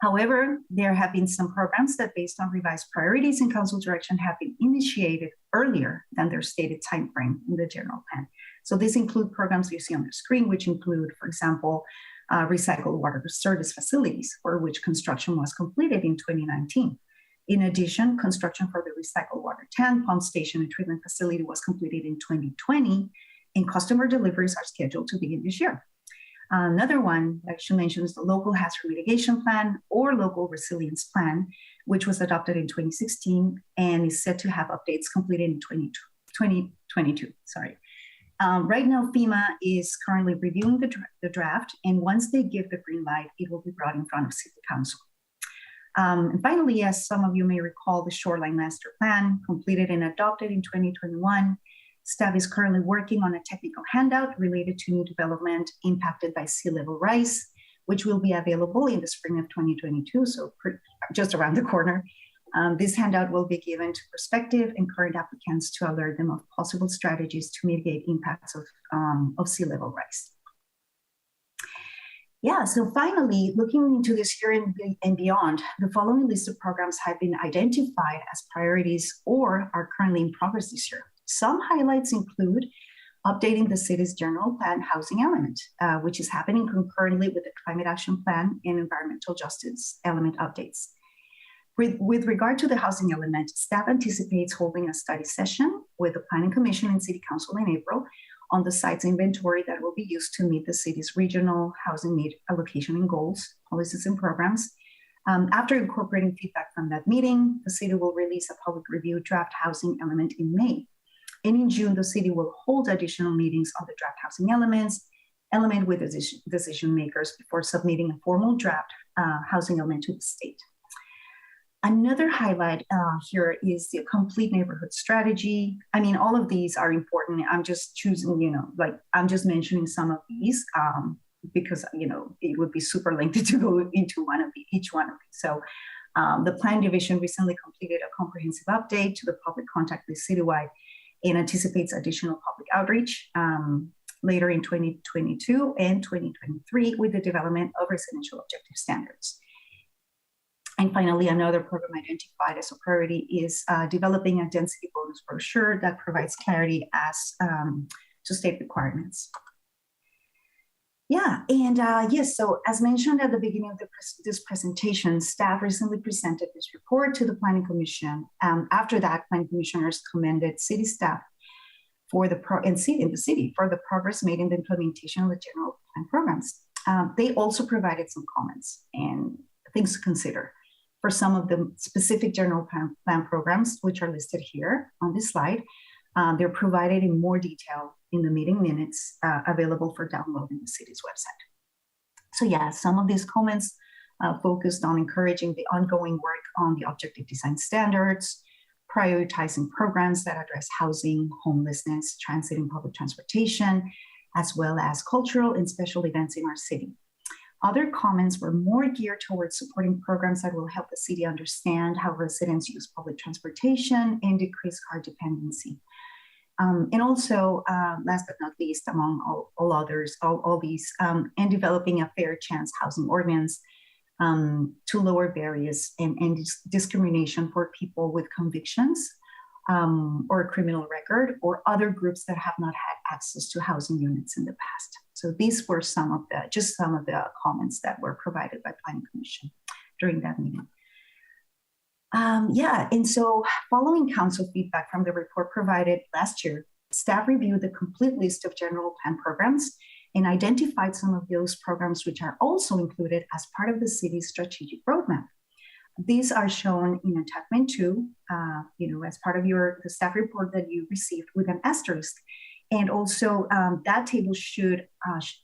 However, there have been some programs that, based on revised priorities and council direction, have been initiated earlier than their stated timeframe in the general plan. So these include programs you see on the screen, which include, for example, recycled water service facilities, for which construction was completed in 2019. In addition, construction for the recycled water tank, pump station, and treatment facility was completed in 2020, and customer deliveries are scheduled to begin this year. Another one that I should mention is the Local Hazard Mitigation Plan or Local Resilience Plan, which was adopted in 2016 and is set to have updates completed in 2022. Right now, FEMA is currently reviewing the draft, and once they give the green light, it will be brought in front of City Council. And finally, as some of you may recall, the Shoreline Master Plan, completed and adopted in 2021, staff is currently working on a technical handout related to new development impacted by sea level rise, which will be available in the spring of 2022, so just around the corner. This handout will be given to prospective and current applicants to alert them of possible strategies to mitigate impacts of sea level rise. Yeah, so finally, looking into this year and beyond, the following list of programs have been identified as priorities or are currently in progress this year. Some highlights include updating the city's general plan housing element, which is happening concurrently with the climate action plan and environmental justice element updates. With regard to the housing element, staff anticipates holding a study session with the Planning Commission and City Council in April on the site's inventory that will be used to meet the city's regional housing need allocation and goals, policies, and programs. After incorporating feedback from that meeting, the city will release a public review draft housing element in May. And in June, the city will hold additional meetings on the draft housing element with decision makers before submitting a formal draft housing element to the state. Another highlight here is the complete neighborhood strategy. I mean, all of these are important. I'm just choosing, I'm just mentioning some of these because, it would be super lengthy to go into each one of these. So the plan division recently completed a comprehensive update to the public contact list citywide and anticipates additional public outreach later in 2022 and 2023 with the development of residential objective standards. And finally, another program identified as a priority is developing a density bonus brochure that provides clarity as to state requirements. Yeah, and yes, so as mentioned at the beginning of this presentation, staff recently presented this report to the Planning Commission. After that, Planning Commissioners commended city staff for the progress made in the implementation of the general plan programs. They also provided some comments and things to consider for some of the specific general plan programs, which are listed here on this slide. They're provided in more detail in the meeting minutes available for download in the city's website. So yeah, some of these comments focused on encouraging the ongoing work on the objective design standards, prioritizing programs that address housing, homelessness, transit and public transportation, as well as cultural and special events in our city. Other comments were more geared towards supporting programs that will help the city understand how residents use public transportation and decrease car dependency. And also, last but not least, among all these, and developing a fair chance housing ordinance to lower barriers and discrimination for people with convictions or a criminal record or other groups that have not had access to housing units in the past. So these were some of the comments that were provided by Planning Commission during that meeting. Yeah, and so following council feedback from the report provided last year, staff reviewed the complete list of general plan programs and identified some of those programs which are also included as part of the city's strategic roadmap. These are shown in attachment 2, as part of the staff report that you received with an asterisk. And also that table should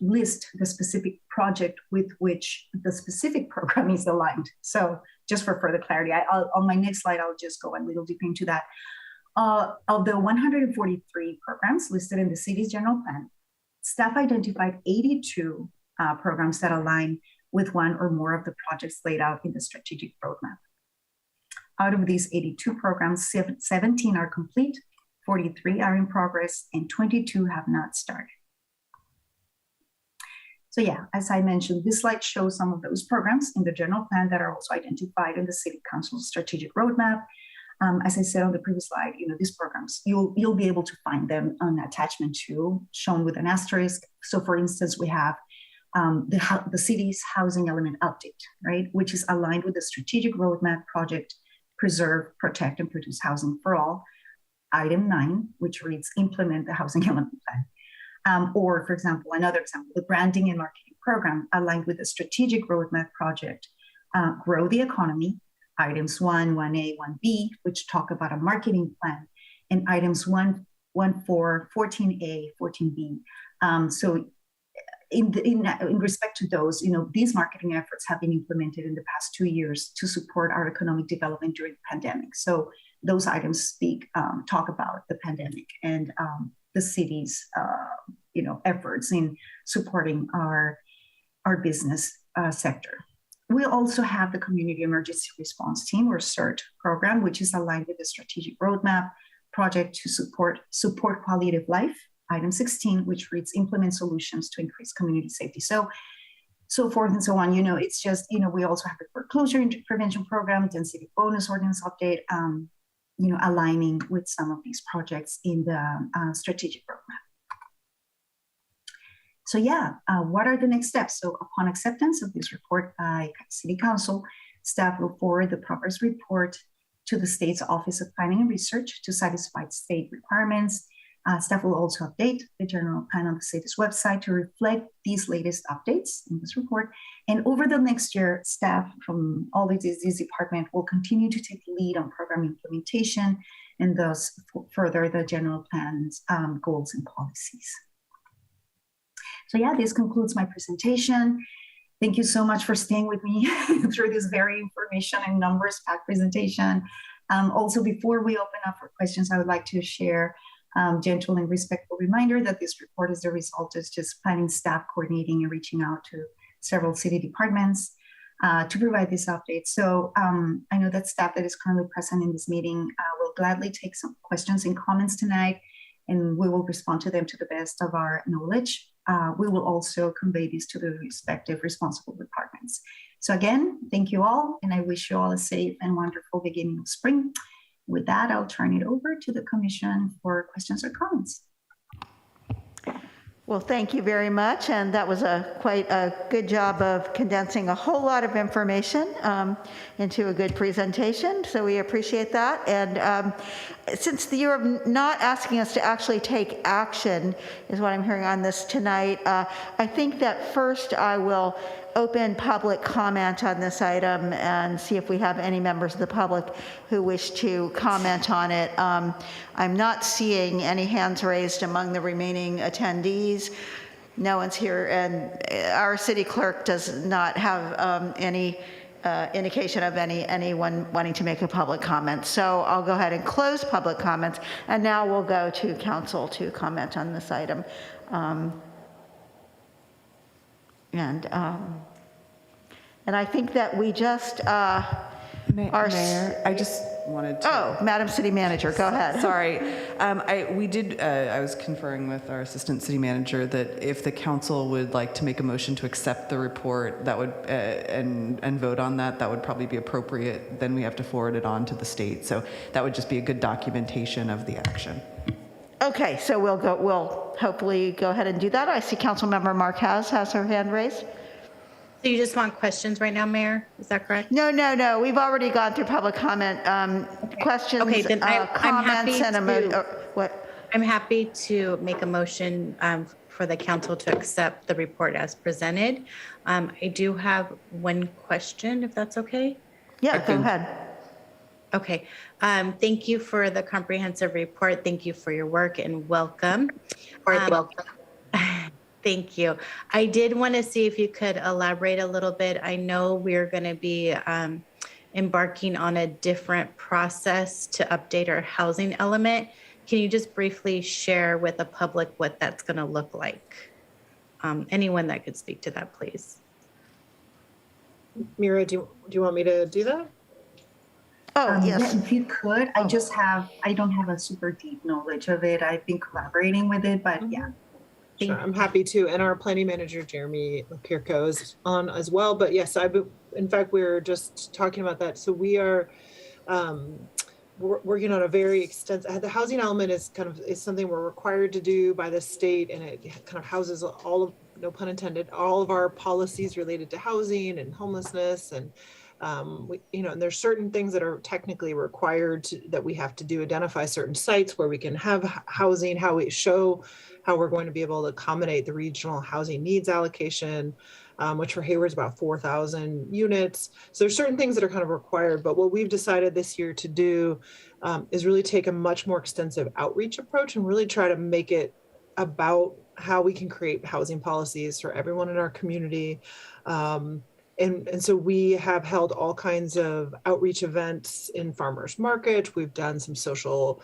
list the specific project with which the specific program is aligned. So just for further clarity, on my next slide, I'll just go a little deeper into that. Of the 143 programs listed in the city's general plan, staff identified 82 programs that align with one or more of the projects laid out in the strategic roadmap. Out of these 82 programs, 17 are complete, 43 are in progress, and 22 have not started. So yeah, as I mentioned, this slide shows some of those programs in the general plan that are also identified in the City Council's strategic roadmap. As I said on the previous slide, these programs, you'll be able to find them on attachment 2, shown with an asterisk. So for instance, we have the city's housing element update, right, which is aligned with the strategic roadmap project, preserve, protect, and produce housing for all. Item 9, which reads, implement the housing element plan. Or for example, another example, the branding and marketing program aligned with the strategic roadmap project, grow the economy, items 1, 1A, 1B, which talk about a marketing plan, and items 1 14A, 14B. So in respect to those, these marketing efforts have been implemented in the past 2 years to support our economic development during the pandemic. So those items talk about the pandemic and the city's, efforts in supporting our business sector. We also have the Community Emergency Response Team, or CERT program, which is aligned with the Strategic Roadmap project to support quality of life. Item 16, which reads implement solutions to increase community safety. So forth and so on. It's just, we also have the foreclosure prevention program, density bonus ordinance update, aligning with some of these projects in the strategic roadmap. So what are the next steps? So upon acceptance of this report by City Council, staff will forward the progress report to the state's Office of Planning and Research to satisfy state requirements. Staff will also update the general plan on the city's website to reflect these latest updates in this report. And over the next year, staff from all of this department will continue to take the lead on program implementation and thus further the general plan's goals and policies. So this concludes my presentation. Thank you so much for staying with me through this very information and numbers-packed presentation. Also, before we open up for questions, I would like to share gentle and respectful reminder that this report is the result of just planning staff coordinating and reaching out to several city departments to provide this update. So I know that staff that is currently present in this meeting will gladly take some questions and comments tonight, and we will respond to them to the best of our knowledge. We will also convey these to the respective responsible departments. So again, thank you all, and I wish you all a safe and wonderful beginning of spring. With that, I'll turn it over to the commission for questions or comments. Well, thank you very much, and that was quite a good job of condensing a whole lot of information into a good presentation, so we appreciate that. And since you're not asking us to actually take action, is what I'm hearing on this tonight, I think that first I will open public comment on this item and see if we have any members of the public who wish to comment on it. I'm not seeing any hands raised among the remaining attendees. No one's here, and our city clerk does not have any indication of anyone wanting to make a public comment. So I'll go ahead and close public comments, and now we'll go to council to comment on this item. And I think that we just Mayor, I just wanted to. Oh, Madam City Manager, go ahead. Sorry. I was conferring with our Assistant City Manager that if the council would like to make a motion to accept the report, that would, and vote on that, that would probably be appropriate. Then we have to forward it on to the state. So that would just be a good documentation of the action. Okay, so we'll hopefully go ahead and do that. I see Councilmember Marquez has her hand raised. So you just want questions right now, Mayor? Is that correct? No. We've already gone through public comment. Questions, okay, then comments, I'm happy to make a motion for the council to accept the report as presented. I do have one question, if that's okay. Yeah, go ahead. Okay. Thank you for the comprehensive report. Thank you for your work and welcome. Thank you. I did want to see if you could elaborate a little bit. I know we're going to be embarking on a different process to update our housing element. Can you just briefly share with the public what that's going to look like? Anyone that could speak to that, please. Mira, do you want me to do that? Oh, yes. Yeah, if you could. I don't have a super deep knowledge of it. I've been collaborating with it, but yeah. Sure, I'm happy to. And our planning manager, Jeremy Lapirko, is on as well. But yes, in fact, we were just talking about that. So we are working on a very extensive, the housing element is something we're required to do by the state, and it kind of houses all of, no pun intended, all of our policies related to housing and homelessness. And and there's certain things that are technically required that we have to do, identify certain sites where we can have housing, how we show how we're going to be able to accommodate the regional housing needs allocation. which for Hayward's about 4,000 units. So there's certain things that are kind of required, but what we've decided this year to do is really take a much more extensive outreach approach and really try to make it about how we can create housing policies for everyone in our community. And so we have held all kinds of outreach events in farmers market. We've done some social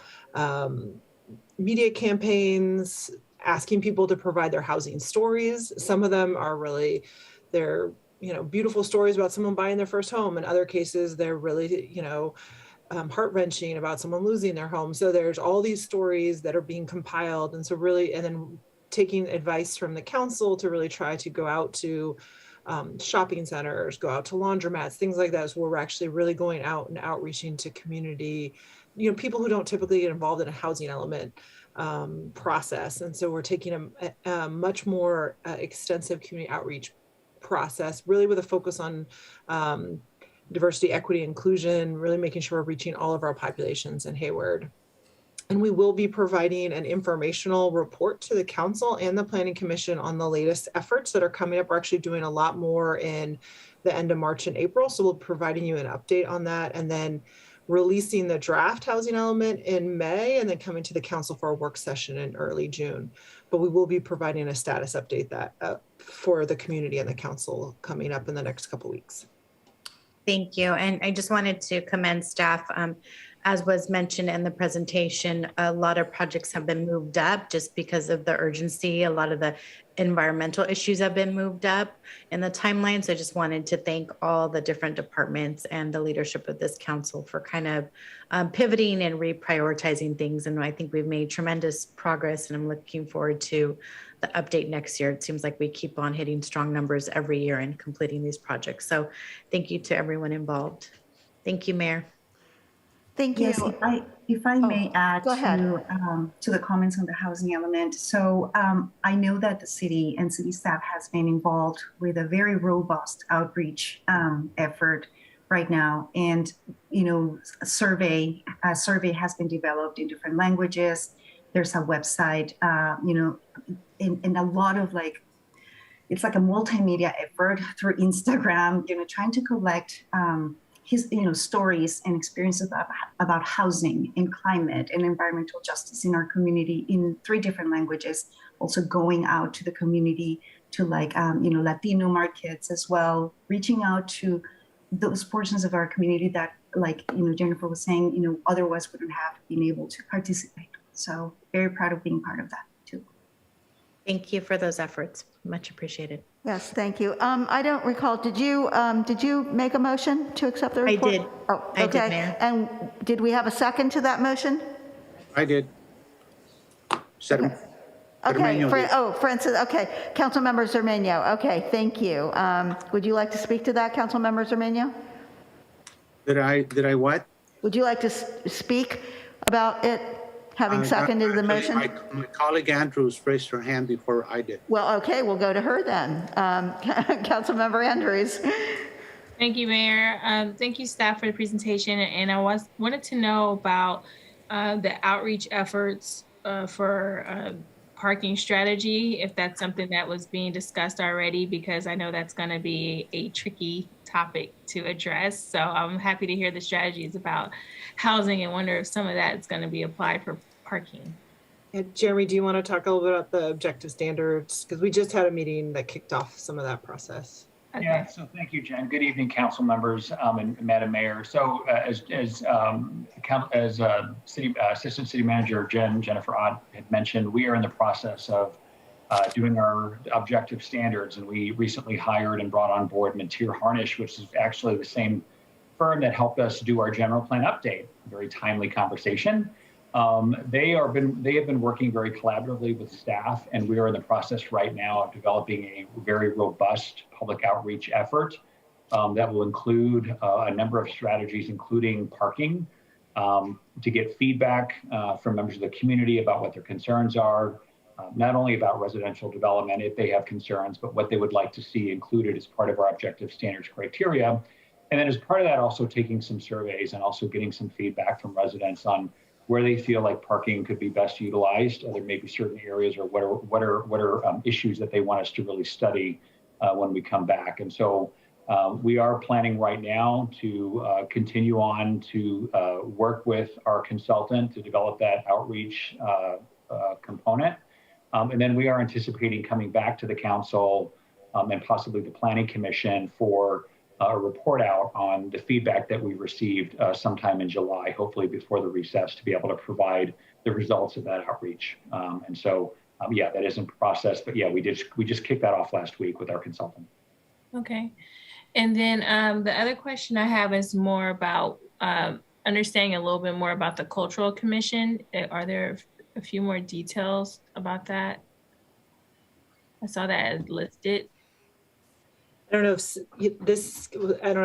media campaigns, asking people to provide their housing stories. Some of them are really, they're, beautiful stories about someone buying their first home. In other cases, they're really, heart-wrenching about someone losing their home. So there's all these stories that are being compiled. And so really, and then taking advice from the council to really try to go out to shopping centers, go out to laundromats, things like that. So we're actually really going out and outreaching to community, people who don't typically get involved in a housing element process. And so we're taking a much more extensive community outreach process, really with a focus on diversity, equity, inclusion, really making sure we're reaching all of our populations in Hayward. And we will be providing an informational report to the council and the planning commission on the latest efforts that are coming up. We're actually doing a lot more in the end of March and April. So we'll be providing you an update on that, and then releasing the draft housing element in May, and then coming to the council for a work session in early June. But we will be providing a status update that for the community and the council coming up in the next couple weeks. Thank you. And I just wanted to commend staff. As was mentioned in the presentation, a lot of projects have been moved up just because of the urgency. A lot of the environmental issues have been moved up in the timeline. So I just wanted to thank all the different departments and the leadership of this council for kind of pivoting and reprioritizing things. And I think we've made tremendous progress, and I'm looking forward to the update next year. It seems like we keep on hitting strong numbers every year and completing these projects. So thank you to everyone involved. Thank you, Mayor. Thank you. Yes, if I may add go ahead. to the comments on the housing element. So I know that the city and city staff has been involved with a very robust outreach effort right now. And, a survey has been developed in different languages. There's a website, and a lot of it's like a multimedia effort through Instagram, trying to collect his stories and experiences about housing and climate and environmental justice in our community in 3 different languages. Also going out to the community, to Latino markets as well, reaching out to those portions of our community that, Jennifer was saying, otherwise wouldn't have been able to participate. So very proud of being part of that too. Thank you for those efforts. Much appreciated. Yes, thank you. I don't recall, did you make a motion to accept the report? I did. Oh, okay. I did, Mayor. And did we have a second to that motion? I did. Okay, Francis, okay. Councilmember Zermeño, okay, thank you. Would you like to speak to that, Councilmember Zermeño? Did I what? Would you like to speak about it, having seconded the motion? My colleague Andrews raised her hand before I did. Well, okay, we'll go to her then. Councilmember Andrews. Thank you, Mayor. Thank you, staff, for the presentation. And I wanted to know about the outreach efforts for parking strategy, if that's something that was being discussed already, because I know that's going to be a tricky topic to address. So I'm happy to hear the strategies about housing and wonder if some of that is going to be applied for parking. And Jeremy, do you want to talk a little bit about the objective standards? Because we just had a meeting that kicked off some of that process. Okay. Yeah, so thank you, Jen. Good evening, council members and Madam Mayor. So as Assistant City Manager Jennifer Ott had mentioned, we are in the process of doing our objective standards, and we recently hired and brought on board Mentir Harnish, which is actually the same firm that helped us do our general plan update. A very timely conversation. They have been working very collaboratively with staff, and we are in the process right now of developing a very robust public outreach effort that will include a number of strategies, including parking, to get feedback from members of the community about what their concerns are, not only about residential development if they have concerns, but what they would like to see included as part of our objective standards criteria. And then as part of that, also taking some surveys and also getting some feedback from residents on where they feel like parking could be best utilized. There may be certain areas or what are issues that they want us to really study when we come back. And so we are planning right now to continue on to work with our consultant to develop that outreach component. And then we are anticipating coming back to the council and possibly the Planning Commission for a report out on the feedback that we received sometime in July, hopefully before the recess, to be able to provide the results of that outreach. And so, yeah, that is in process. But yeah, we just kicked that off last week with our consultant. Okay. And then the other question I have is more about understanding a little bit more about the Cultural Commission. Are there a few more details about that? I saw that as listed. I don't know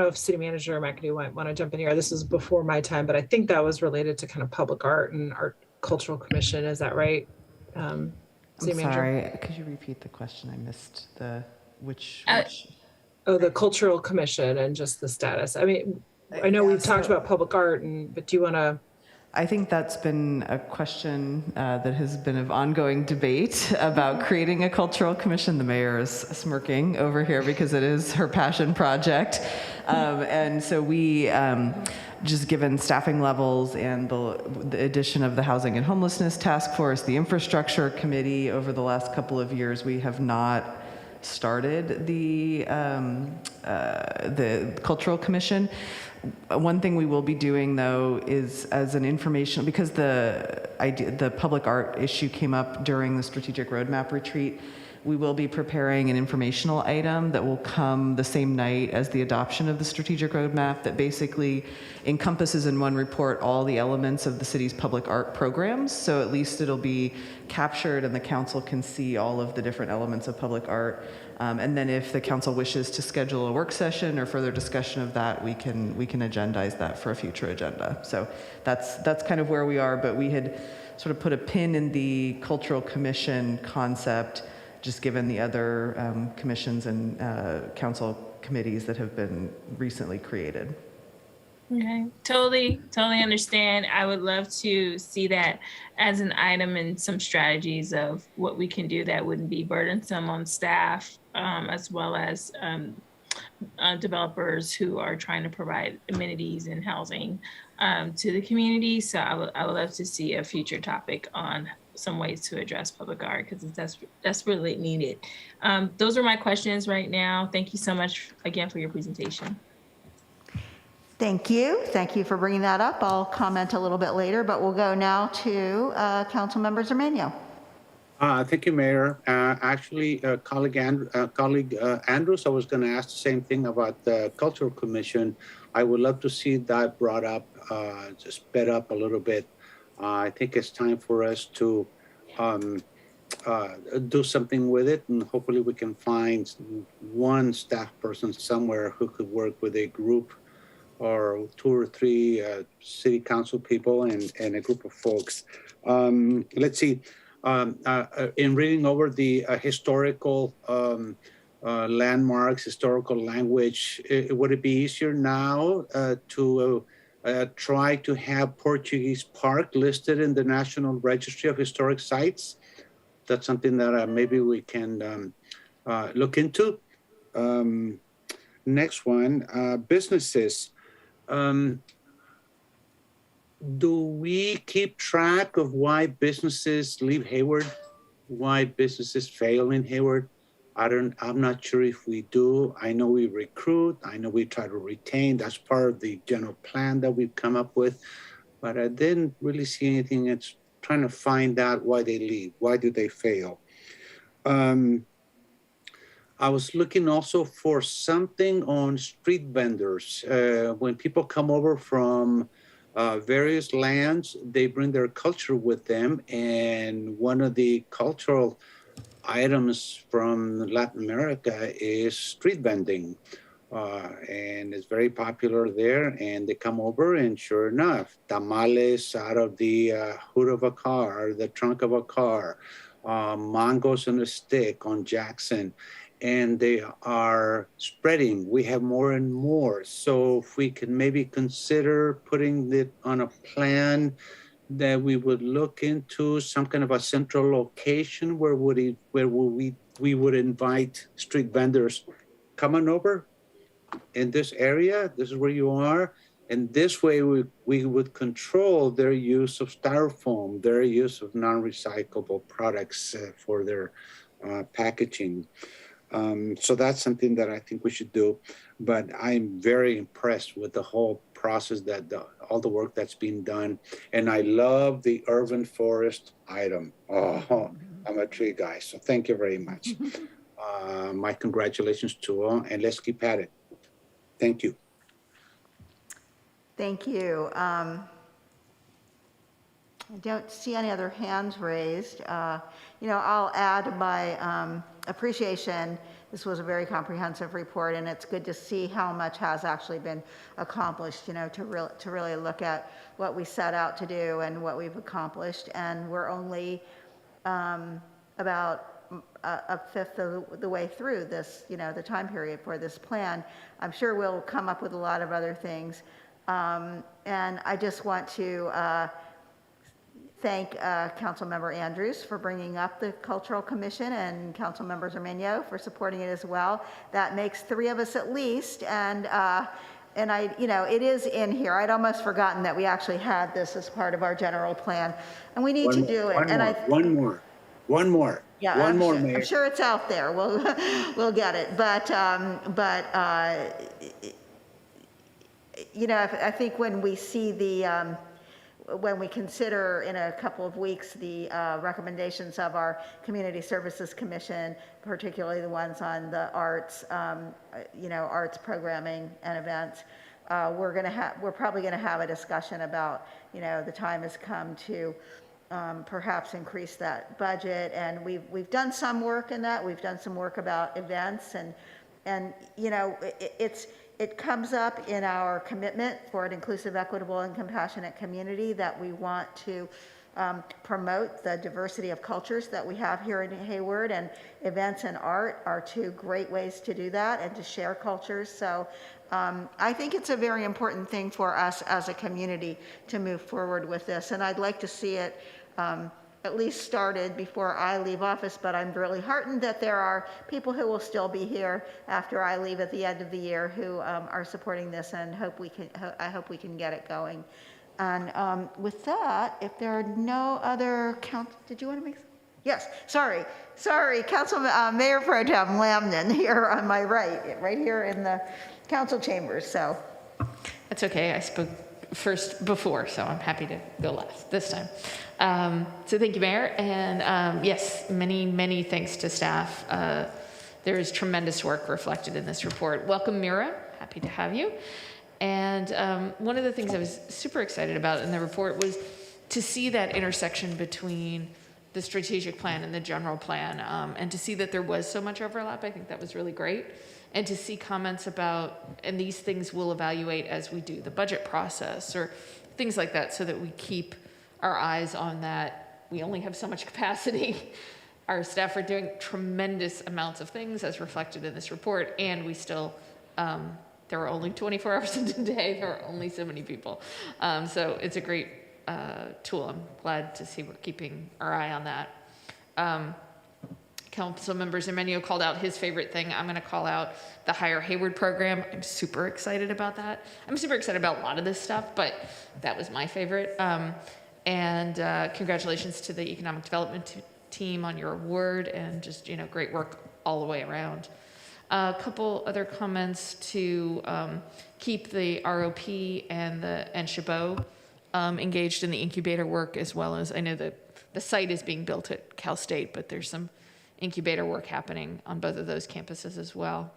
if City Manager McAdoo might want to jump in here. This is before my time, but I think that was related to kind of public art and art cultural commission. Is that right? I'm City sorry, Manager? could you repeat the question? I missed which. Oh, the cultural commission and just the status. I mean, I know we've talked about public art, but do you want to? I think that's been a question that has been of ongoing debate about creating a cultural commission. The mayor is smirking over here because it is her passion project. And so we, just given staffing levels and the addition of the Housing and Homelessness Task Force, the Infrastructure Committee over the last couple of years, we have not started the Cultural Commission. One thing we will be doing, though, is as an information, because the public art issue came up during the strategic roadmap retreat, we will be preparing an informational item that will come the same night as the adoption of the strategic roadmap that basically encompasses in one report all the elements of the city's public art programs. So at least it'll be captured and the council can see all of the different elements of public art. And then if the council wishes to schedule a work session or further discussion of that, we can agendize that for a future agenda. So that's kind of where we are, but we had sort of put a pin in the Cultural Commission concept, just given the other commissions and council committees that have been recently created. Okay, totally understand. I would love to see that as an item and some strategies of what we can do that wouldn't be burdensome on staff, as well as developers who are trying to provide amenities and housing to the community. So I would love to see a future topic on some ways to address public art because that's really needed. Those are my questions right now. Thank you so much again for your presentation. Thank you. Thank you for bringing that up. I'll comment a little bit later, but we'll go now to Councilmember Zermania. Thank you, Mayor. Actually, colleague Andrews, I was going to ask the same thing about the Cultural Commission. I would love to see that brought up, just sped up a little bit. I think it's time for us to do something with it, and hopefully we can find one staff person somewhere who could work with a group or 2 or 3 city council people and a group of folks. Let's see, in reading over the historical landmarks, historical language, would it be easier now to try to have Portuguese Park listed in the National Registry of Historic Sites? That's something that maybe we can look into. Next one, businesses. Do we keep track of why businesses leave Hayward? Why businesses fail in Hayward? I'm not sure if we do. I know we recruit. I know we try to retain. That's part of the general plan that we've come up with. But I didn't really see anything that's trying to find out why they leave. Why do they fail? I was looking also for something on street vendors. When people come over from various lands, they bring their culture with them. And one of the cultural items from Latin America is street vending. And it's very popular there. And they come over and sure enough, tamales out of the hood of a car, the trunk of a car, mangoes on a stick on Jackson. And they are spreading. We have more and more. So if we can maybe consider putting it on a plan that we would look into some kind of a central location where would we we would invite street vendors, come on over in this area, this is where you are. And this way we would control their use of styrofoam, their use of non-recyclable products for their packaging. So that's something that I think we should do. But I'm very impressed with the whole process, all the work that's been done. And I love the urban forest item. Oh, I'm a tree guy, so thank you very much. My congratulations to all, and let's keep at it. Thank you. Thank you. I don't see any other hands raised. I'll add my appreciation. This was a very comprehensive report, and it's good to see how much has actually been accomplished, to really look at what we set out to do and what we've accomplished. And we're only about a fifth of the way through this, the time period for this plan. I'm sure we'll come up with a lot of other things. And I just want to thank Councilmember Andrews for bringing up the Cultural Commission, and Councilmember Zermeño for supporting it as well. That makes 3 of us at least, and it is in here. I'd almost forgotten that we actually had this as part of our general plan, and we need to do it. One more. Yeah, one more, sure, Mayor. I'm sure it's out there. We'll get it, but I think when we see when we consider in a couple of weeks the recommendations of our Community Services Commission, particularly the ones on the arts, arts programming and events, we're probably going to have a discussion about, the time has come to perhaps increase that budget. And we've done some work in that. We've done some work about events, and it comes up in our commitment for an inclusive, equitable, and compassionate community that we want to promote the diversity of cultures that we have here in Hayward, and events and art are 2 great ways to do that and to share cultures. So I think it's a very important thing for us as a community to move forward with this, and I'd like to see it at least started before I leave office, but I'm really heartened that there are people who will still be here after I leave at the end of the year who are supporting this, and I hope we can get it going. And with that, if there are no other did you want to make? Yes, sorry, Mayor Pro Tem Lamnen here on my right here in the council chambers. So That's okay. I spoke first before, so I'm happy to go last this time. So thank you, Mayor. And yes, many thanks to staff. There is tremendous work reflected in this report. Welcome, Mira. Happy to have you. And one of the things I was super excited about in the report was to see that intersection between the strategic plan and the general plan, and to see that there was so much overlap. I think that was really great. And to see comments about, and these things we'll evaluate as we do the budget process or things like that, so that we keep our eyes on that. We only have so much capacity. Our staff are doing tremendous amounts of things as reflected in this report, and we still, there are only 24 hours in a day. There are only so many people. So it's a great tool. I'm glad to see we're keeping our eye on that. Councilmember Zermeño called out his favorite thing. I'm going to call out the Hire Hayward program. I'm super excited about that. I'm super excited about a lot of this stuff, but that was my favorite. And congratulations to the economic development team on your award, and just, great work all the way around. A couple other comments to keep the ROP and Chabot engaged in the incubator work, as well as, I know that the site is being built at Cal State, but there's some incubator work happening on both of those campuses as well.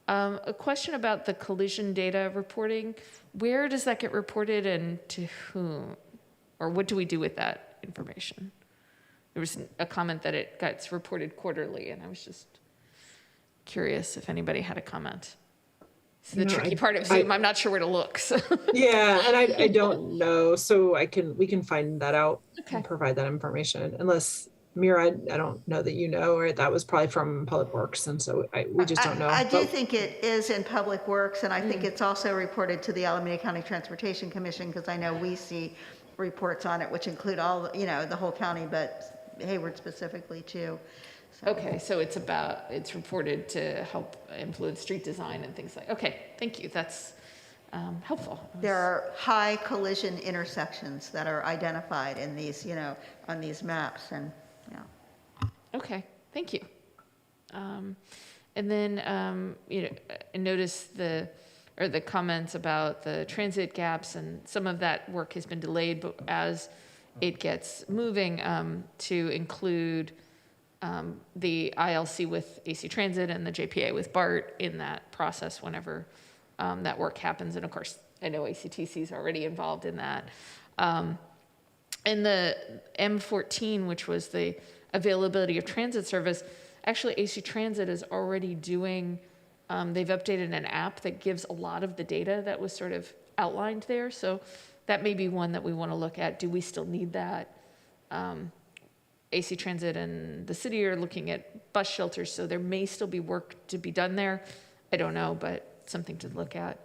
A question about the collision data reporting. Where does that get reported, and to whom? Or what do we do with that information? There was a comment that it gets reported quarterly, and I was just curious if anybody had a comment. It's the tricky part of Zoom. I'm not sure where to look. So. Yeah, and I don't know, so we can find that out and provide that information. Unless Mira, I don't know that or that was probably from Public Works, and so we just don't know. I do think it is in Public Works, and I think it's also reported to the Alameda County Transportation Commission, because I know we see reports on it, which include all, the whole county, but Hayward specifically too. Okay, so it's reported to help influence street design and things like, okay, thank you, that's helpful. There are high collision intersections that are identified in these, on these maps, and, Okay, thank you. And then, I noticed the comments about the transit gaps, and some of that work has been delayed, but as it gets moving to include the ILC with AC Transit and the JPA with BART in that process whenever that work happens. And of course, I know ACTC is already involved in that. And the M14, which was the availability of transit service, actually AC Transit is already doing, they've updated an app that gives a lot of the data that was sort of outlined there. So that may be one that we want to look at. Do we still need that? AC Transit and the city are looking at bus shelters, so there may still be work to be done there. I don't know, but something to look at.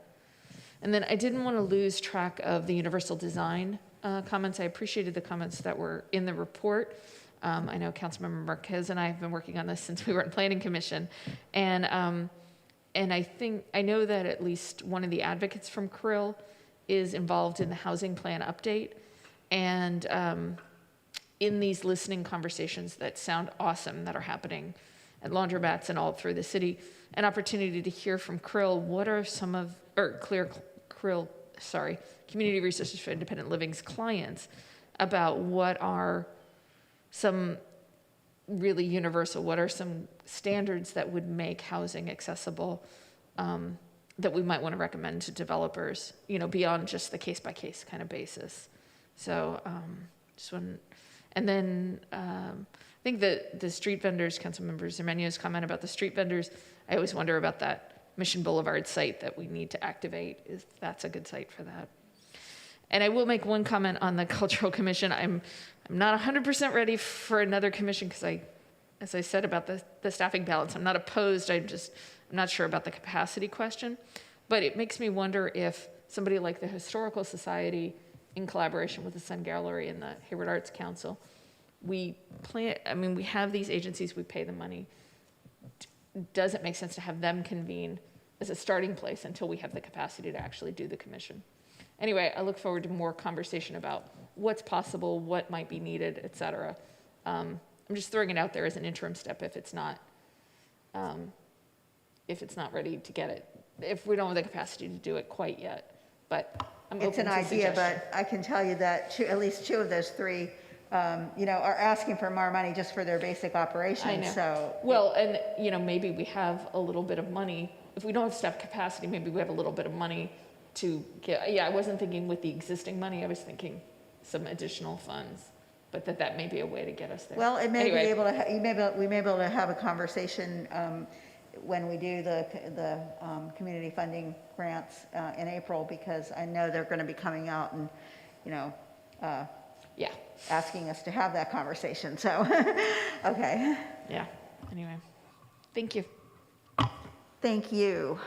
And then I didn't want to lose track of the universal design comments. I appreciated the comments that were in the report. I know Councilmember Marquez and I have been working on this since we were in Planning Commission. And I know that at least one of the advocates from Krill is involved in the housing plan update. And in these listening conversations that sound awesome that are happening at laundromats and all through the city, an opportunity to hear from Krill, what are some of, Community Resources for Independent Living's clients, about what are some really universal, what are some standards that would make housing accessible that we might want to recommend to developers, beyond just the case-by-case kind of basis. So and then I think that the street vendors, Councilmember Zermenio's comment about the street vendors, I always wonder about that Mission Boulevard site that we need to activate, if that's a good site for that. And I will make one comment on the Cultural Commission. I'm not 100% ready for another commission because as I said about the staffing balance, I'm not opposed. I'm not sure about the capacity question. But it makes me wonder if somebody like the Historical Society, in collaboration with the Sun Gallery and the Hayward Arts Council, we have these agencies, we pay them money. Does it make sense to have them convene as a starting place until we have the capacity to actually do the commission? Anyway, I look forward to more conversation about what's possible, what might be needed, et cetera. I'm just throwing it out there as an interim step if it's not ready to get it, if we don't have the capacity to do it quite yet. But I'm it's open an to idea, suggestion. but I can tell you that at least two of those three, are asking for more money just for their basic operations. I know. So, well, and maybe we have a little bit of money. If we don't have staff capacity, maybe we have a little bit of money to get. Yeah, I wasn't thinking with the existing money. I was thinking some additional funds, but that may be a way to get us there. well, it may Anyway. be able to. We may be able to have a conversation when we do the community funding grants in April, because I know they're going to be coming out and, yeah, asking us to have that conversation. So, okay. Yeah. Anyway, thank you. Thank you.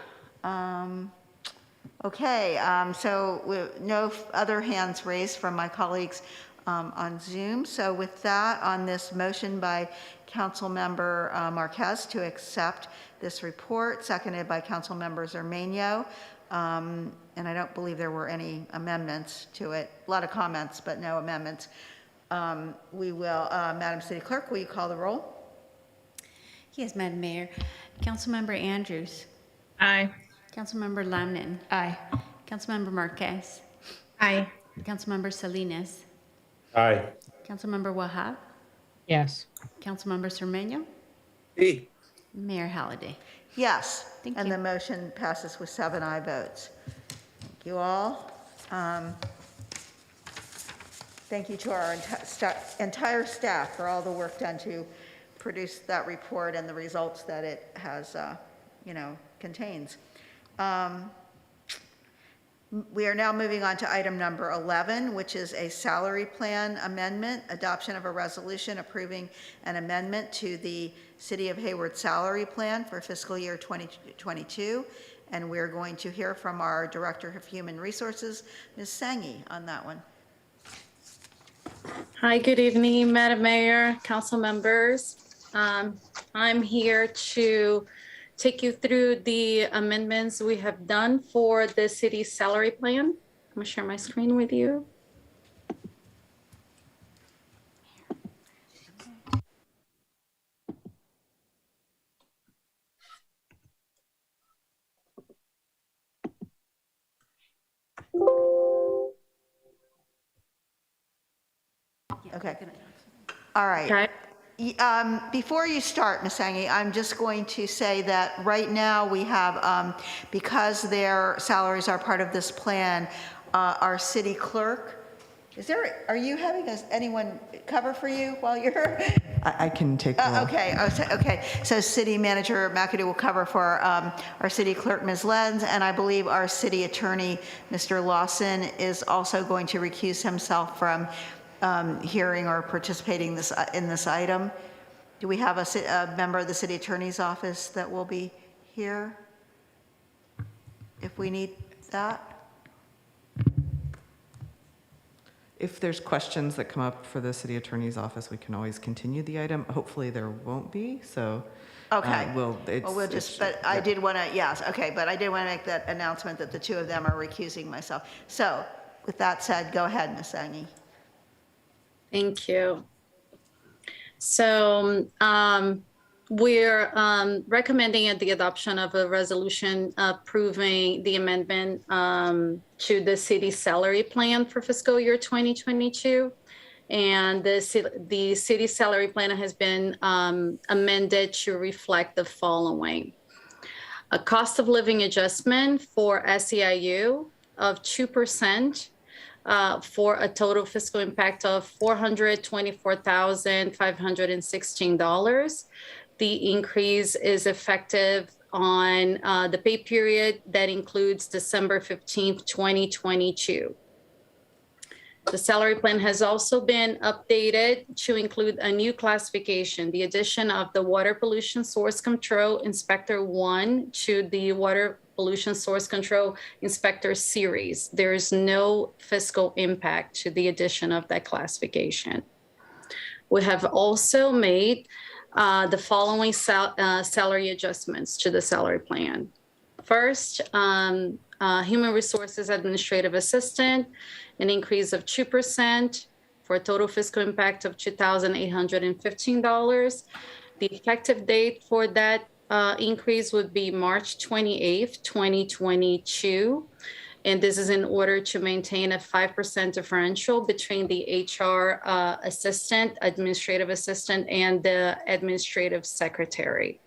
Okay, so no other hands raised from my colleagues on Zoom. So with that, on this motion by Councilmember Marquez to accept this report, seconded by Councilmember Zermenio, and I don't believe there were any amendments to it. A lot of comments, but no amendments. We will, Madam City Clerk, will you call the roll? Yes, Madam Mayor. Councilmember Andrews. Aye. Councilmember Lamnin. Aye. Councilmember Marquez. Aye. Councilmember Salinas. Aye. Councilmember Wahab. Yes. Councilmember Cermeño. Hey. Mayor Halliday. Yes, Thank and you. the motion passes with 7 aye votes. Thank you all. Thank you to our entire staff for all the work done to produce that report and the results that it has, contains. We are now moving on to item number 11, which is a salary plan amendment, adoption of a resolution approving an amendment to the City of Hayward salary plan for fiscal year 2022. And we're going to hear from our Director of Human Resources, Ms. Sangi, on that one. Hi, good evening, Madam Mayor, council members. I'm here to take you through the amendments we have done for the city's salary plan. I'm gonna share my screen with you. Okay. All right. Okay. Before you start, Ms. Angie, I'm just going to say that right now we have, because their salaries are part of this plan, our city clerk, are you having anyone cover for you while you're? I can take the role. Okay. So city manager McAdoo will cover for our city clerk, Ms. Lenz, and I believe our city attorney, Mr. Lawson, is also going to recuse himself from hearing or participating in this item. Do we have a member of the city attorney's office that will be here if we need that? If there's questions that come up for the city attorney's office, we can always continue the item. Hopefully there won't be, so. Okay. I did want to make that announcement that the two of them are recusing myself. So with that said, go ahead, Ms. Angie. Thank you. So we're recommending the adoption of a resolution approving the amendment to the city salary plan for fiscal year 2022. And the city salary plan has been amended to reflect the following. A cost of living adjustment for SEIU of 2%, for a total fiscal impact of $424,516. The increase is effective on the pay period that includes December 15th, 2022. The salary plan has also been updated to include a new classification, the addition of the Water Pollution Source Control Inspector 1 to the Water Pollution Source Control Inspector Series. There is no fiscal impact to the addition of that classification. We have also made the following salary adjustments to the salary plan. First, Human Resources Administrative Assistant, an increase of 2% for a total fiscal impact of $2,815. The effective date for that increase would be March 28th, 2022. And this is in order to maintain a 5% differential between the HR assistant, administrative assistant, and the administrative secretary.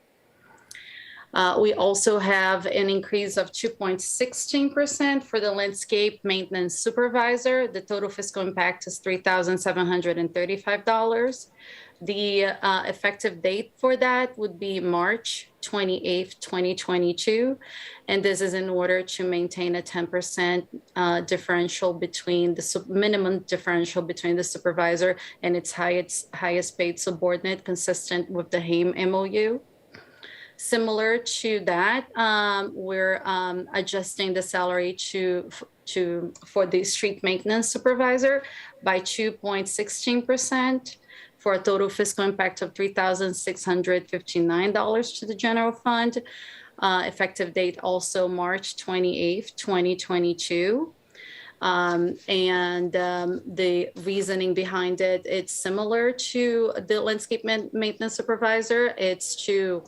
We also have an increase of 2.16% for the landscape maintenance supervisor. The total fiscal impact is $3,735. The effective date for that would be March 28th, 2022. And this is in order to maintain a 10% differential between the minimum differential between the supervisor and its highest paid subordinate, consistent with the HAME MOU. Similar to that, we're adjusting the salary for the street maintenance supervisor by 2.16%. For a total fiscal impact of $3,659 to the general fund. Effective date also March 28th, 2022. The reasoning behind it, it's similar to the landscape maintenance supervisor. It's to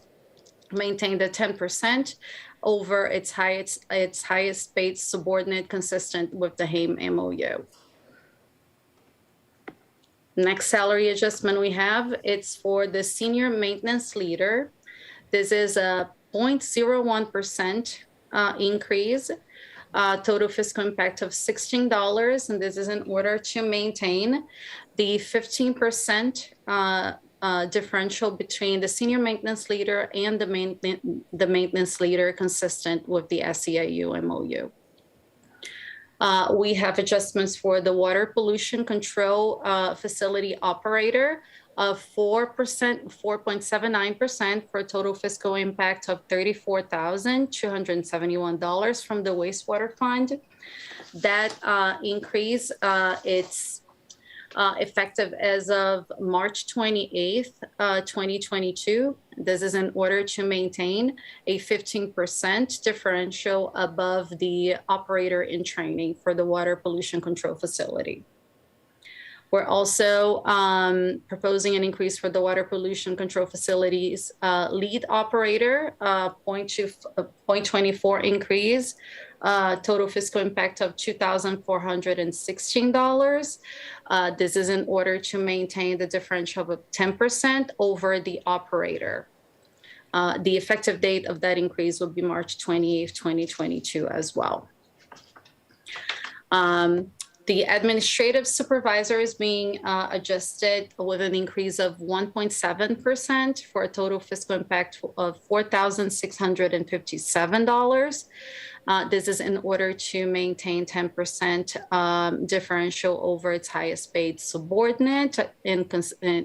maintain the 10% over its highest paid subordinate, consistent with the HAME MOU. Next salary adjustment we have, it's for the senior maintenance leader. This is a 0.01% increase, total fiscal impact of $16, and this is in order to maintain the 15% differential between the senior maintenance leader and the maintenance leader, consistent with the SEIU MOU. We have adjustments for the water pollution control facility operator of 4.79% for a total fiscal impact of $34,271 from the wastewater fund. That increase, it's effective as of March 28th, 2022. This is in order to maintain a 15% differential above the operator in training for the water pollution control facility. We're also proposing an increase for the water pollution control facilities lead operator, 0.24 increase, total fiscal impact of $2,416. This is in order to maintain the differential of 10% over the operator. The effective date of that increase will be March 28th, 2022 as well. The administrative supervisor is being adjusted with an increase of 1.7% for a total fiscal impact of $4,657. This is in order to maintain 10% differential over its highest paid subordinate and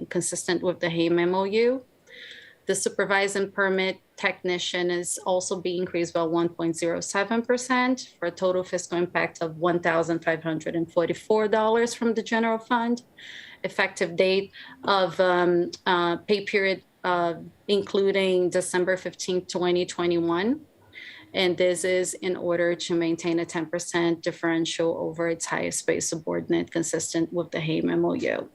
consistent with the Hay MOU. The supervised and permit technician is also being increased by 1.07% for a total fiscal impact of $1,544 from the general fund. Effective date of pay period including December 15th, 2021. And this is in order to maintain a 10% differential over its highest paid subordinate consistent with the Hay MOU.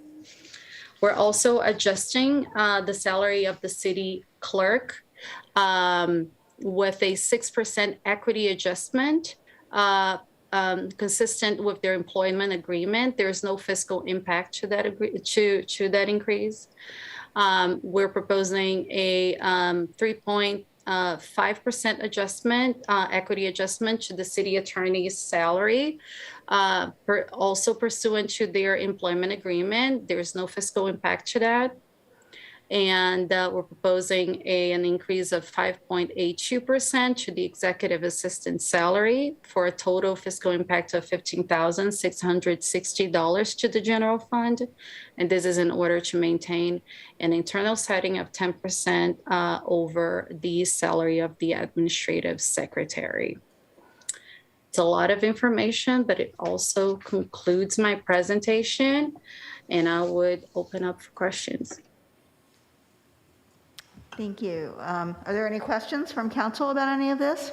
We're also adjusting the salary of the city clerk with a 6% equity adjustment consistent with their employment agreement. There's no fiscal impact to that to that increase. We're proposing a 3.5% adjustment, equity adjustment to the city attorney's salary, also pursuant to their employment agreement. There's no fiscal impact to that. And we're proposing an increase of 5.82% to the executive assistant salary for a total fiscal impact of $15,660 to the general fund. And this is in order to maintain an internal setting of 10% over the salary of the administrative secretary. It's a lot of information, but it also concludes my presentation, and I would open up for questions. Thank you. Are there any questions from council about any of this?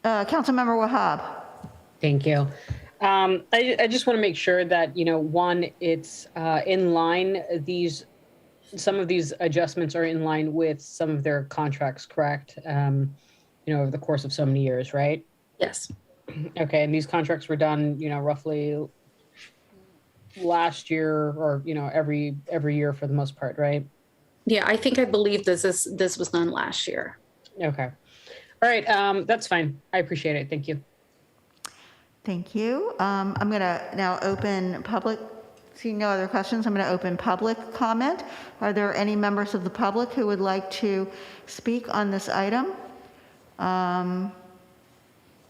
Councilmember Wahab. Thank you. I just want to make sure that, one, it's in line. Some of these adjustments are in line with some of their contracts, correct? Over the course of so many years, right? Yes. Okay, and these contracts were done, roughly last year or, every year for the most part, right? Yeah, I believe this was done last year. Okay. All right, that's fine. I appreciate it. Thank you. Thank you. I'm going to now open public. Seeing no other questions, I'm going to open public comment. Are there any members of the public who would like to speak on this item?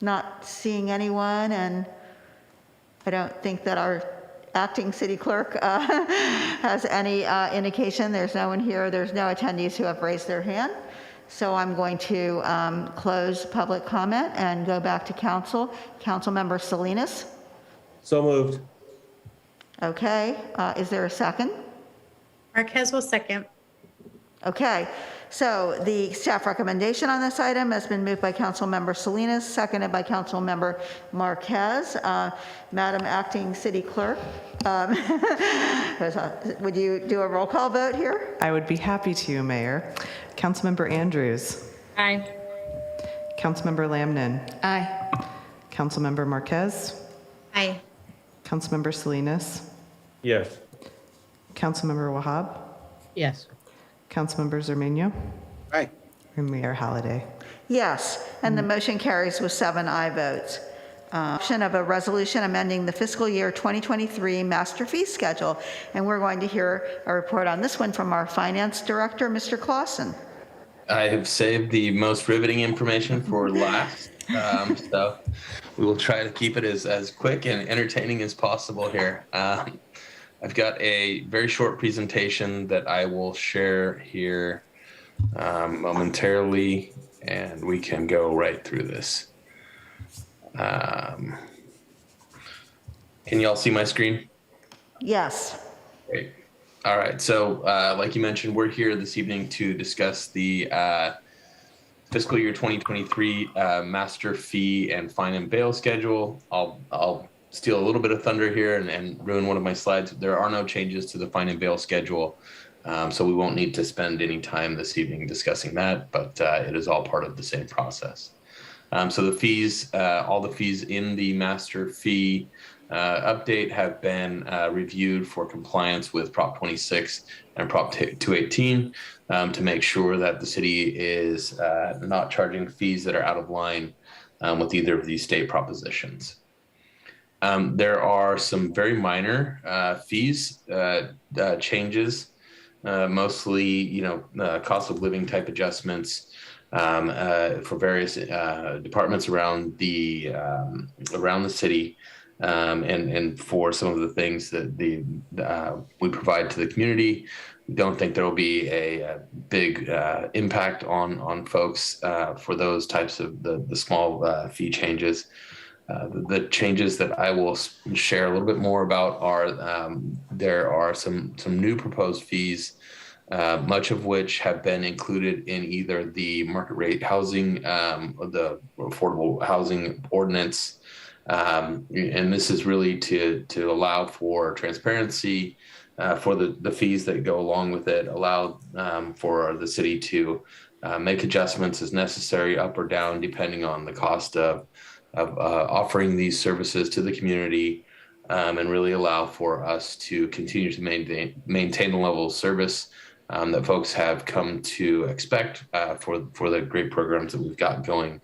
Not seeing anyone, and I don't think that our acting city clerk has any indication. There's no one here. There's no attendees who have raised their hand. So I'm going to close public comment and go back to council. Councilmember Salinas. So moved. Okay. Is there a second? Marquez will second. Okay. So the staff recommendation on this item has been moved by Councilmember Salinas, seconded by Councilmember Marquez. Madam Acting City Clerk, would you do a roll call vote here? I would be happy to, Mayor. Councilmember Andrews. Aye. Councilmember Lamnin. Aye. Councilmember Marquez. Aye. Councilmember Salinas. Yes. Councilmember Wahab. Yes. Councilmember Zermeño. Aye. And Mayor Halliday. Yes, and the motion carries with 7 aye votes. Option of a resolution amending the fiscal year 2023 master fee schedule. And we're going to hear a report on this one from our finance director, Mr. Clausen. I have saved the most riveting information for last. So we will try to keep it as quick and entertaining as possible here. I've got a very short presentation that I will share here momentarily, and we can go right through this. Can you all see my screen? Yes. Great. All right. So, like you mentioned, we're here this evening to discuss the fiscal year 2023 master fee and fine and bail schedule. I'll steal a little bit of thunder here and ruin one of my slides. There are no changes to the fine and bail schedule, so we won't need to spend any time this evening discussing that, but it is all part of the same process. So the fees, all the fees in the master fee update have been reviewed for compliance with Prop 26 and Prop 218 to make sure that the city is not charging fees that are out of line with either of these state propositions. There are some very minor fees changes, mostly, cost of living type adjustments for various departments around the city. And for some of the things that we provide to the community. We don't think there will be a big impact on folks for those types of the small fee changes. The changes that I will share a little bit more about are there are some new proposed fees, much of which have been included in either the market rate housing or the affordable housing ordinance. And this is really to allow for transparency for the fees that go along with it, allow for the city to make adjustments as necessary up or down, depending on the cost of offering these services to the community, and really allow for us to continue to maintain the level of service that folks have come to expect for the great programs that we've got going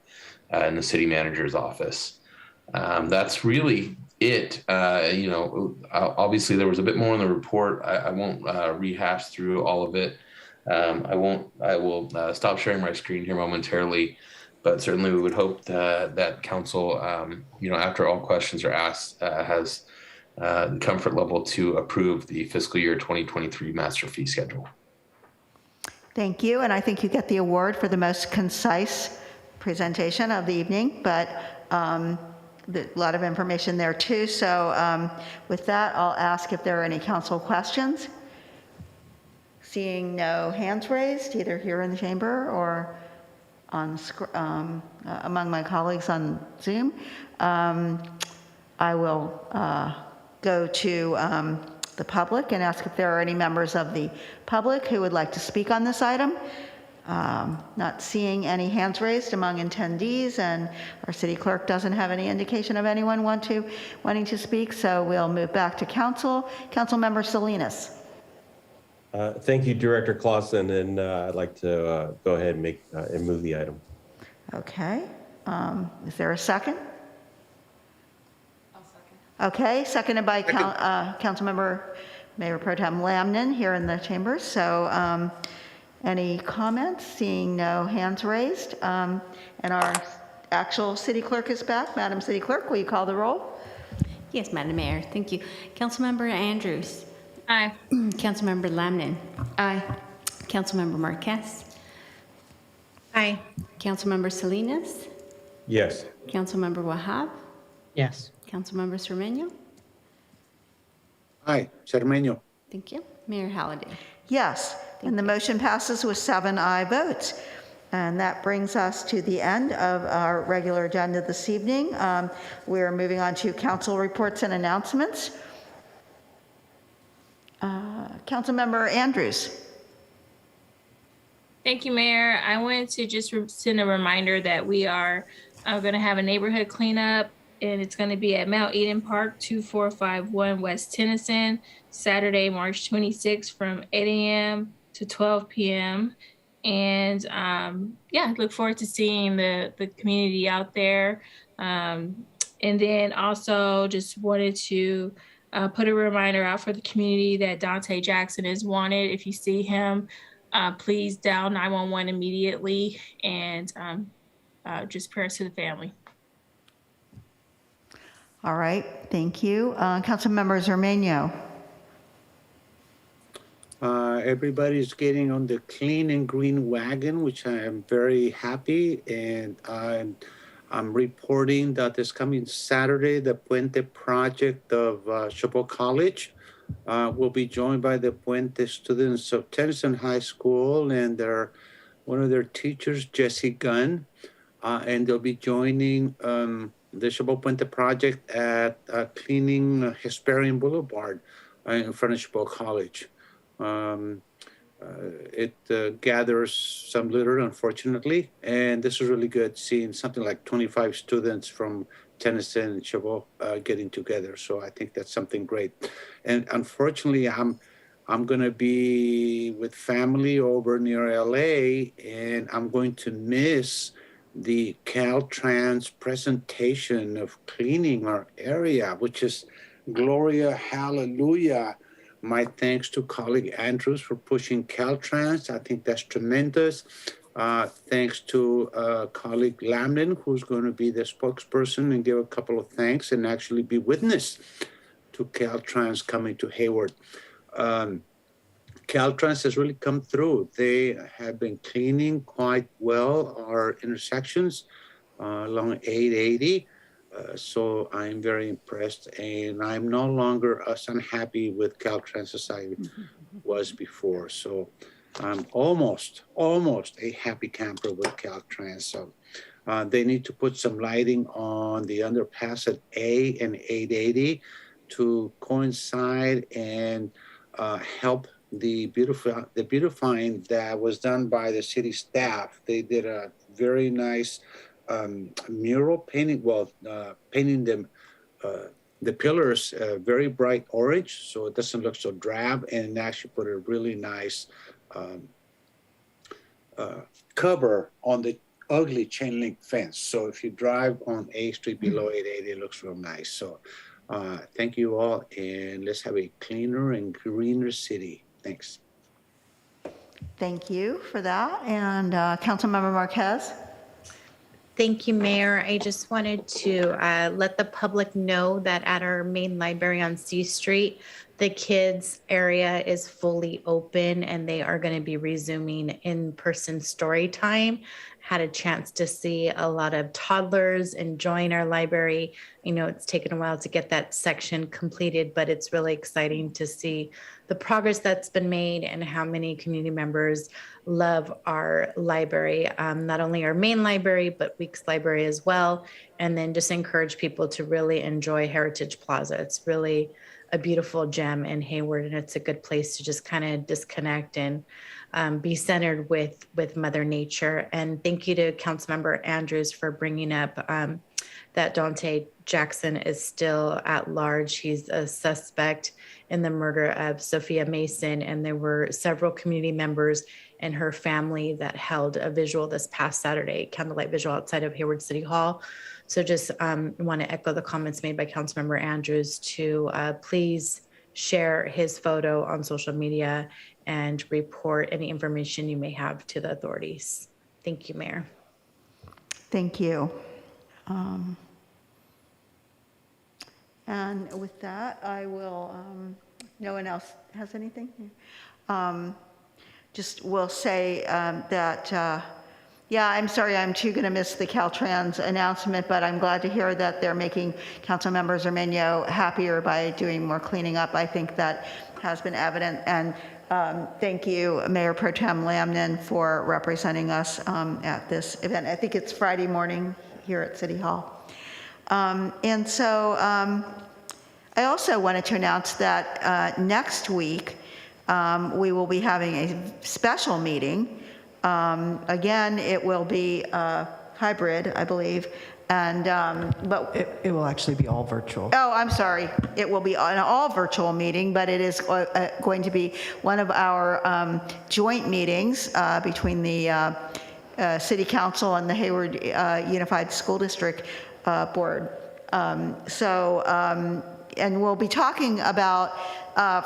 in the city manager's office. That's really it. Obviously there was a bit more in the report. I won't rehash through all of it. I will stop sharing my screen here momentarily, but certainly we would hope that council, after all questions are asked, has the comfort level to approve the fiscal year 2023 master fee schedule. Thank you. And I think you get the award for the most concise presentation of the evening, but a lot of information there too. So with that, I'll ask if there are any council questions. Seeing no hands raised, either here in the chamber or on among my colleagues on Zoom, I will go to the public and ask if there are any members of the public who would like to speak on this item. Not seeing any hands raised among attendees, and our city clerk doesn't have any indication of anyone wanting to speak, so we'll move back to council. Councilmember Salinas. Thank you, Director Clausen, and I'd like to go ahead and move the item. Okay. Is there a second? I'll second. Okay, seconded by Councilmember Mayor Pro Tem Lamnin here in the chambers. So any comments? Seeing no hands raised. And our actual city clerk is back. Madam City Clerk, will you call the roll? Yes, Madam Mayor. Thank you. Councilmember Andrews. Aye. Councilmember Lamnin. Aye. Councilmember Marquez. Aye. Councilmember Salinas. Yes. Councilmember Wahab. Yes. Councilmember Cermeño. Aye, Cermeño. Thank you. Mayor Halliday. Yes, and the motion passes with 7 aye votes. And that brings us to the end of our regular agenda this evening. We're moving on to council reports and announcements. Councilmember Andrews. Thank you, Mayor. I wanted to just send a reminder that we are going to have a neighborhood cleanup, and it's going to be at Mount Eden Park, 2451 West Tennyson, Saturday, March 26th from 8 a.m. to 12 p.m. And look forward to seeing the community out there. And then also just wanted to put a reminder out for the community that Dante Jackson is wanted. If you see him, please dial 911 immediately, and just prayers to the family. All right, thank you. Councilmember Cermeño. Everybody's getting on the clean and green wagon, which I am very happy, and I'm reporting that this coming Saturday, the Puente project of Chabot College will be joined by the Puente students of Tennyson High School and one of their teachers, Jesse Gunn, and they'll be joining the Chabot Puente project at cleaning Hesperian Boulevard in front of Chabot College. It gathers some litter, unfortunately, and this is really good, seeing something like 25 students from Tennyson and Chabot getting together. So I think that's something great. And unfortunately, I'm going to be with family over near LA, and I'm going to miss the Caltrans presentation of cleaning our area, which is Gloria Hallelujah. My thanks to colleague Andrews for pushing Caltrans. I think that's tremendous. Thanks to colleague Lamlin, who's going to be the spokesperson and give a couple of thanks and actually be witness to Caltrans coming to Hayward. Caltrans has really come through. They have been cleaning quite well our intersections along 880. So I'm very impressed, and I'm no longer as unhappy with Caltrans as I was before. So I'm almost a happy camper with Caltrans. So they need to put some lighting on the underpass at A and 880 to coincide and help the beautifying that was done by the city staff. They did a very nice mural painting, painting them, the pillars very bright orange, so it doesn't look so drab, and actually put a really nice cover on the ugly chain link fence. So if you drive on A Street below 880, it looks real nice. So thank you all, and let's have a cleaner and greener city. Thanks. Thank you for that. And Councilmember Marquez? Thank you, Mayor. I just wanted to let the public know that at our main library on C Street, the kids area is fully open and they are going to be resuming in-person story time. Had a chance to see a lot of toddlers enjoying our library. You know, it's taken a while to get that section completed, but it's really exciting to see the progress that's been made and how many community members love our library, not only our main library, but Weeks Library as well. And then just encourage people to really enjoy Heritage Plaza. It's really a beautiful gem in Hayward, and it's a good place to just kind of disconnect and be centered with Mother Nature. And thank you to Councilmember Andrews for bringing up that Dante Jackson is still at large. He's a suspect in the murder of Sophia Mason, and there were several community members and her family that held a visual this past Saturday, candlelight visual outside of Hayward City Hall. So just want to echo the comments made by Councilmember Andrews to please share his photo on social media and report any information you may have to the authorities. Thank you, Mayor. Thank you. And with that, I will, no one else has anything? Just will say that, yeah, I'm sorry, I'm too going to miss the Caltrans announcement, but I'm glad to hear that they're making Councilmember Zermeño happier by doing more cleaning up. I think that has been evident. And thank you, Mayor Pro Tem Lamnin, for representing us at this event. I think it's Friday morning here at City Hall. And so I also wanted to announce that next week we will be having a special meeting. Again, it will be hybrid, I believe, and but it will actually be all virtual. Oh, I'm sorry. It will be an all virtual meeting, but it is going to be one of our joint meetings between the City Council and the Hayward Unified School District Board. And we'll be talking about,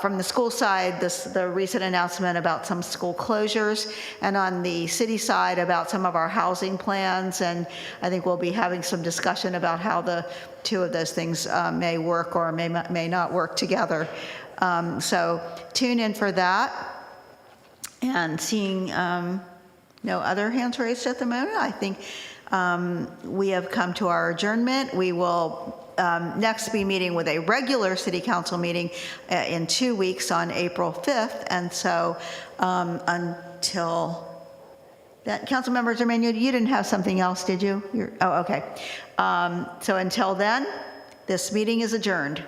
from the school side, the recent announcement about some school closures, and on the city side about some of our housing plans. And I think we'll be having some discussion about how the two of those things may work or may not work together. So tune in for that. And seeing no other hands raised at the moment, I think We have come to our adjournment. We will next be meeting with a regular city council meeting in 2 weeks on April 5th. And so until that, Councilmember Zermain, you didn't have something else, did you? Oh, okay. So until then, this meeting is adjourned.